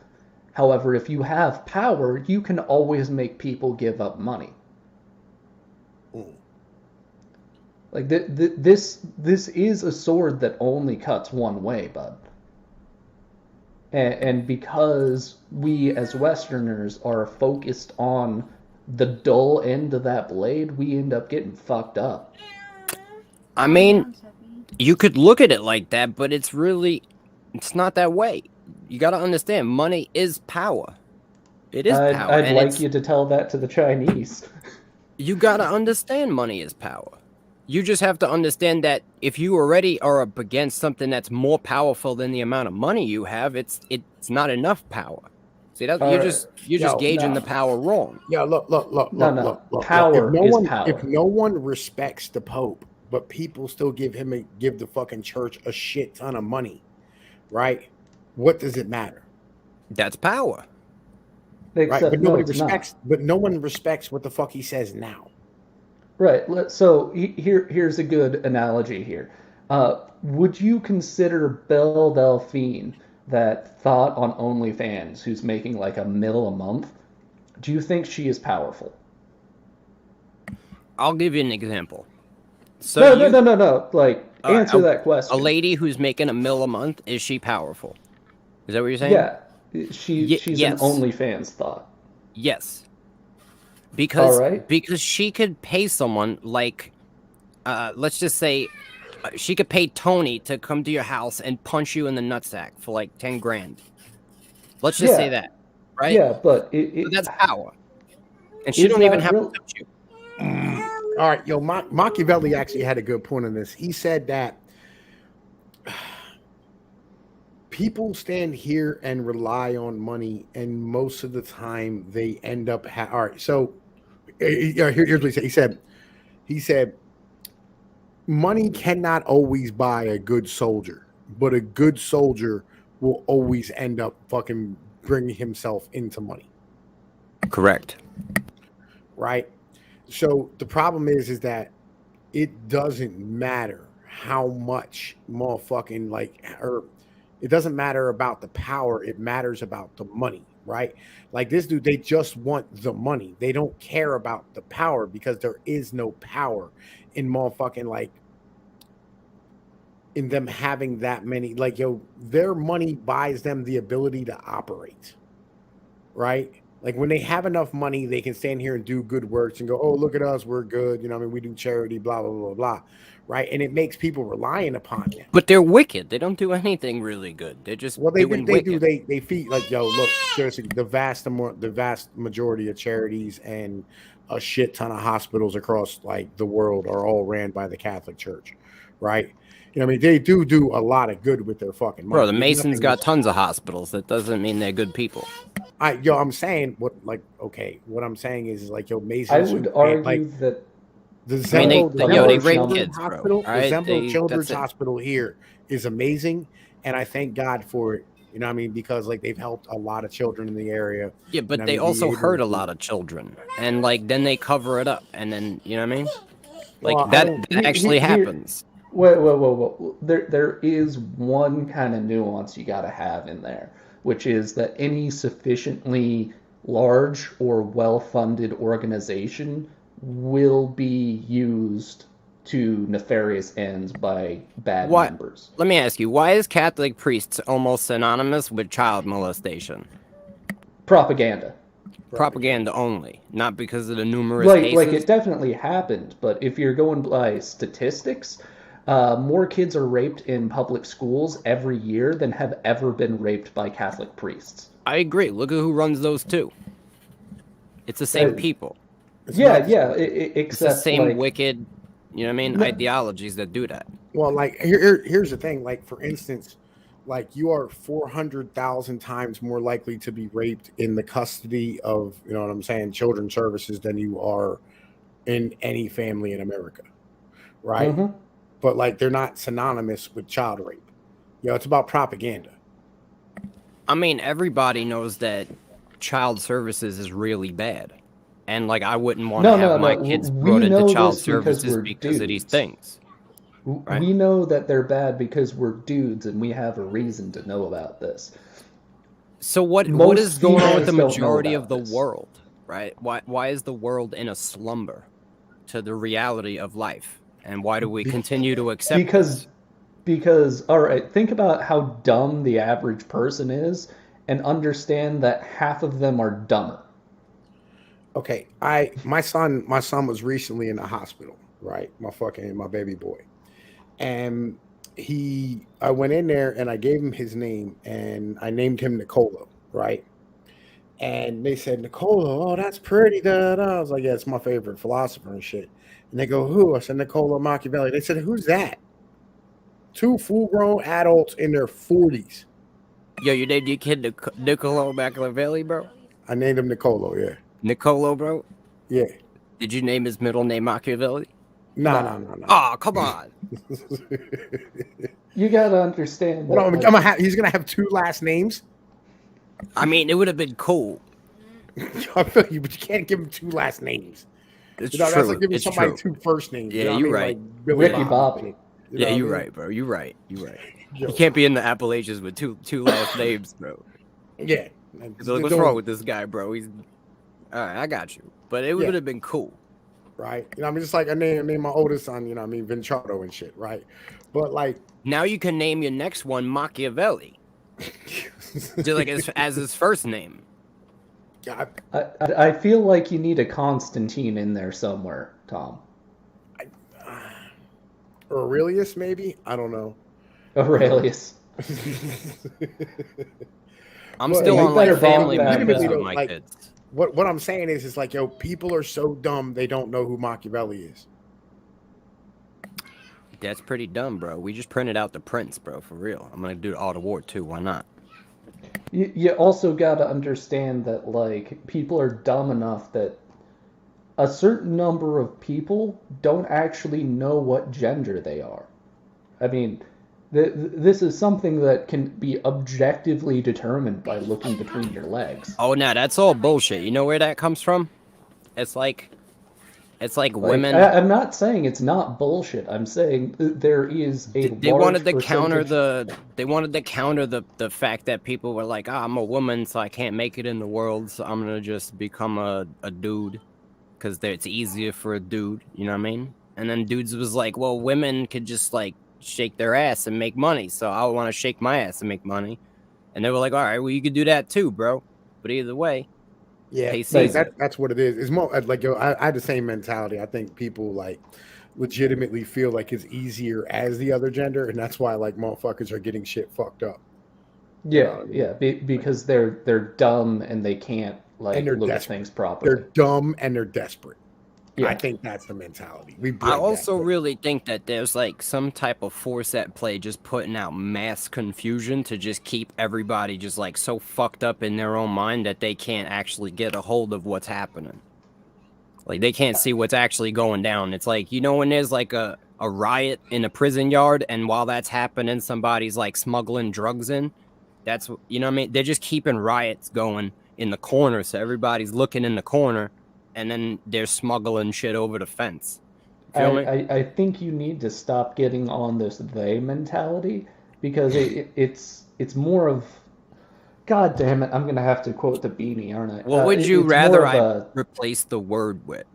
However, if you have power, you can always make people give up money. Like, this is a sword that only cuts one way, bud. And because we as Westerners are focused on the dull end of that blade, we end up getting fucked up. I mean, you could look at it like that, but it's not that way. You got to understand, money is power. It is power. I'd like you to tell that to the Chinese. You got to understand money is power. You just have to understand that if you already are up against something that's more powerful than the amount of money you have, it's not enough power. See, you're just gauging the power wrong. Yeah, look. Power is power. If no one respects the Pope, but people still give the fucking church a shit ton of money, right? What does it matter? That's power. Except, right, but nobody respects. But no one respects what the fuck he says now. Right. So here's a good analogy here. Would you consider Belle Delphine, that thought on OnlyFans, who's making like $1 million a month? Do you think she is powerful? I'll give you an example. So no. Like, answer that question. A lady who's making $1 million a month, is she powerful? Is that what you're saying? Yeah. She's an OnlyFans thought. Yes. Because she could pay someone like, let's just say, she could pay Tony to come to your house and punch you in the nutsack for like 10 grand. Let's just say that, right? Yeah, but that's power, and she don't even have to touch you. All right, Machiavelli actually had a good point on this. He said that people stand here and rely on money, and most of the time they end up. All right, so here's what he said. He said, money cannot always buy a good soldier, but a good soldier will always end up fucking bringing himself into money. Correct. Right? So the problem is that it doesn't matter how much motherfucking it doesn't matter about the power. It matters about the money, right? Like this dude, they just want the money. They don't care about the power because there is no power in motherfucking in them having that many. Their money buys them the ability to operate, right? Like when they have enough money, they can stand here and do good works and go, oh, look at us, we're good. We do charity, blah, blah, blah, blah. Right. And it makes people reliant upon them. But they're wicked. They don't do anything really good. They're just they feed look, seriously, the vast majority of charities and a shit ton of hospitals across the world are all ran by the Catholic Church. Right. They do a lot of good with their fucking money. Bro, the Masons got tons of hospitals. That doesn't mean they're good people. I'm saying what I'm saying is Masons. I would argue that the Zembo they rape kids, Hospital, bro. Right? The Zembo Children's Hospital here is amazing, and I thank God for it. Because they've helped a lot of children in the area. Yeah, but they also hurt a lot of children, and then they cover it up, and then that actually happens. Whoa. There is one kind of nuance you got to have in there, which is that any sufficiently large or well-funded organization will be used to nefarious ends by bad members. Let me ask you, why is Catholic priests almost synonymous with child molestation? Propaganda. Propaganda only, not because of the numerous cases? It definitely happened, but if you're going by statistics, more kids are raped in public schools every year than have ever been raped by Catholic priests. I agree. Look at who runs those two. It's the same people. It's the same wicked, ideologies that do that. Well, here's the thing. For instance, you are 400,000 times more likely to be raped in the custody of, children's services than you are in any family in America, right? Mm-hmm. But they're not synonymous with child rape. It's about propaganda. Everybody knows that child services is really bad. And I wouldn't want to have my kids brought into child services because of these things. Right? We know that they're bad because we're dudes and we have a reason to know about this. So what is going on with the majority of the world, right? Why is the world in a slumber to the reality of life? And why do we continue to accept this? Because, all right, think about how dumb the average person is and understand that half of them are dumber. Okay, my son was recently in the hospital, right? My baby boy, and I went in there and I gave him his name and I named him Nicolo, right? And they said, Nicolo, oh, that's pretty. Da, da, da. I was like, yeah, it's my favorite philosopher and shit. And they go, who? I said, Niccolo Machiavelli. They said, who's that? Two full-grown adults in their 40s. Yo, you named your kid Niccolo Machiavelli, bro? I named him Nicolo, yeah. Nicolo, bro? Yeah. Did you name his middle name Machiavelli? No. Oh, come on. You gotta understand that. Well, he's gonna have two last names. I mean, it would have been cool. I feel you, but you can't give him two last names. It's That's true. like giving It's somebody true. two first names. Yeah, you know you're what I right. mean? Like Billy Ricky Bobby. Yeah, you're right, bro. You're right. You can't be in the Appalachians with two last names, bro. Yeah. So what's wrong with this guy, bro? He's all right. I got you, but it would have been cool, right? You know, I mean, just like I named my oldest son, you know, I mean, Vinchardo and shit, right? But like now, you can name your next one Machiavelli, just like as his first name. I feel like you need a Constantine in there somewhere, Tom. Aurelius, maybe? I don't know. Aurelius. I'm still on like family members with my like, kids. What I'm saying is like, yo, people are so dumb they don't know who Machiavelli is. That's pretty dumb, bro. We just printed out the prints, bro, for real. I'm gonna do Art of War too. Why not? You also got to understand that, like, people are dumb enough that a certain number of people don't actually know what gender they are. I mean, this is something that can be objectively determined by looking between your legs. Oh, no, that's all bullshit. You know where that comes from? It's like women. I'm not saying it's not bullshit. I'm saying there is a. They wanted to counter the fact that people were like, I'm a woman, so I can't make it in the world, so I'm gonna just become a dude, because it's easier for a dude. You know what I mean? And then dudes was like, well, women could just like shake their ass and make money, so I want to shake my ass and make money. And they were like, all right, well, you could do that too, bro. But either way. Yeah, that's what it is. It's more like, yo, I had the same mentality. I think people like legitimately feel like it's easier as the other gender, and that's why like motherfuckers are getting shit fucked up. Yeah, because they're dumb and they can't like look at things properly. They're dumb and they're desperate. Yeah. I think that's the mentality. I also really think that there's like some type of force at play, just putting out mass confusion to just keep everybody just like so fucked up in their own mind that they can't actually get a hold of what's happening. Like they can't see what's actually going down. It's like, you know, when there's like a riot in a prison yard and while that's happening, somebody's like smuggling drugs in. That's, you know what I mean? They're just keeping riots going in the corner. So everybody's looking in the corner. And then they're smuggling shit over the fence. Feel me? I think you need to stop getting on this they mentality, because it's more of, God damn it, I'm gonna have to quote the Beanie, aren't I? What would you rather I replace the word with?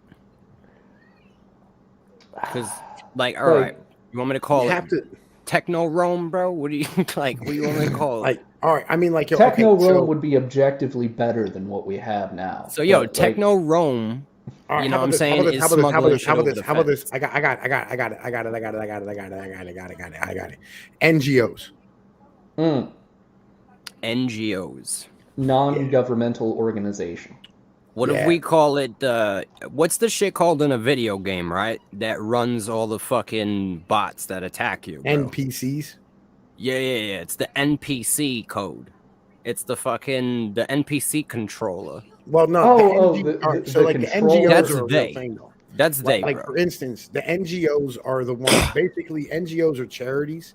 Because, like, all right, you want me to call it Techno Rome, bro? What do you like? What do you want me to call it? Like, all right, I mean, like, Techno Rome would be objectively better than what we have now. So, yo, Techno Rome, you know what I'm saying? Is smuggling shit over the fence. How about this? I got it. NGOs. NGOs. Non-governmental organization. What if we call it, what's the shit called in a video game, right? That runs all the fucking bots that attack you, bro? NPCs? Yeah. It's the NPC code. It's the NPC controller. Well, no. The NGOs that's are a they. real thing, though. That's they, like bro. For instance, the NGOs are the ones. Basically, NGOs are charities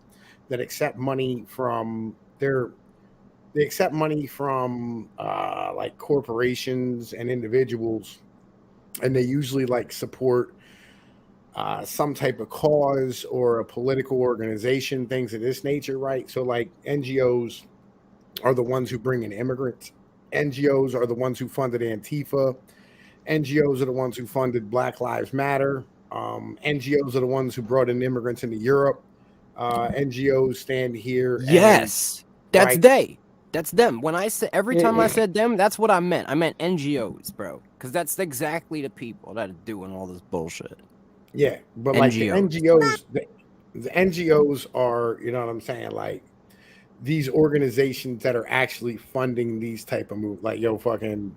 that accept money from They accept money from like corporations and individuals, and they usually like support some type of cause or a political organization, things of this nature, right? So like NGOs are the ones who bring in immigrants. NGOs are the ones who funded Antifa. NGOs are the ones who funded Black Lives Matter. NGOs are the ones who brought in immigrants into Europe. NGOs stand here. Yes, that's right? they. That's them. When I said every Yeah, time I yeah. said them, that's what I meant. I meant NGOs, bro, because that's exactly the people that are doing all this bullshit. Yeah, but like the NGOs. the NGOs are, you know what I'm saying, like these organizations that are actually funding these type of moves. Like, yo, fucking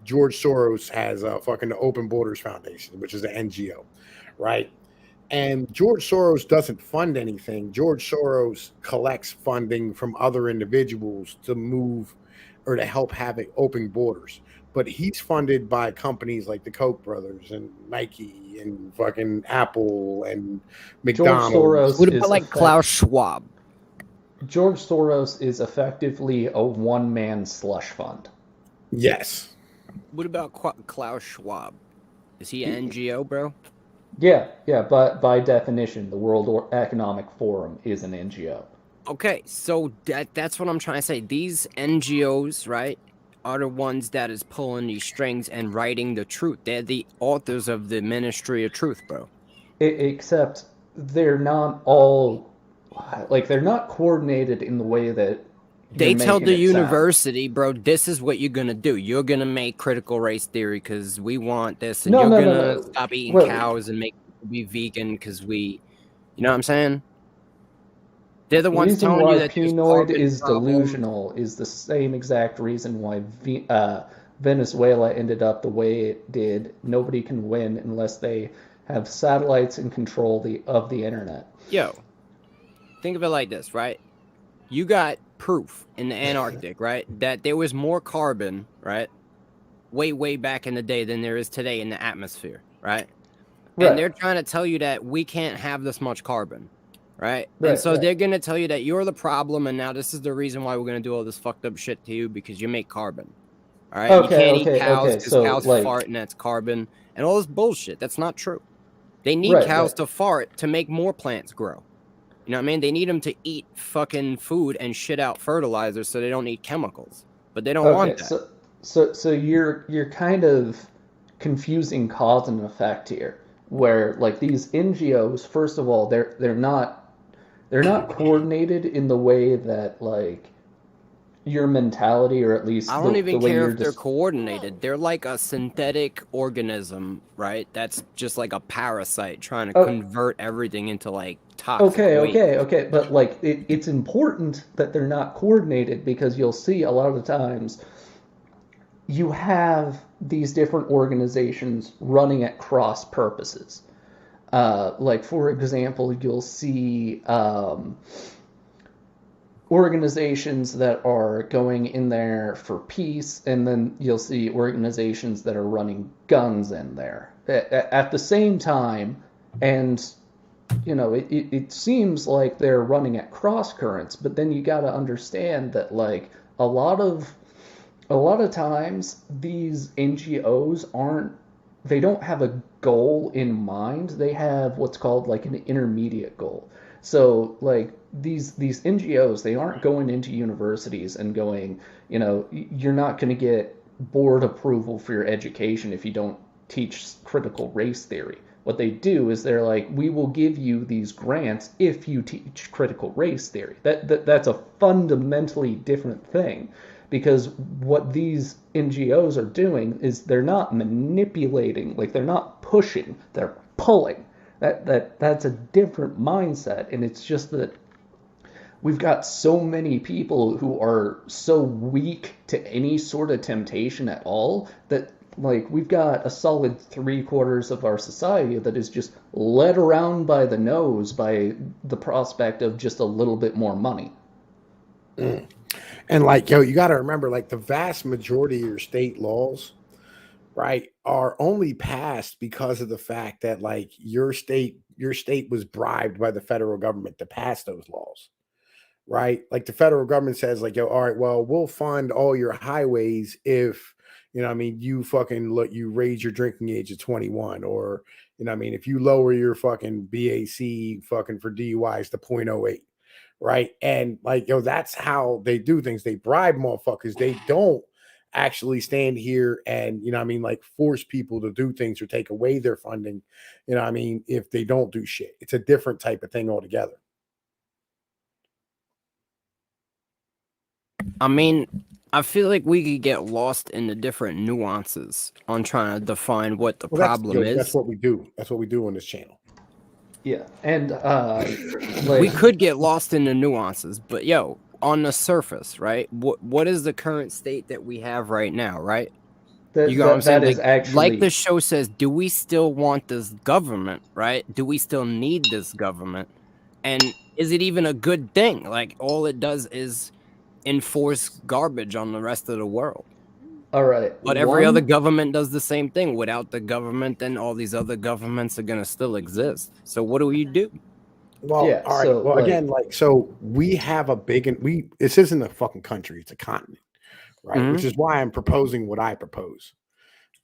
George Soros has fucking the Open Borders Foundation, which is an NGO, right? And George Soros doesn't fund anything. George Soros collects funding from other individuals to move or to help have open borders. But he's funded by companies like the Koch brothers and Nike and fucking Apple and George McDonald's. Soros What is about like Klaus Schwab? George Soros is effectively a one-man slush fund. Yes. What about Klaus Schwab? Is he an NGO, bro? Yeah, but by definition, the World Economic Forum is an NGO. Okay, so that's what I'm trying to say. These NGOs, right, are the ones that is pulling these strings and writing the truth. They're the authors of the Ministry of Truth, bro. Except they're not all like they're not coordinated in the way that They tell the making it sound. university, bro, this is what you're gonna do. You're gonna make critical race theory because we want this, and No, you're no, gonna no. stop eating Well, cows and make people be vegan because we, you know what I'm saying? They're the the ones reason telling you why that there's Pinoid carbon is problems. delusional is the same exact reason why Venezuela ended up the way it did. Nobody can win unless they have satellites and control of the internet. Yo, think of it like this, right? You got proof in the Antarctic, right, that there was more carbon, right, way back in the day than there is today in the atmosphere, right? And they're trying to tell you that we can't have this much carbon, right? And so they're going to tell you that you're the problem, and now this is the reason why we're going to do all this fucked up shit to you because you make carbon, all right? You can't eat cows because cows fart and that's carbon and all this bullshit. That's not true. They need cows to fart to make more plants grow. You know what I mean? They need them to eat fucking food and shit out fertilizer so they don't need chemicals. But they don't want that. So you're kind of confusing cause and effect here, where like these NGOs, first of all, they're not coordinated in the way that like your mentality, or at least I don't even care if they're coordinated. They're like a synthetic organism, right? That's just like a parasite trying to convert everything into like toxic waste. Okay. But like it's important that they're not coordinated because you'll see a lot of the times you have these different organizations running at cross purposes. Like for example, you'll see organizations that are going in there for peace, and then you'll see organizations that are running guns in there at the same time. And you know, it seems like they're running at cross currents, but then you got to understand that like a lot of times these NGOs they don't have a goal in mind. They have what's called like an intermediate goal. So like these NGOs, they aren't going into universities and going, you know, you're not going to get board approval for your education if you don't teach critical race theory. What they do is they're like, we will give you these grants if you teach critical race theory. That's a fundamentally different thing, because what these NGOs are doing is they're not manipulating, like they're not pushing, they're pulling. That's a different mindset, and it's just that we've got so many people who are so weak to any sort of temptation at all that like we've got a solid 3/4 of our society that is just led around by the nose by the prospect of just a little bit more money. And like, yo, you got to remember, like the vast majority of your state laws, right, are only passed because of the fact that like your state was bribed by the federal government to pass those laws, right? Like the federal government says like, yo, all right, well, we'll fund all your highways if, you know what I mean, you fucking let you raise your drinking age to 21, or, you know what I mean, if you lower your fucking BAC fucking for DUIs to 0.08, right? And like, yo, that's how they do things. They bribe motherfuckers. They don't actually stand here and, you know what I mean, like force people to do things or take away their funding, you know what I mean, if they don't do shit. It's a different type of thing altogether. I mean, I feel like we could get lost in the different nuances on trying to define what the problem is. That's what we do. That's what we do on this channel. Yeah, and We could get lost in the nuances, but yo, on the surface, right? What is the current state that we have right now, right? You know what I'm saying? That is actually, like the show says, do we still want this government, right? Do we still need this government? And is it even a good thing? Like, all it does is enforce garbage on the rest of the world. all right. But every other government does the same thing. Without the government, then all these other governments are going to still exist. So what do we do? Well, Yeah, all right. so, Well, like- again, so we have a big, this isn't a fucking country, it's a continent, right? Mhm. Which is why I'm proposing what I propose,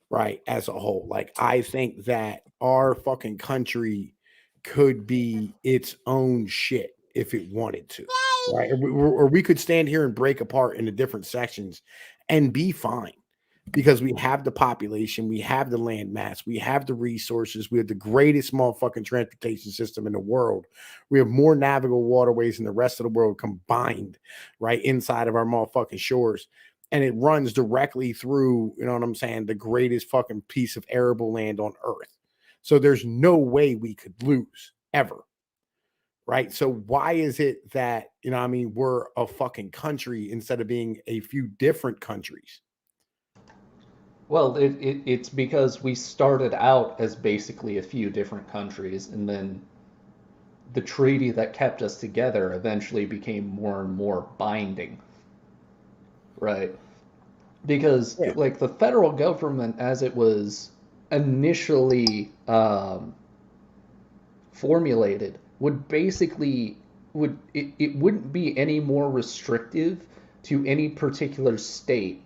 right? As a whole. Like, I think that our fucking country could be its own shit if it wanted to, right? Or we could stand here and break apart into different sections and be fine. Because we have the population, we have the land mass, we have the resources, we have the greatest motherfucking transportation system in the world. We have more navigable waterways than the rest of the world combined, right, inside of our motherfucking shores. And it runs directly through, you know what I'm saying, the greatest fucking piece of arable land on earth. So there's no way we could lose ever. Right. So why is it that, you know, I mean, we're a fucking country instead of being a few different countries? Well, it's because we started out as basically a few different countries, and then the treaty that kept us together eventually became more and more binding. Right? Because, Yeah. like, the federal government, as it was initially formulated, would basically, it wouldn't be any more restrictive to any particular state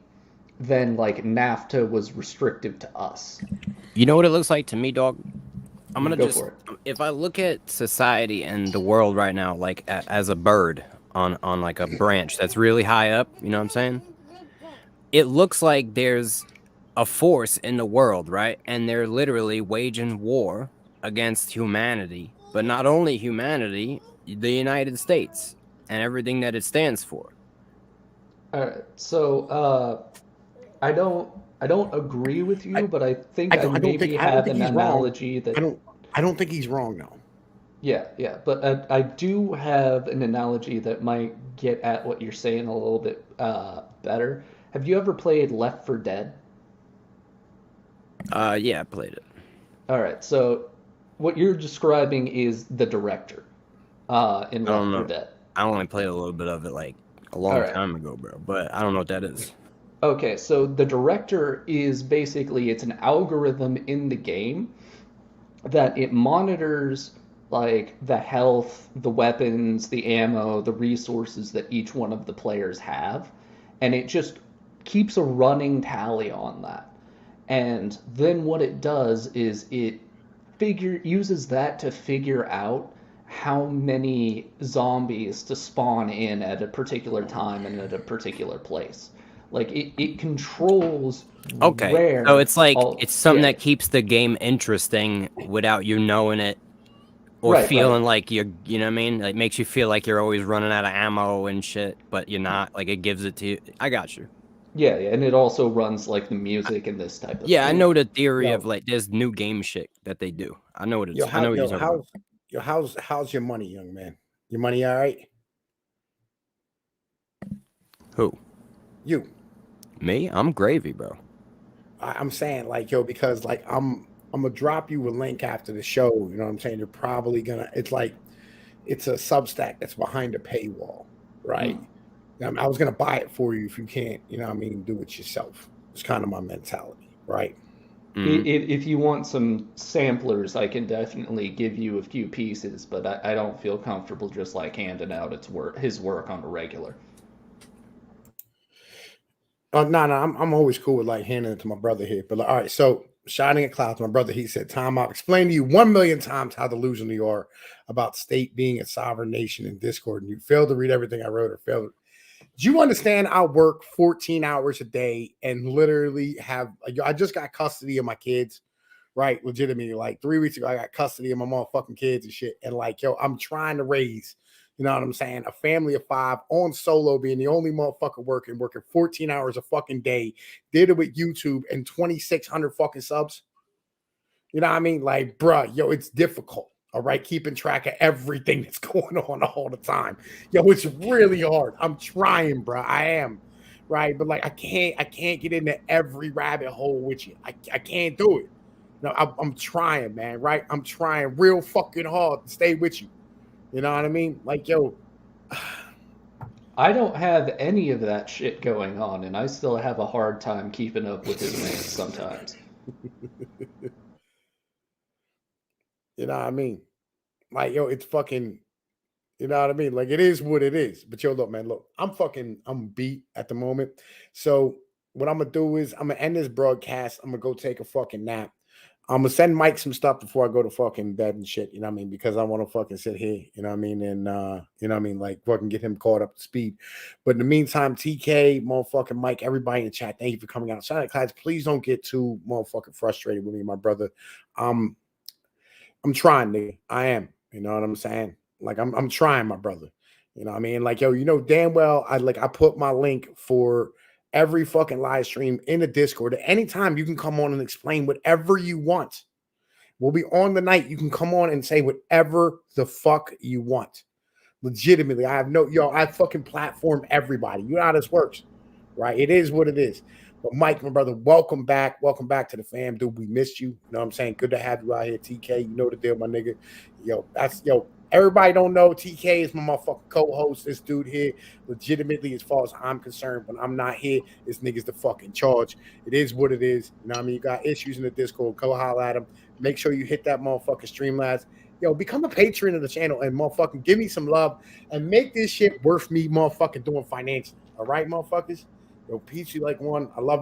than like NAFTA was restrictive to us. You know what it looks like to me, dog? I'm gonna Go just, for it. if I look at society and the world right now, like as a bird on like a branch that's really high up, you know what I'm saying? It looks like there's a force in the world, right? And they're literally waging war against humanity, but not only humanity, the United States and everything that it stands for. All right. So I don't agree with you, but I think I maybe have an analogy that I don't think he's wrong though. Yeah, but I do have an analogy that might get at what you're saying a little bit better. Have you ever played Left 4 Dead? Yeah, I played it. All right, so what you're describing is the director in Left 4 Dead. I only played a little bit of it like a long time ago, bro, but I don't know what that is. Okay, so the director is basically, it's an algorithm in the game that it monitors like the health, the weapons, the ammo, the resources that each one of the players have, and it just keeps a running tally on that. And then what it does is it uses that to figure out how many zombies to spawn in at a particular time and at a particular place. Like it controls where. So it's like it's something that keeps the game interesting without you knowing it or feeling like you know what I mean? Like makes you feel like you're always running out of ammo and shit, but you're not. Like it gives it to you. I got you. Yeah, and it also runs like the music and this type of thing. I know the theory of like there's new game shit that they do. I know what it's. I know what you're talking about. How's your money, young man? Your money all right? Who? You. Me? I'm gravy, bro. I'm saying like, yo, because like I'm gonna drop you a link after the show. You know what I'm saying? You're probably gonna. It's like it's a Substack that's behind a paywall, right? I was gonna buy it for you if you can't. You know what I mean? Do it yourself. It's kind of my mentality, right? If you want some samplers, I can definitely give you a few pieces, but I don't feel comfortable just like handing out his work on a regular. Oh no, I'm always cool with like handing it to my brother here. But all right, so Shining at Clouds, my brother, he said, "Tom, I've explained to you 1,000,000 times how delusional you are about state being a sovereign nation in Discord, and you failed to read everything I wrote or failed." Do you understand? I work 14 hours a day and literally have. I just got custody of my kids, right? Legitimately, like 3 weeks ago, I got custody of my motherfucking kids and shit. And like, yo, I'm trying to raise, You know what I'm saying? A family of 5 on solo, being the only motherfucker working 14 hours a fucking day. Did it with YouTube and 2,600 fucking subs. You know what I mean? Like, bruh, yo, it's difficult. All right, keeping track of everything that's going on all the time. Yo, it's really hard. I'm trying, bruh. I am. Right. But like I can't get into every rabbit hole with you. I can't do it. No, I'm trying, man. Right. I'm trying real fucking hard to stay with you. You know what I mean? Like, yo, I don't have any of that shit going on, and I still have a hard time keeping up with his man sometimes. you know what I mean? Like, yo, it's fucking, you know what I mean? Like, it is what it is. But yo, look, man, look, I'm beat at the moment. So what I'm gonna do is I'm gonna end this broadcast. I'm gonna go take a fucking nap. I'm gonna send Mike some stuff before I go to fucking bed and shit. You know what I mean? Because I want to fucking sit here. You know what I mean? And you know what I mean? Like fucking get him caught up to speed. But in the meantime, TK, motherfucking Mike, everybody in the chat, thank you for coming out. Shout out, class. Please don't get too motherfucking frustrated with me, my brother. I'm trying, nigga. I am. You know what I'm saying? Like I'm trying, my brother. You know what I mean? Like, yo, you know damn well I put my link for every fucking live stream in the Discord. At any time you can come on and explain whatever you want. We'll be on the night. You can come on and say whatever the fuck you want. Legitimately, I fucking platform everybody. You know how this works, right? It is what it is. But Mike, my brother, welcome back. Welcome back to the fam, dude. We missed you. You know what I'm saying? Good to have you out here, TK. You know the deal, my nigga. Yo, everybody don't know TK is my motherfucking co-host. This dude here, legitimately, as far as I'm concerned, when I'm not here, this nigga's the fucking charge. It is what it is. You know what I mean? You got issues in the Discord, go holler at him. Make sure you hit that motherfucking Streamlabs. Yo, become a patron of the channel and motherfucking give me some love and make this shit worth me motherfucking doing financially. All right, motherfuckers? Yo, peace you like one. I love you.